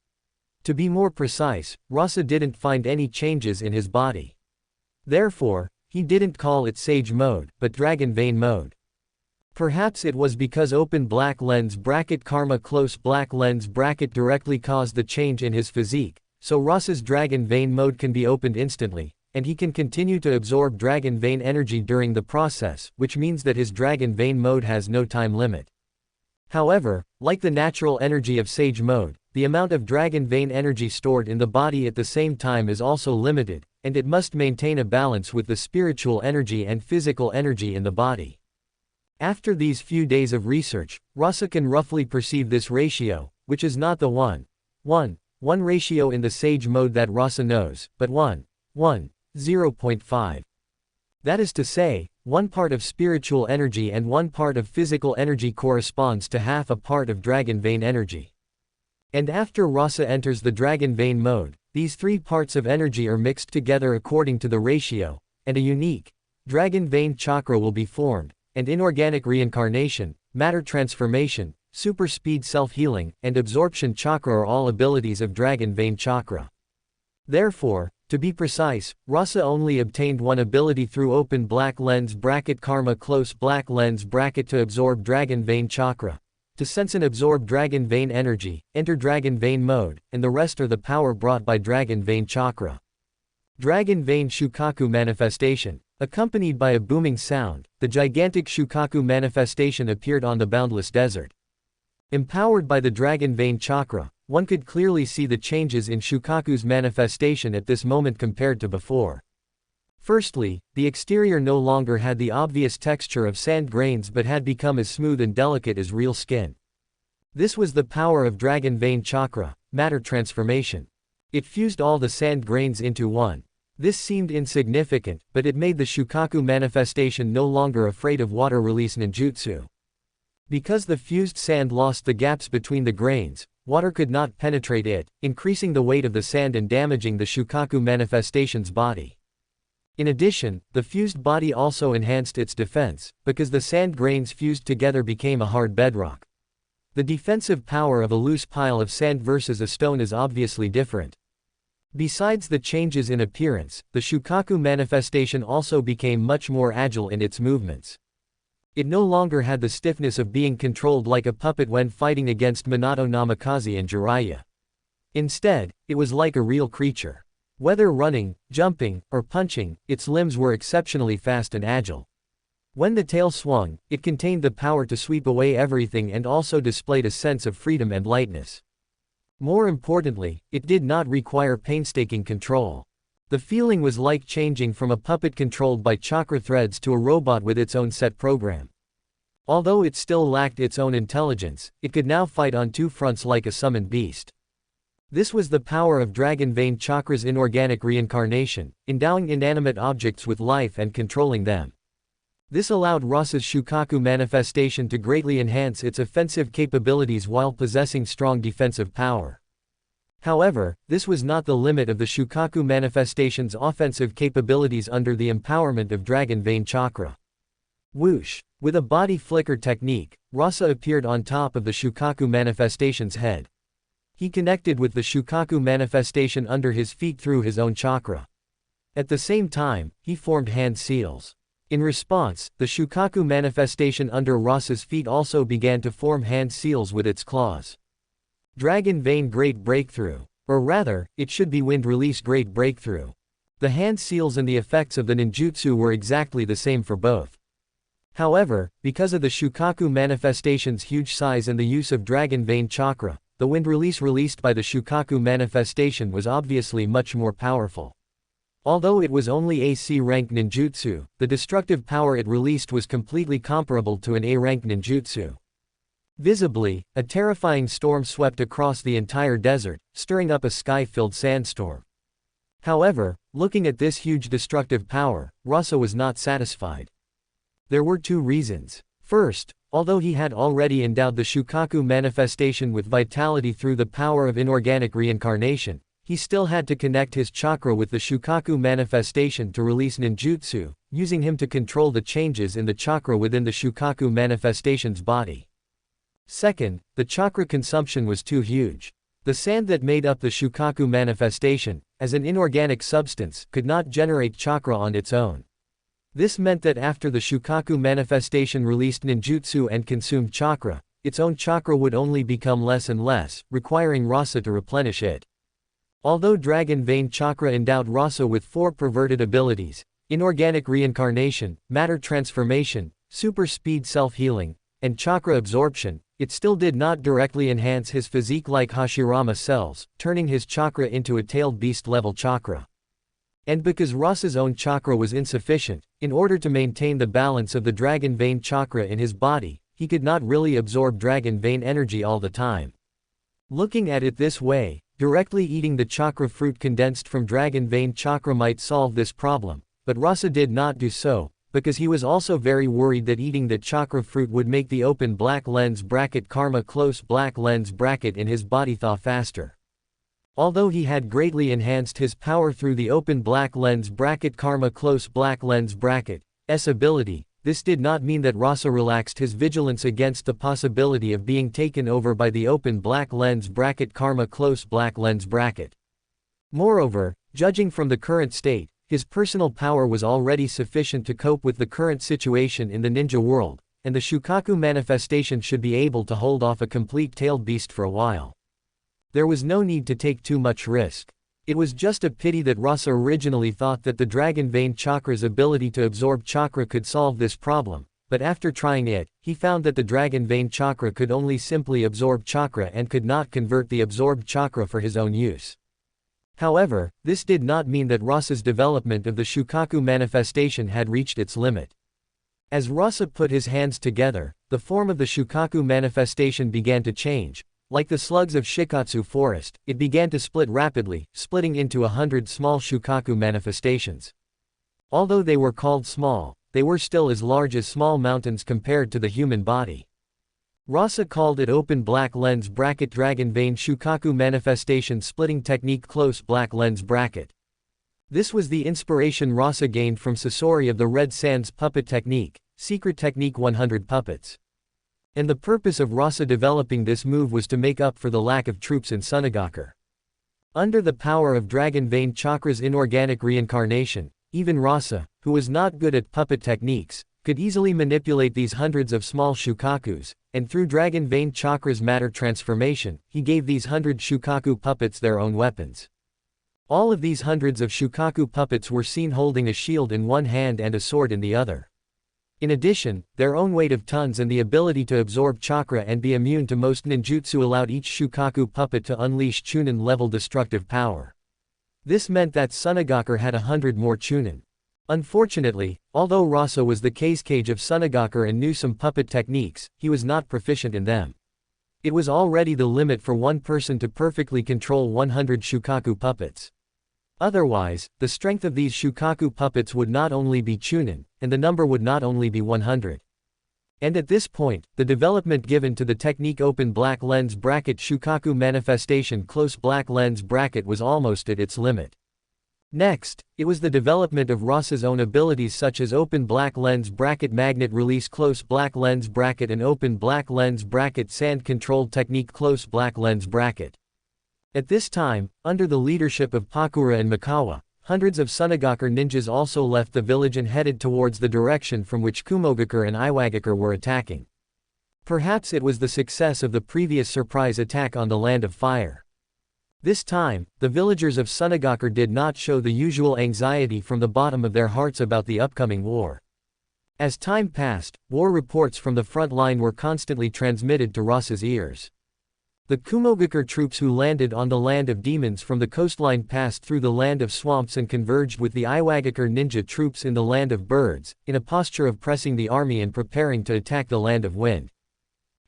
To be more precise, Rasa didn't find any changes in his body. Therefore, he didn't call it sage mode, but dragon vein mode. Perhaps it was because open black lens bracket karma close black lens bracket directly caused the change in his physique, so Rasa's dragon vein mode can be opened instantly, and he can continue to absorb dragon vein energy during the process, which means that his dragon vein mode has no time limit. However, like the natural energy of sage mode, the amount of dragon vein energy stored in the body at the same time is also limited, and it must maintain a balance with the spiritual energy and physical energy in the body. After these few days of research, Rasa can roughly perceive this ratio, which is not the 1:1 ratio in the sage mode that Rasa knows, but 1:0.5. That is to say, 1 part of spiritual energy and 1 part of physical energy corresponds to half a part of dragon vein energy. And after Rasa enters the dragon vein mode, these 3 parts of energy are mixed together according to the ratio, and a unique dragon vein chakra will be formed, and inorganic reincarnation, matter transformation, super speed self-healing, and absorption chakra are all abilities of dragon vein chakra. Therefore, To be precise, Rasa only obtained one ability through open black lens bracket karma close black lens bracket to absorb Dragon Vein chakra. To sense and absorb Dragon Vein energy, enter Dragon Vein mode, and the rest are the power brought by Dragon Vein chakra. Dragon Vein Shukaku manifestation. Accompanied by a booming sound, the gigantic Shukaku manifestation appeared on the boundless desert. Empowered by the Dragon Vein chakra, one could clearly see the changes in Shukaku's manifestation at this moment compared to before. Firstly, the exterior no longer had the obvious texture of sand grains but had become as smooth and delicate as real skin. This was the power of Dragon Vein chakra, matter transformation. It fused all the sand grains into one. This seemed insignificant, but it made the Shukaku manifestation no longer afraid of water release ninjutsu. Because the fused sand lost the gaps between the grains, water could not penetrate it, increasing the weight of the sand and damaging the Shukaku manifestation's body. In addition, the fused body also enhanced its defense, because the sand grains fused together became a hard bedrock. The defensive power of a loose pile of sand versus a stone is obviously different. Besides the changes in appearance, the Shukaku manifestation also became much more agile in its movements. It no longer had the stiffness of being controlled like a puppet when fighting against Minato Namikaze and Jiraiya. Instead, it was like a real creature. Whether running, jumping, or punching, its limbs were exceptionally fast and agile. When the tail swung, it contained the power to sweep away everything and also displayed a sense of freedom and lightness. More importantly, it did not require painstaking control. The feeling was like changing from a puppet controlled by chakra threads to a robot with its own set program. Although it still lacked its own intelligence, it could now fight on two fronts like a summoned beast. This was the power of Dragon Vein chakra's inorganic reincarnation, endowing inanimate objects with life and controlling them. This allowed Rasa's Shukaku manifestation to greatly enhance its offensive capabilities while possessing strong defensive power. However, this was not the limit of the Shukaku manifestation's offensive capabilities under the empowerment of Dragon Vein chakra. Whoosh! With a body flicker technique, Rasa appeared on top of the Shukaku manifestation's head. He connected with the Shukaku manifestation under his feet through his own chakra. At the same time, he formed hand seals. In response, the Shukaku manifestation under Rasa's feet also began to form hand seals with its claws. Dragon Vein Great Breakthrough. Or rather, it should be Wind Release Great Breakthrough. The hand seals and the effects of the ninjutsu were exactly the same for both. However, because of the Shukaku manifestation's huge size and the use of Dragon Vein chakra, the wind release released by the Shukaku manifestation was obviously much more powerful. Although it was only AC-rank ninjutsu, the destructive power it released was completely comparable to an A-rank ninjutsu. Visibly, a terrifying storm swept across the entire desert, stirring up a sky-filled sandstorm. However, looking at this huge destructive power, Rasa was not satisfied. There were two reasons. First, although he had already endowed the Shukaku manifestation with vitality through the power of inorganic reincarnation, he still had to connect his chakra with the Shukaku manifestation to release ninjutsu, using him to control the changes in the chakra within the Shukaku manifestation's body. Second, the chakra consumption was too huge. The sand that made up the Shukaku manifestation, as an inorganic substance, could not generate chakra on its own. This meant that after the Shukaku manifestation released ninjutsu and consumed chakra, its own chakra would only become less and less, requiring Rasa to replenish it. Although Dragon Vein chakra endowed Rasa with 4 perverted abilities: inorganic reincarnation, matter transformation, super speed self-healing, and chakra absorption, it still did not directly enhance his physique like Hashirama cells, turning his chakra into a tailed beast-level chakra. And because Rasa's own chakra was insufficient, in order to maintain the balance of the Dragon Vein chakra in his body, he could not really absorb Dragon Vein energy all the time. Looking at it this way, directly eating the chakra fruit condensed from Dragon Vein chakra might solve this problem, but Rasa did not do so, because he was also very worried that eating the chakra fruit would make the open black lens bracket karma close black lens bracket in his body thaw faster. Although he had greatly enhanced his power through the open black lens bracket karma close black lens bracket's ability, this did not mean that Rasa relaxed his vigilance against the possibility of being taken over by the open black lens bracket karma close black lens bracket. Moreover, Judging from the current state, his personal power was already sufficient to cope with the current situation in the ninja world, and the Shukaku manifestation should be able to hold off a complete tailed beast for a while. There was no need to take too much risk. It was just a pity that Rasa originally thought that the Dragon Vein Chakra's ability to absorb chakra could solve this problem, but after trying it, he found that the Dragon Vein Chakra could only simply absorb chakra and could not convert the absorbed chakra for his own use. However, this did not mean that Rasa's development of the Shukaku manifestation had reached its limit. As Rasa put his hands together, the form of the Shukaku manifestation began to change. Like the slugs of Shikatsu forest, it began to split rapidly, splitting into 100 small Shukaku manifestations. Although they were called small, they were still as large as small mountains compared to the human body. Rasa called it open black lens bracket Dragon Vein Shukaku manifestation splitting technique close black lens bracket. This was the inspiration Rasa gained from Sasori of the Red Sands puppet technique, secret technique 100 puppets. And the purpose of Rasa developing this move was to make up for the lack of troops in Sunagaku. Under the power of Dragon Vein Chakra's inorganic reincarnation, even Rasa, who was not good at puppet techniques, could easily manipulate these hundreds of small Shukakus, and through Dragon Vein Chakra's matter transformation, he gave these 100 Shukaku puppets their own weapons. All of these hundreds of Shukaku puppets were seen holding a shield in one hand and a sword in the other. In addition, their own weight of tons and the ability to absorb chakra and be immune to most ninjutsu allowed each Shukaku puppet to unleash Chunin-level destructive power. This meant that Sunagaku had 100 more Chunin. Unfortunately, although Rasa was the Kazekage of Sunagaku and knew some puppet techniques, he was not proficient in them. It was already the limit for one person to perfectly control 100 Shukaku puppets. Otherwise, the strength of these Shukaku puppets would not only be Chunin, and the number would not only be 100. And at this point, the development given to the technique open black lens bracket Shukaku manifestation close black lens bracket was almost at its limit. Next, it was the development of Rasa's own abilities such as open black lens bracket magnet release close black lens bracket and open black lens bracket sand controlled technique close black lens bracket. At this time, under the leadership of Pakura and Mikawa, hundreds of Sunagaku ninjas also left the village and headed towards the direction from which Kumogaku and Iwagaku were attacking. Perhaps it was the success of the previous surprise attack on the Land of Fire. This time, the villagers of Sunagaku did not show the usual anxiety from the bottom of their hearts about the upcoming war. As time passed, war reports from the front line were constantly transmitted to Rasa's ears. The Kumogaku troops who landed on the Land of Demons from the coastline passed through the Land of Swamps and converged with the Iwagaku ninja troops in the Land of Birds, in a posture of pressing the army and preparing to attack the Land of Wind.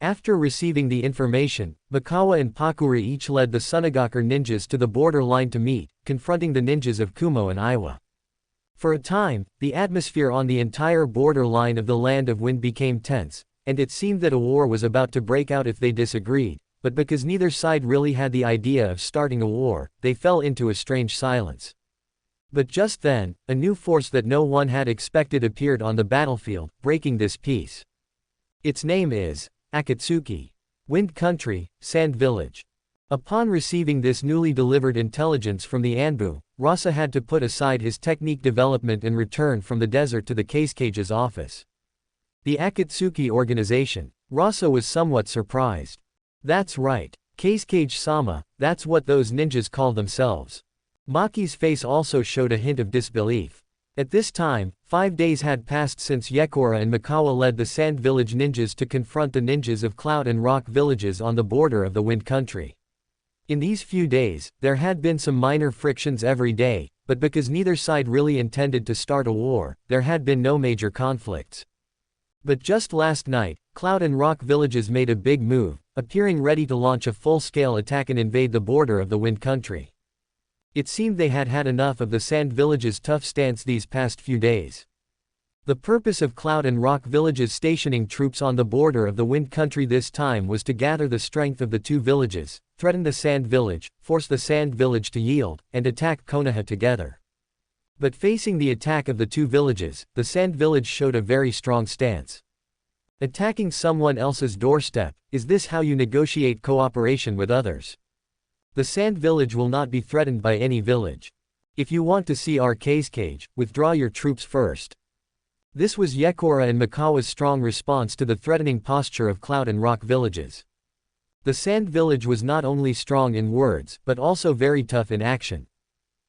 After receiving the information, Mikawa and Pakura each led the Sunagaku ninjas to the border line to meet, confronting the ninjas of Kumo and Iwa. For a time, the atmosphere on the entire border line of the Land of Wind became tense, and it seemed that a war was about to break out if they disagreed, but because neither side really had the idea of starting a war, they fell into a strange silence. But just then, a new force that no one had expected appeared on the battlefield, breaking this peace. Its name is Akatsuki. Wind Country, Sand Village. Upon receiving this newly delivered intelligence from the Anbu, Rasa had to put aside his technique development and return from the desert to the Kazekage's office. The Akatsuki organization. Rasa was somewhat surprised. That's right. Kazekage-sama, that's what those ninjas call themselves. Maki's face also showed a hint of disbelief. At this time, 5 days had passed since Yekora and Mikawa led the Sand Village ninjas to confront the ninjas of Cloud and Rock villages on the border of the Wind Country. In these few days, there had been some minor frictions every day, but because neither side really intended to start a war, there had been no major conflicts. But just last night, Cloud and Rock villages made a big move, appearing ready to launch a full-scale attack and invade the border of the Wind Country. It seemed they had had enough of the Sand Village's tough stance these past few days. The purpose of Cloud and Rock villages stationing troops on the border of the Wind Country this time was to gather the strength of the two villages, threaten the Sand Village, force the Sand Village to yield, and attack Konoha together. But facing the attack of the two villages, the Sand Village showed a very strong stance. Attacking someone else's doorstep, is this how you negotiate cooperation with others? The Sand Village will not be threatened by any village. If you want to see our Kazekage, withdraw your troops first. This was Yekora and Mikawa's strong response to the threatening posture of Cloud and Rock villages. The Sand Village was not only strong in words but also very tough in action.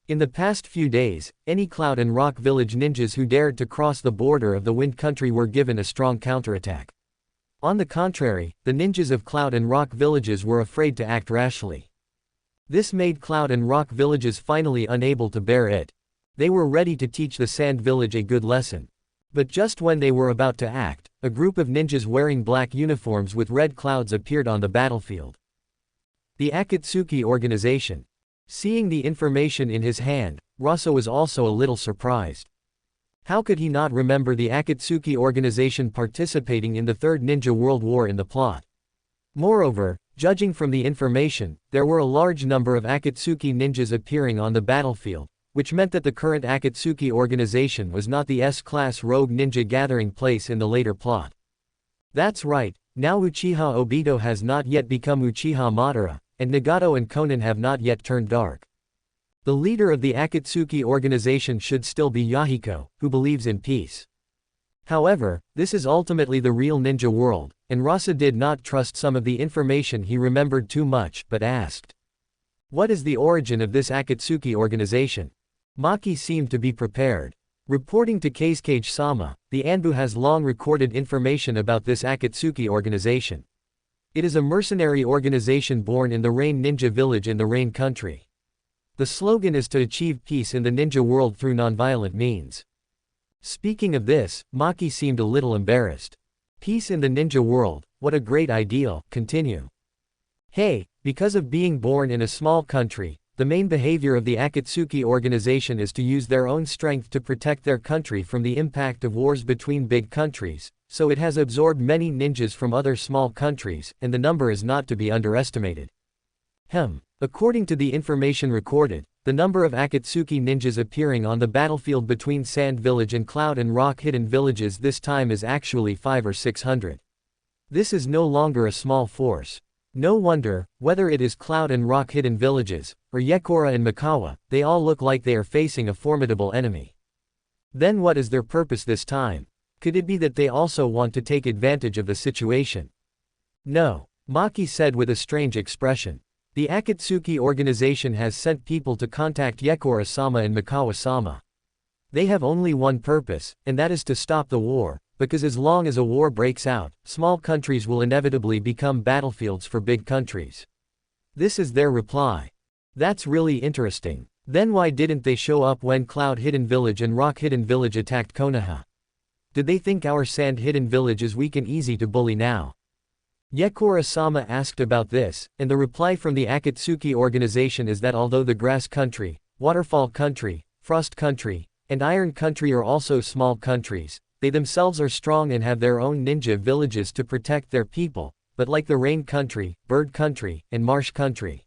In the past few days, any Cloud and Rock village ninjas who dared to cross the border of the Wind Country were given a strong counterattack. On the contrary, the ninjas of Cloud and Rock villages were afraid to act rashly. This made Cloud and Rock villages finally unable to bear it. They were ready to teach the Sand Village a good lesson. But just when they were about to act, a group of ninjas wearing black uniforms with red clouds appeared on the battlefield. The Akatsuki organization. Seeing the information in his hand, Rasa was also a little surprised. How could he not remember the Akatsuki organization participating in the Third Ninja World War in the plot? Moreover, judging from the information, there were a large number of Akatsuki ninjas appearing on the battlefield, which meant that the current Akatsuki organization was not the S-class rogue ninja gathering place in the later plot. That's right, now Uchiha Obito has not yet become Uchiha Madara, and Nagato and Conan have not yet turned dark. The leader of the Akatsuki organization should still be Yahiko, who believes in peace. However, this is ultimately the real ninja world, and Rasa did not trust some of the information he remembered too much but asked. What is the origin of this Akatsuki organization? Maki seemed to be prepared. Reporting to Kazekage-sama, the Anbu has long recorded information about this Akatsuki organization. It is a mercenary organization born in the Rain Ninja village in the Rain Country. The slogan is to achieve peace in the ninja world through nonviolent means. Speaking of this, Maki seemed a little embarrassed. Peace in the ninja world, what a great ideal, continue. Hey, because of being born in a small country, the main behavior of the Akatsuki organization is to use their own strength to protect their country from the impact of wars between big countries, so it has absorbed many ninjas from other small countries, and the number is not to be underestimated. According to the information recorded, the number of Akatsuki ninjas appearing on the battlefield between Sand Village and Cloud and Rock hidden villages this time is actually 500 or 600. This is no longer a small force. No wonder, whether it is Cloud and Rock hidden villages, or Yekora and Mikawa, they all look like they are facing a formidable enemy. Then what is their purpose this time? Could it be that they also want to take advantage of the situation? No, Maki said with a strange expression. The Akatsuki organization has sent people to contact Yekora-sama and Mikawa-sama. They have only one purpose, and that is to stop the war, because as long as a war breaks out, small countries will inevitably become battlefields for big countries. This is their reply. That's really interesting. Then why didn't they show up when Cloud Hidden Village and Rock Hidden Village attacked Konoha? Did they think our Sand Hidden Village is weak and easy to bully now? Yekora-sama asked about this, and the reply from the Akatsuki organization is that although the Grass Country, Waterfall Country, Frost Country, and Iron Country are also small countries, they themselves are strong and have their own ninja villages to protect their people, but like the Rain Country, Bird Country, and Marsh Country.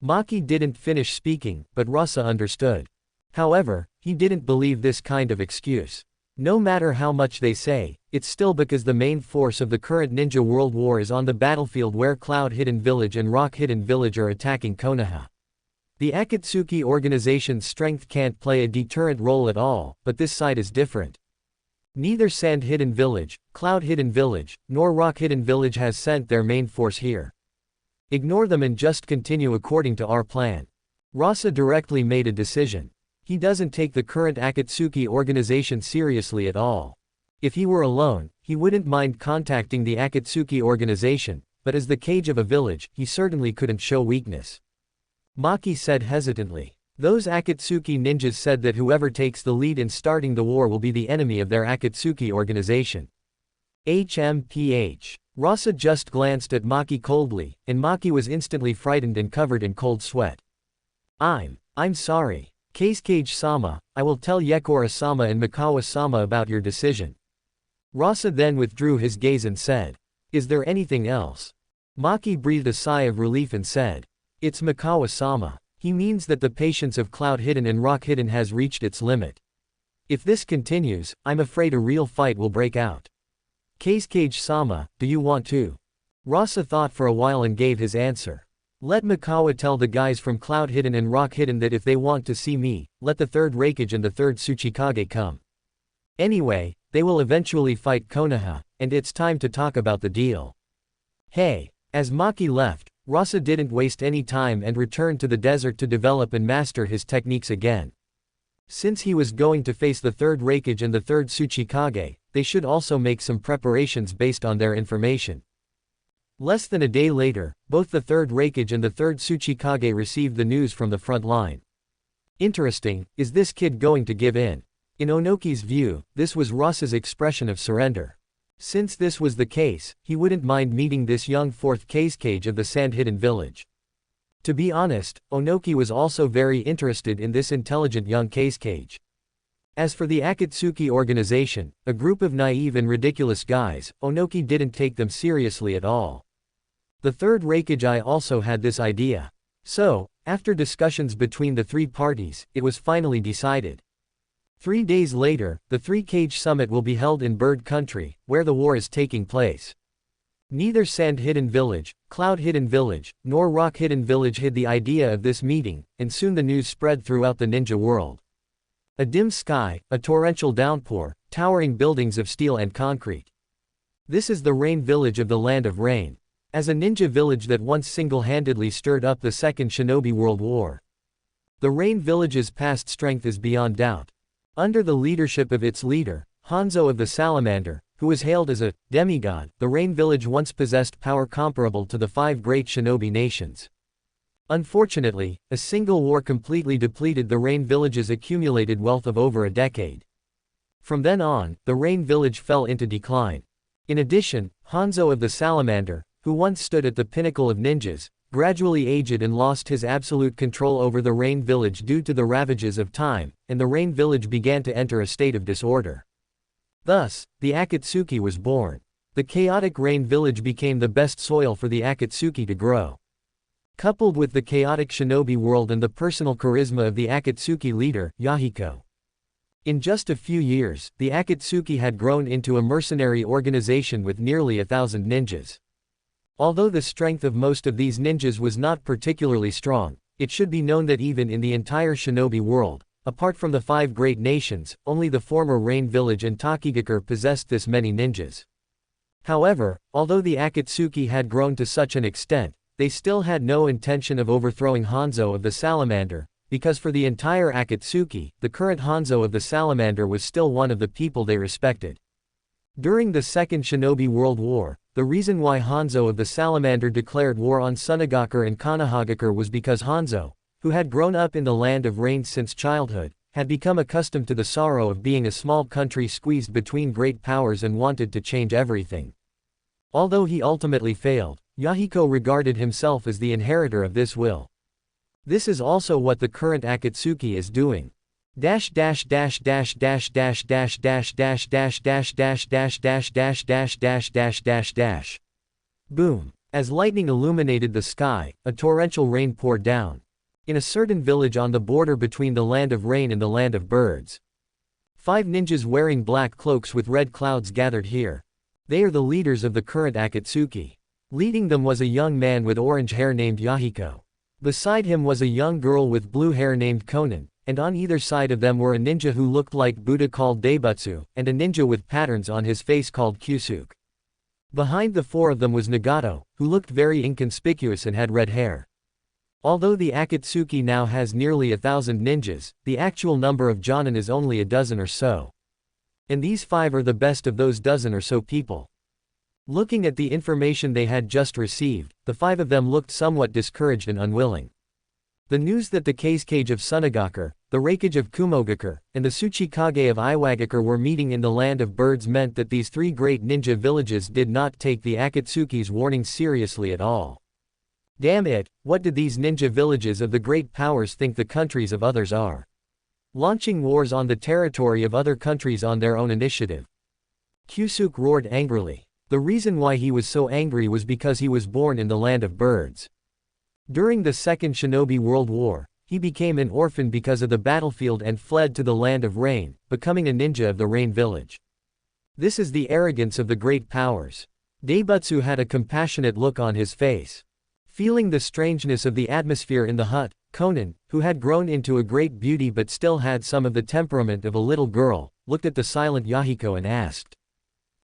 Maki didn't finish speaking, but Rasa understood. However, he didn't believe this kind of excuse. No matter how much they say, it's still because the main force of the current Ninja World War is on the battlefield where Cloud Hidden Village and Rock Hidden Village are attacking Konoha. The Akatsuki organization's strength can't play a deterrent role at all, but this side is different. Neither Sand Hidden Village, Cloud Hidden Village, nor Rock Hidden Village has sent their main force here. Ignore them and just continue according to our plan. Rasa directly made a decision. He doesn't take the current Akatsuki organization seriously at all. If he were alone, he wouldn't mind contacting the Akatsuki organization, but as the Kage of a village, he certainly couldn't show weakness. Maki said hesitantly. Those Akatsuki ninjas said that whoever takes the lead in starting the war will be the enemy of their Akatsuki organization. HMPH. Rasa just glanced at Maki coldly, and Maki was instantly frightened and covered in cold sweat. I'm sorry. Kazekage-sama, I will tell Yekora-sama and Mikawa-sama about your decision. Rasa then withdrew his gaze and said, is there anything else? Maki breathed a sigh of relief and said, it's Mikawa-sama. He means that the patience of Cloud Hidden and Rock Hidden has reached its limit. If this continues, I'm afraid a real fight will break out. Kazekage-sama, do you want to? Rasa thought for a while and gave his answer. Let Mikawa tell the guys from Cloud Hidden and Rock Hidden that if they want to see me, let the 3rd Raikage and the 3rd Tsuchikage come. Anyway, they will eventually fight Konoha, and it's time to talk about the deal. Hey. As Maki left, Rasa didn't waste any time and returned to the desert to develop and master his techniques again. Since he was going to face the 3rd Raikage and the 3rd Tsuchikage, they should also make some preparations based on their information. Less than a day later, both the 3rd Raikage and the 3rd Tsuchikage received the news from the front line. Interesting, is this kid going to give in? In Onoki's view, this was Rasa's expression of surrender. Since this was the case, he wouldn't mind meeting this young 4th Kazekage of the Sand-Hidden Village. To be honest, Onoki was also very interested in this intelligent young Kazekage. As for the Akatsuki organization, a group of naive and ridiculous guys, Onoki didn't take them seriously at all. The 3rd Raikage also had this idea. So, after discussions between the 3 parties, it was finally decided. 3 days later, the 3-Cage Summit will be held in Bird Country, where the war is taking place. Neither Sand-Hidden Village, Cloud-Hidden Village, nor Rock-Hidden Village hid the idea of this meeting, and soon the news spread throughout the ninja world. A dim sky, a torrential downpour, towering buildings of steel and concrete. This is the Rain Village of the Land of Rain. As a ninja village that once single-handedly stirred up the Second Shinobi World War. The Rain Village's past strength is beyond doubt. Under the leadership of its leader, Hanzo of the Salamander, who was hailed as a demigod, the Rain Village once possessed power comparable to the 5 great shinobi nations. Unfortunately, a single war completely depleted the Rain Village's accumulated wealth of over a decade. From then on, the Rain Village fell into decline. In addition, Hanzo of the Salamander, who once stood at the pinnacle of ninjas, gradually aged and lost his absolute control over the Rain Village due to the ravages of time, and the Rain Village began to enter a state of disorder. Thus, the Akatsuki was born. The chaotic Rain Village became the best soil for the Akatsuki to grow. Coupled with the chaotic shinobi world and the personal charisma of the Akatsuki leader, Yahiko. In just a few years, the Akatsuki had grown into a mercenary organization with nearly 1,000 ninjas. Although the strength of most of these ninjas was not particularly strong, it should be known that even in the entire shinobi world, apart from the 5 great nations, only the former Rain Village and Takigakure possessed this many ninjas. However, although the Akatsuki had grown to such an extent, they still had no intention of overthrowing Hanzo of the Salamander, because for the entire Akatsuki, the current Hanzo of the Salamander was still one of the people they respected. During the Second Shinobi World War, the reason why Hanzo of the Salamander declared war on Sunagakure and Konohagakure was because Hanzo, who had grown up in the Land of Rain since childhood, had become accustomed to the sorrow of being a small country squeezed between great powers and wanted to change everything. Although he ultimately failed, Yahiko regarded himself as the inheritor of this will. This is also what the current Akatsuki is doing. Boom. As lightning illuminated the sky, a torrential rain poured down. In a certain village on the border between the Land of Rain and the Land of Birds. 5 ninjas wearing black cloaks with red clouds gathered here. They are the leaders of the current Akatsuki. Leading them was a young man with orange hair named Yahiko. Beside him was a young girl with blue hair named Conan, and on either side of them were a ninja who looked like Buddha called Daibutsu, and a ninja with patterns on his face called Kyusuk. Behind the 4 of them was Nagato, who looked very inconspicuous and had red hair. Although the Akatsuki now has nearly 1,000 ninjas, the actual number of jonin is only a dozen or so. And these 5 are the best of those dozen or so people. Looking at the information they had just received, the 5 of them looked somewhat discouraged and unwilling. The news that the Kazekage of Sunagakure, the Raikage of Kumogakure, and the Tsuchikage of Iwagakure were meeting in the Land of Birds meant that these 3 great ninja villages did not take the Akatsuki's warning seriously at all. Damn it, what did these ninja villages of the great powers think the countries of others are? Launching wars on the territory of other countries on their own initiative. Kyusuk roared angrily. The reason why he was so angry was because he was born in the Land of Birds. During the Second Shinobi World War, he became an orphan because of the battlefield and fled to the Land of Rain, becoming a ninja of the Rain Village. This is the arrogance of the great powers. Daibutsu had a compassionate look on his face. Feeling the strangeness of the atmosphere in the hut, Conan, who had grown into a great beauty but still had some of the temperament of a little girl, looked at the silent Yahiko and asked.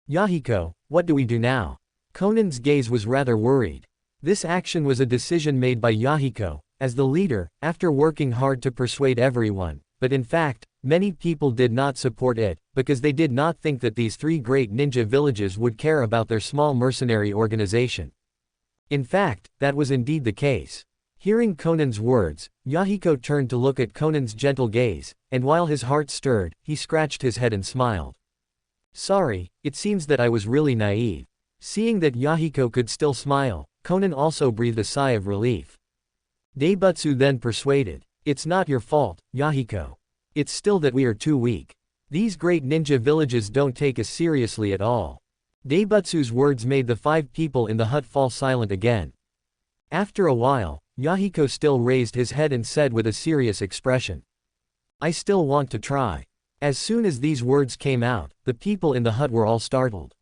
Yahiko, what do we do now? Conan's gaze was rather worried. This action was a decision made by Yahiko, as the leader, after working hard to persuade everyone, but in fact, many people did not support it, because they did not think that these three great ninja villages would care about their small mercenary organization. In fact, that was indeed the case. Hearing Conan's words, Yahiko turned to look at Conan's gentle gaze, and while his heart stirred, he scratched his head and smiled. Sorry, it seems that I was really naive. Seeing that Yahiko could still smile, Conan also breathed a sigh of relief. Daibutsu then persuaded. It's not your fault, Yahiko. It's still that we are too weak. These great ninja villages don't take us seriously at all. Daibutsu's words made the 5 people in the hut fall silent again. After a while, Yahiko still raised his head and said with a serious expression. I still want to try. As soon as these words came out, the people in the hut were all startled.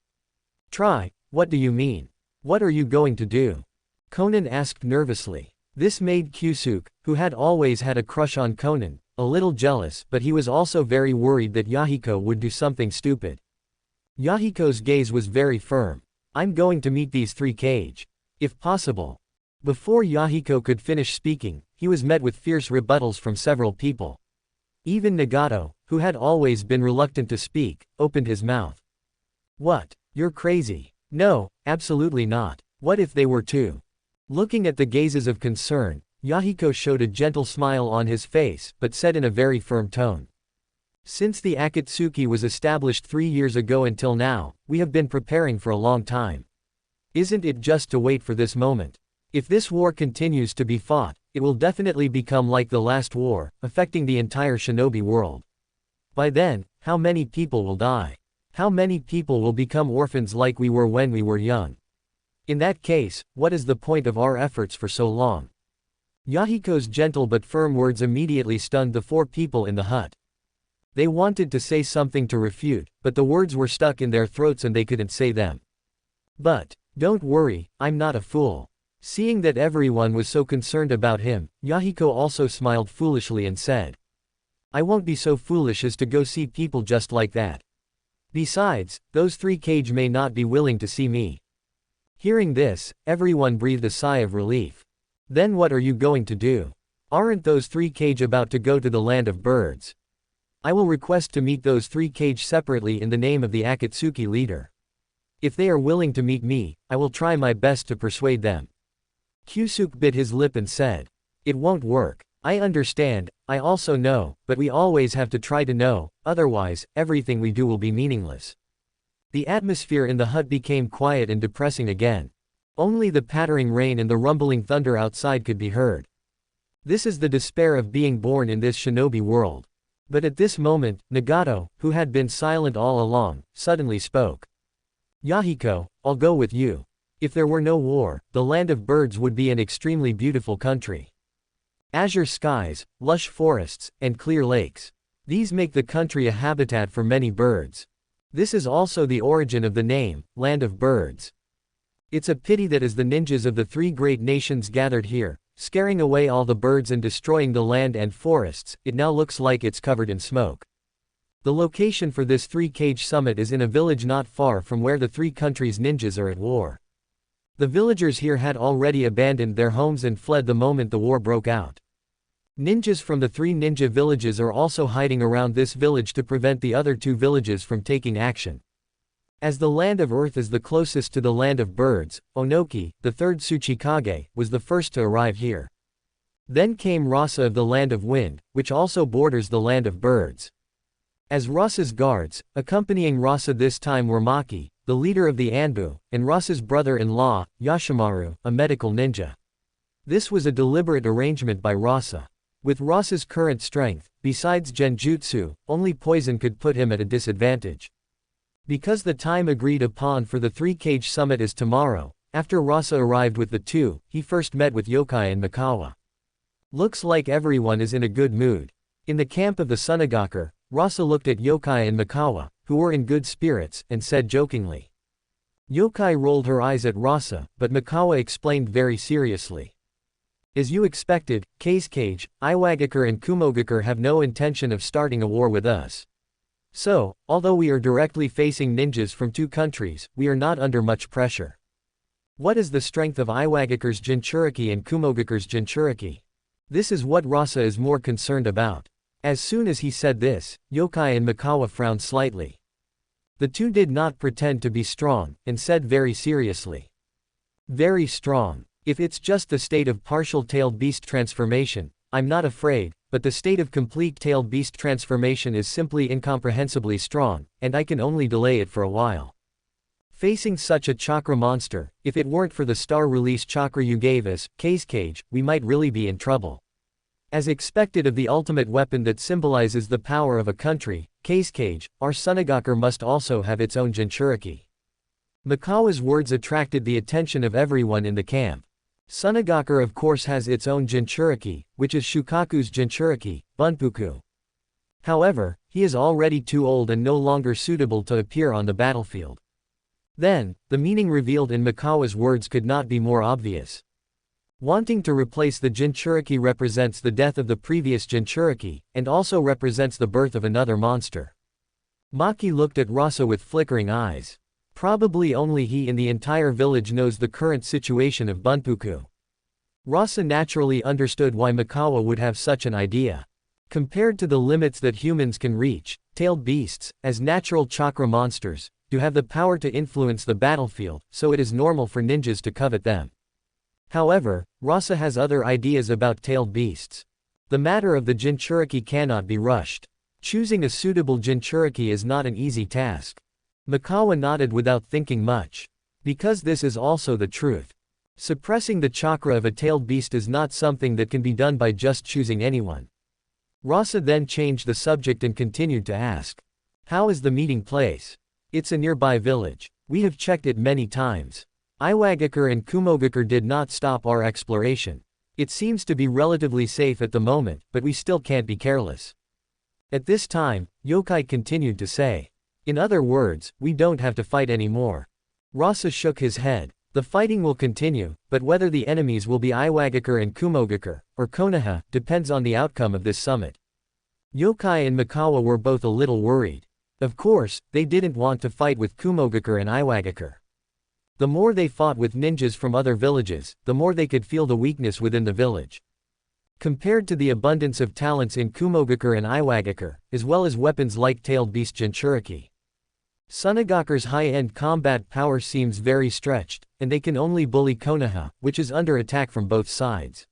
Try, what do you mean? What are you going to do? Conan asked nervously. This made Kyusuke, who had always had a crush on Conan, a little jealous, but he was also very worried that Yahiko would do something stupid. Yahiko's gaze was very firm. I'm going to meet these 3 Kage. If possible. Before Yahiko could finish speaking, he was met with fierce rebuttals from several people. Even Nagato, who had always been reluctant to speak, opened his mouth. What? You're crazy. No, absolutely not. What if they were too? Looking at the gazes of concern, Yahiko showed a gentle smile on his face but said in a very firm tone. Since the Akatsuki was established 3 years ago until now, we have been preparing for a long time. Isn't it just to wait for this moment? If this war continues to be fought, it will definitely become like the last war, affecting the entire shinobi world. By then, how many people will die? How many people will become orphans like we were when we were young? In that case, what is the point of our efforts for so long? Yahiko's gentle but firm words immediately stunned the 4 people in the hut. They wanted to say something to refute, but the words were stuck in their throats and they couldn't say them. But, don't worry, I'm not a fool. Seeing that everyone was so concerned about him, Yahiko also smiled foolishly and said. I won't be so foolish as to go see people just like that. Besides, those 3 Kage may not be willing to see me. Hearing this, everyone breathed a sigh of relief. Then what are you going to do? Aren't those 3 Kage about to go to the land of birds? I will request to meet those 3 Kage separately in the name of the Akatsuki leader. If they are willing to meet me, I will try my best to persuade them. Kyusuke bit his lip and said. It won't work. I understand, I also know, but we always have to try to know, otherwise, everything we do will be meaningless. The atmosphere in the hut became quiet and depressing again. Only the pattering rain and the rumbling thunder outside could be heard. This is the despair of being born in this shinobi world. But at this moment, Nagato, who had been silent all along, suddenly spoke. Yahiko, I'll go with you. If there were no war, the land of birds would be an extremely beautiful country. Azure skies, lush forests, and clear lakes. These make the country a habitat for many birds. This is also the origin of the name, Land of Birds. It's a pity that as the ninjas of the 3 great nations gathered here, scaring away all the birds and destroying the land and forests, it now looks like it's covered in smoke. The location for this 3 Kage summit is in a village not far from where the 3 countries' ninjas are at war. The villagers here had already abandoned their homes and fled the moment the war broke out. Ninjas from the 3 ninja villages are also hiding around this village to prevent the other 2 villages from taking action. As the land of earth is the closest to the land of birds, Onoki, the 3rd Tsuchikage, was the first to arrive here. Then came Rasa of the land of wind, which also borders the land of birds. As Rasa's guards, accompanying Rasa this time were Maki, the leader of the Anbu, and Rasa's brother-in-law, Yashimaru, a medical ninja. This was a deliberate arrangement by Rasa. With Rasa's current strength, besides genjutsu, only poison could put him at a disadvantage. Because the time agreed upon for the 3 Kage summit is tomorrow, after Rasa arrived with the 2, he first met with Yokai and Mikawa. Looks like everyone is in a good mood. In the camp of the Sunagaker, Rasa looked at Yokai and Mikawa, who were in good spirits, and said jokingly. Yokai rolled her eyes at Rasa, but Mikawa explained very seriously. As you expected, Kazekage, Iwagakure and Kumogakure have no intention of starting a war with us. So, although we are directly facing ninjas from two countries, we are not under much pressure. What is the strength of Iwagakure's Jinchuriki and Kumogakure's Jinchuriki? This is what Rasa is more concerned about. As soon as he said this, Yokai and Mikawa frowned slightly. The two did not pretend to be strong, and said very seriously. Very strong. If it's just the state of partial tailed beast transformation, I'm not afraid, but the state of complete tailed beast transformation is simply incomprehensibly strong, and I can only delay it for a while. Facing such a chakra monster, if it weren't for the star release chakra you gave us, Kazekage, we might really be in trouble. As expected of the ultimate weapon that symbolizes the power of a country, Kazekage, our Sunagakure must also have its own Jinchuriki. Mikawa's words attracted the attention of everyone in the camp. Sunagakure of course has its own Jinchuriki, which is Shukaku's Jinchuriki, Bunpuku. However, he is already too old and no longer suitable to appear on the battlefield. Then, the meaning revealed in Mikawa's words could not be more obvious. Wanting to replace the Jinchuriki represents the death of the previous Jinchuriki, and also represents the birth of another monster. Maki looked at Rasa with flickering eyes. Probably only he in the entire village knows the current situation of Bunpuku. Rasa naturally understood why Mikawa would have such an idea. Compared to the limits that humans can reach, tailed beasts, as natural chakra monsters, do have the power to influence the battlefield, so it is normal for ninjas to covet them. However, Rasa has other ideas about tailed beasts. The matter of the Jinchuriki cannot be rushed. Choosing a suitable Jinchuriki is not an easy task. Mikawa nodded without thinking much. Because this is also the truth. Suppressing the chakra of a tailed beast is not something that can be done by just choosing anyone. Rasa then changed the subject and continued to ask. How is the meeting place? It's a nearby village. We have checked it many times. Iwagakure and Kumogakure did not stop our exploration. It seems to be relatively safe at the moment, but we still can't be careless. At this time, Yokai continued to say. In other words, we don't have to fight anymore. Rasa shook his head. The fighting will continue, but whether the enemies will be Iwagakure and Kumogakure, or Konoha, depends on the outcome of this summit. Yokai and Mikawa were both a little worried. Of course, they didn't want to fight with Kumogakure and Iwagakure. The more they fought with ninjas from other villages, the more they could feel the weakness within the village. Compared to the abundance of talents in Kumogakure and Iwagakure, as well as weapons like tailed beast Jinchuriki. Sunagakure's high-end combat power seems very stretched, and they can only bully Konoha, which is under attack from both sides.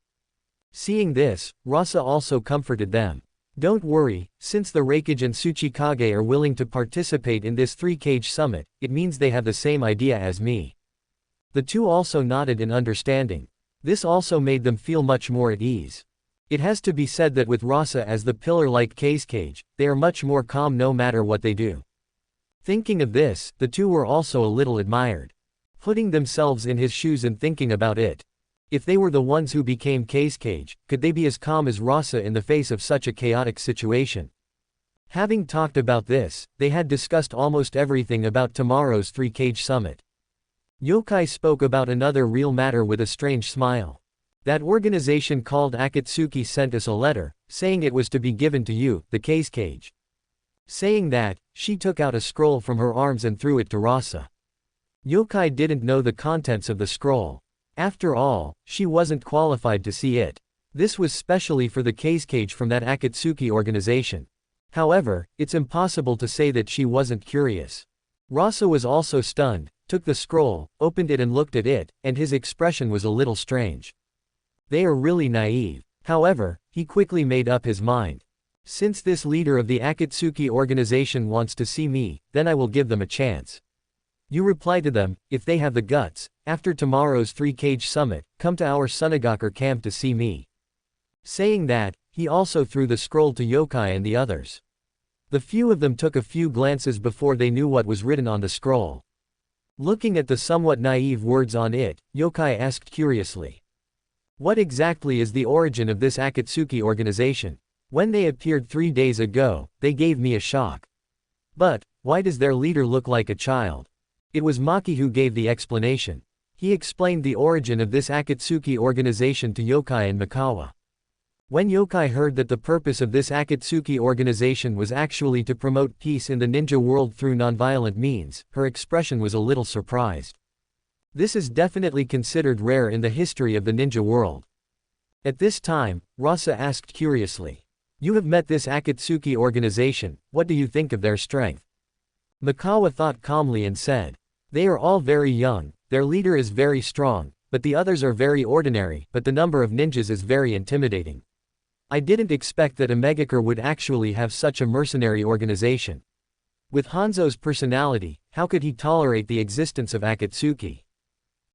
Seeing this, Rasa also comforted them. Don't worry, since the Reikage and Tsuchikage are willing to participate in this three-cage summit, it means they have the same idea as me. The two also nodded in understanding. This also made them feel much more at ease. It has to be said that with Rasa as the pillar like Kazekage, they are much more calm no matter what they do. Thinking of this, the two were also a little admired. Putting themselves in his shoes and thinking about it. If they were the ones who became Kazekage, could they be as calm as Rasa in the face of such a chaotic situation? Having talked about this, they had discussed almost everything about tomorrow's three-cage summit. Yokai spoke about another real matter with a strange smile. That organization called Akatsuki sent us a letter, saying it was to be given to you, the Kazekage. Saying that, she took out a scroll from her arms and threw it to Rasa. Yokai didn't know the contents of the scroll. After all, she wasn't qualified to see it. This was specially for the Kazekage from that Akatsuki organization. However, it's impossible to say that she wasn't curious. Rasa was also stunned, took the scroll, opened it and looked at it, and his expression was a little strange. They are really naive. However, he quickly made up his mind. Since this leader of the Akatsuki organization wants to see me, then I will give them a chance. You reply to them, if they have the guts, after tomorrow's three-cage summit, come to our Sunagakure camp to see me. Saying that, he also threw the scroll to Yokai and the others. The few of them took a few glances before they knew what was written on the scroll. Looking at the somewhat naive words on it, Yokai asked curiously. What exactly is the origin of this Akatsuki organization? When they appeared 3 days ago, they gave me a shock. But, why does their leader look like a child? It was Maki who gave the explanation. He explained the origin of this Akatsuki organization to Yokai and Mikawa. When Yokai heard that the purpose of this Akatsuki organization was actually to promote peace in the ninja world through nonviolent means, her expression was a little surprised. This is definitely considered rare in the history of the ninja world. At this time, Rasa asked curiously. You have met this Akatsuki organization, what do you think of their strength? Mikawa thought calmly and said. They are all very young, their leader is very strong, but the others are very ordinary, but the number of ninjas is very intimidating. I didn't expect that a Megakure would actually have such a mercenary organization. With Hanzo's personality, how could he tolerate the existence of Akatsuki?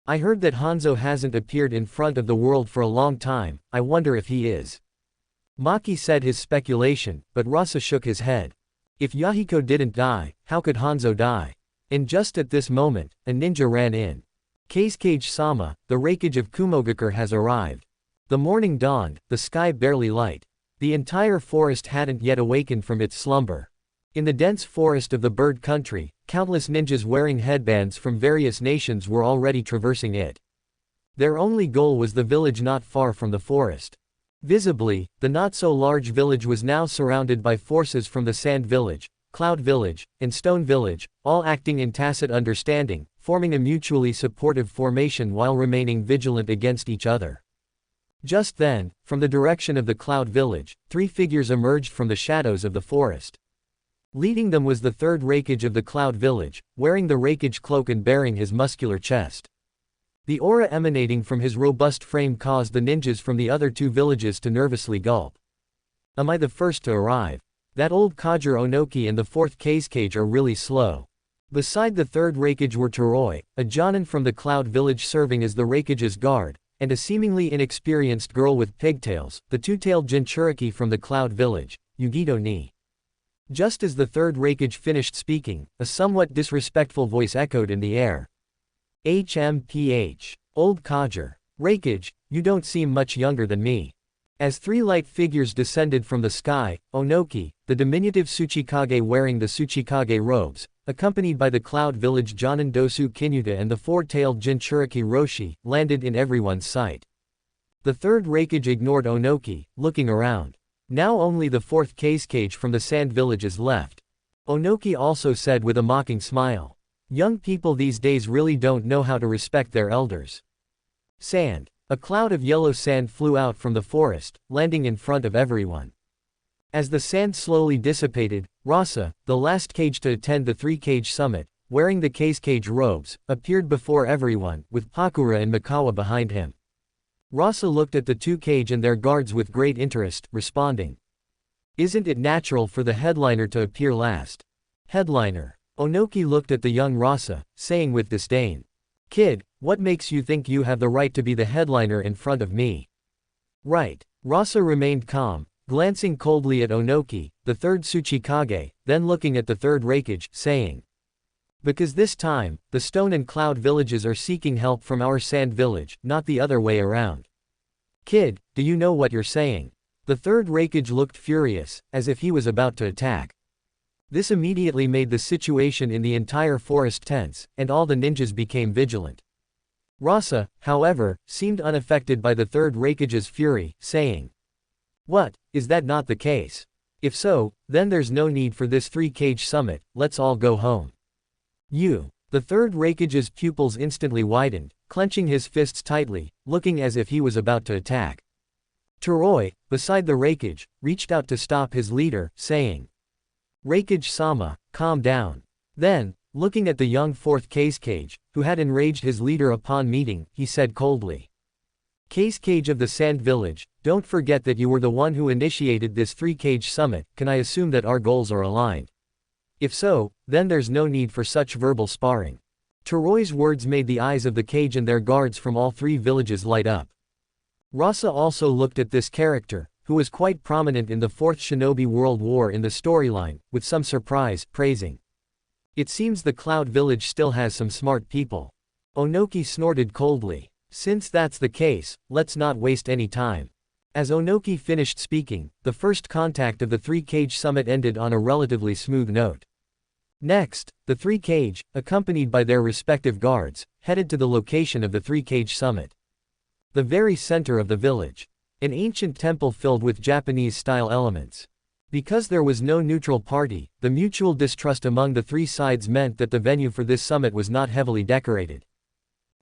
I heard that Hanzo hasn't appeared in front of the world for a long time, I wonder if he is. Maki said his speculation, but Rasa shook his head. If Yahiko didn't die, how could Hanzo die? And just at this moment, a ninja ran in. Kazekage-sama, the Reikage of Kumogakure has arrived. The morning dawned, the sky barely light. The entire forest hadn't yet awakened from its slumber. In the dense forest of the bird country, countless ninjas wearing headbands from various nations were already traversing it. Their only goal was the village not far from the forest. Visibly, the not-so-large village was now surrounded by forces from the Sand Village, Cloud Village, and Stone Village, all acting in tacit understanding, forming a mutually supportive formation while remaining vigilant against each other. Just then, from the direction of the Cloud Village, three figures emerged from the shadows of the forest. Leading them was the third Reikage of the Cloud Village, wearing the Reikage cloak and bearing his muscular chest. The aura emanating from his robust frame caused the ninjas from the other two villages to nervously gulp. Am I the first to arrive? That old codger Onoki and the fourth Kazekage are really slow. Beside the third Reikage were Toroi, a Jonin from the Cloud Village serving as the Reikage's guard, and a seemingly inexperienced girl with pigtails, the two-tailed Jinchuriki from the Cloud Village, Yugito ni. Just as the third Reikage finished speaking, a somewhat disrespectful voice echoed in the air. HMPH. Old codger. Reikage, you don't seem much younger than me. As three light figures descended from the sky, Onoki, the diminutive Tsuchikage wearing the Tsuchikage robes, accompanied by the Cloud Village Jonin Dosu Kinuta and the four-tailed Jinchuriki Roshi, landed in everyone's sight. The third Reikage ignored Onoki, looking around. Now only the fourth Kazekage from the Sand Village is left. Onoki also said with a mocking smile. Young people these days really don't know how to respect their elders. Sand. A cloud of yellow sand flew out from the forest, landing in front of everyone. As the sand slowly dissipated, Rasa, the last cage to attend the three-cage summit, wearing the Kazekage robes, appeared before everyone, with Pakura and Mikawa behind him. Rasa looked at the two cage and their guards with great interest, responding. Isn't it natural for the headliner to appear last? Headliner. Onoki looked at the young Rasa, saying with disdain. Kid, what makes you think you have the right to be the headliner in front of me? Right. Rasa remained calm, glancing coldly at Onoki, the third Tsuchikage, then looking at the third Reikage, saying. Because this time, the Stone and Cloud villages are seeking help from our Sand Village, not the other way around. Kid, do you know what you're saying? The third Reikage looked furious, as if he was about to attack. This immediately made the situation in the entire forest tense, and all the ninjas became vigilant. Rasa, however, seemed unaffected by the third Reikage's fury, saying. What, is that not the case? If so, then there's no need for this three-cage summit, let's all go home. The third Reikage's pupils instantly widened, clenching his fists tightly, looking as if he was about to attack. Toroi, beside the Reikage, reached out to stop his leader, saying. Reikage-sama, calm down. Then, looking at the young fourth Kazekage, who had enraged his leader upon meeting, he said coldly. Kazekage of the Sand Village, don't forget that you were the one who initiated this three-cage summit, can I assume that our goals are aligned? If so, then there's no need for such verbal sparring. Toroi's words made the eyes of the cage and their guards from all three villages light up. Rasa also looked at this character, who was quite prominent in the Fourth Shinobi World War in the storyline, with some surprise, praising. It seems the Cloud Village still has some smart people. Onoki snorted coldly. Since that's the case, let's not waste any time. As Onoki finished speaking, the first contact of the three-cage summit ended on a relatively smooth note. Next, the three Kage, accompanied by their respective guards, headed to the location of the three Kage summit. The very center of the village. An ancient temple filled with Japanese-style elements. Because there was no neutral party, the mutual distrust among the three sides meant that the venue for this summit was not heavily decorated.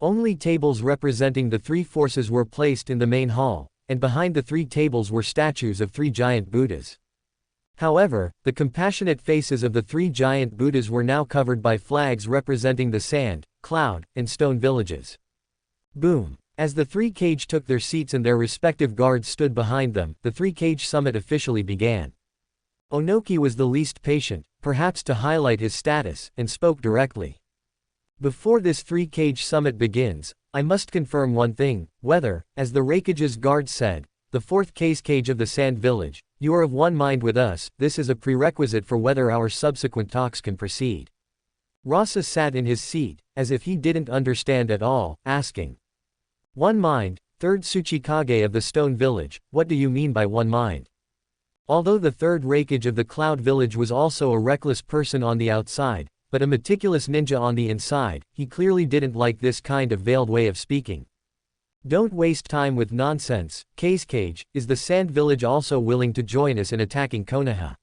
Only tables representing the three forces were placed in the main hall, and behind the three tables were statues of three giant Buddhas. However, the compassionate faces of the three giant Buddhas were now covered by flags representing the sand, cloud, and stone villages. Boom! As the three Kage took their seats and their respective guards stood behind them, the three Kage summit officially began. Onoki was the least patient, perhaps to highlight his status, and spoke directly. Before this three Kage summit begins, I must confirm one thing, whether, as the Raikage's guard said, the fourth Kazekage of the Sand Village, you are of one mind with us. This is a prerequisite for whether our subsequent talks can proceed. Rasa sat in his seat, as if he didn't understand at all, asking. One mind, third Tsuchikage of the Stone Village, what do you mean by one mind? Although the third Raikage of the Cloud Village was also a reckless person on the outside, but a meticulous ninja on the inside, he clearly didn't like this kind of veiled way of speaking. Don't waste time with nonsense, Kazekage. Is the Sand Village also willing to join us in attacking Konoha?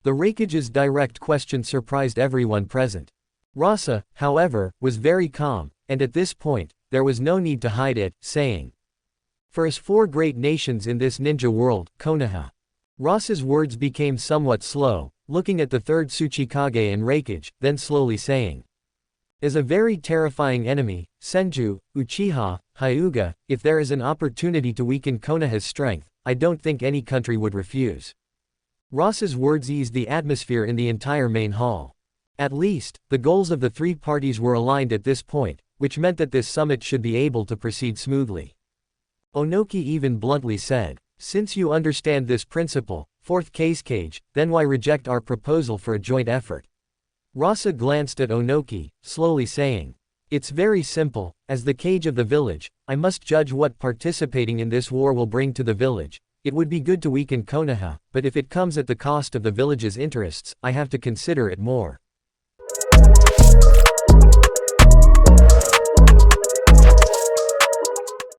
The Raikage's direct question surprised everyone present. Rasa, however, was very calm, and at this point, there was no need to hide it, saying. For us four great nations in this ninja world, Konoha. Rasa's words became somewhat slow, looking at the third Tsuchikage and Raikage, then slowly saying. As a very terrifying enemy, Senju, Uchiha, Hyuga, if there is an opportunity to weaken Konoha's strength, I don't think any country would refuse. Rasa's words eased the atmosphere in the entire main hall. At least, the goals of the three parties were aligned at this point, which meant that this summit should be able to proceed smoothly. Onoki even bluntly said, since you understand this principle, fourth Kazekage, then why reject our proposal for a joint effort? Rasa glanced at Onoki, slowly saying. It's very simple, as the Kage of the village, I must judge what participating in this war will bring to the village. It would be good to weaken Konoha, but if it comes at the cost of the village's interests, I have to consider it more.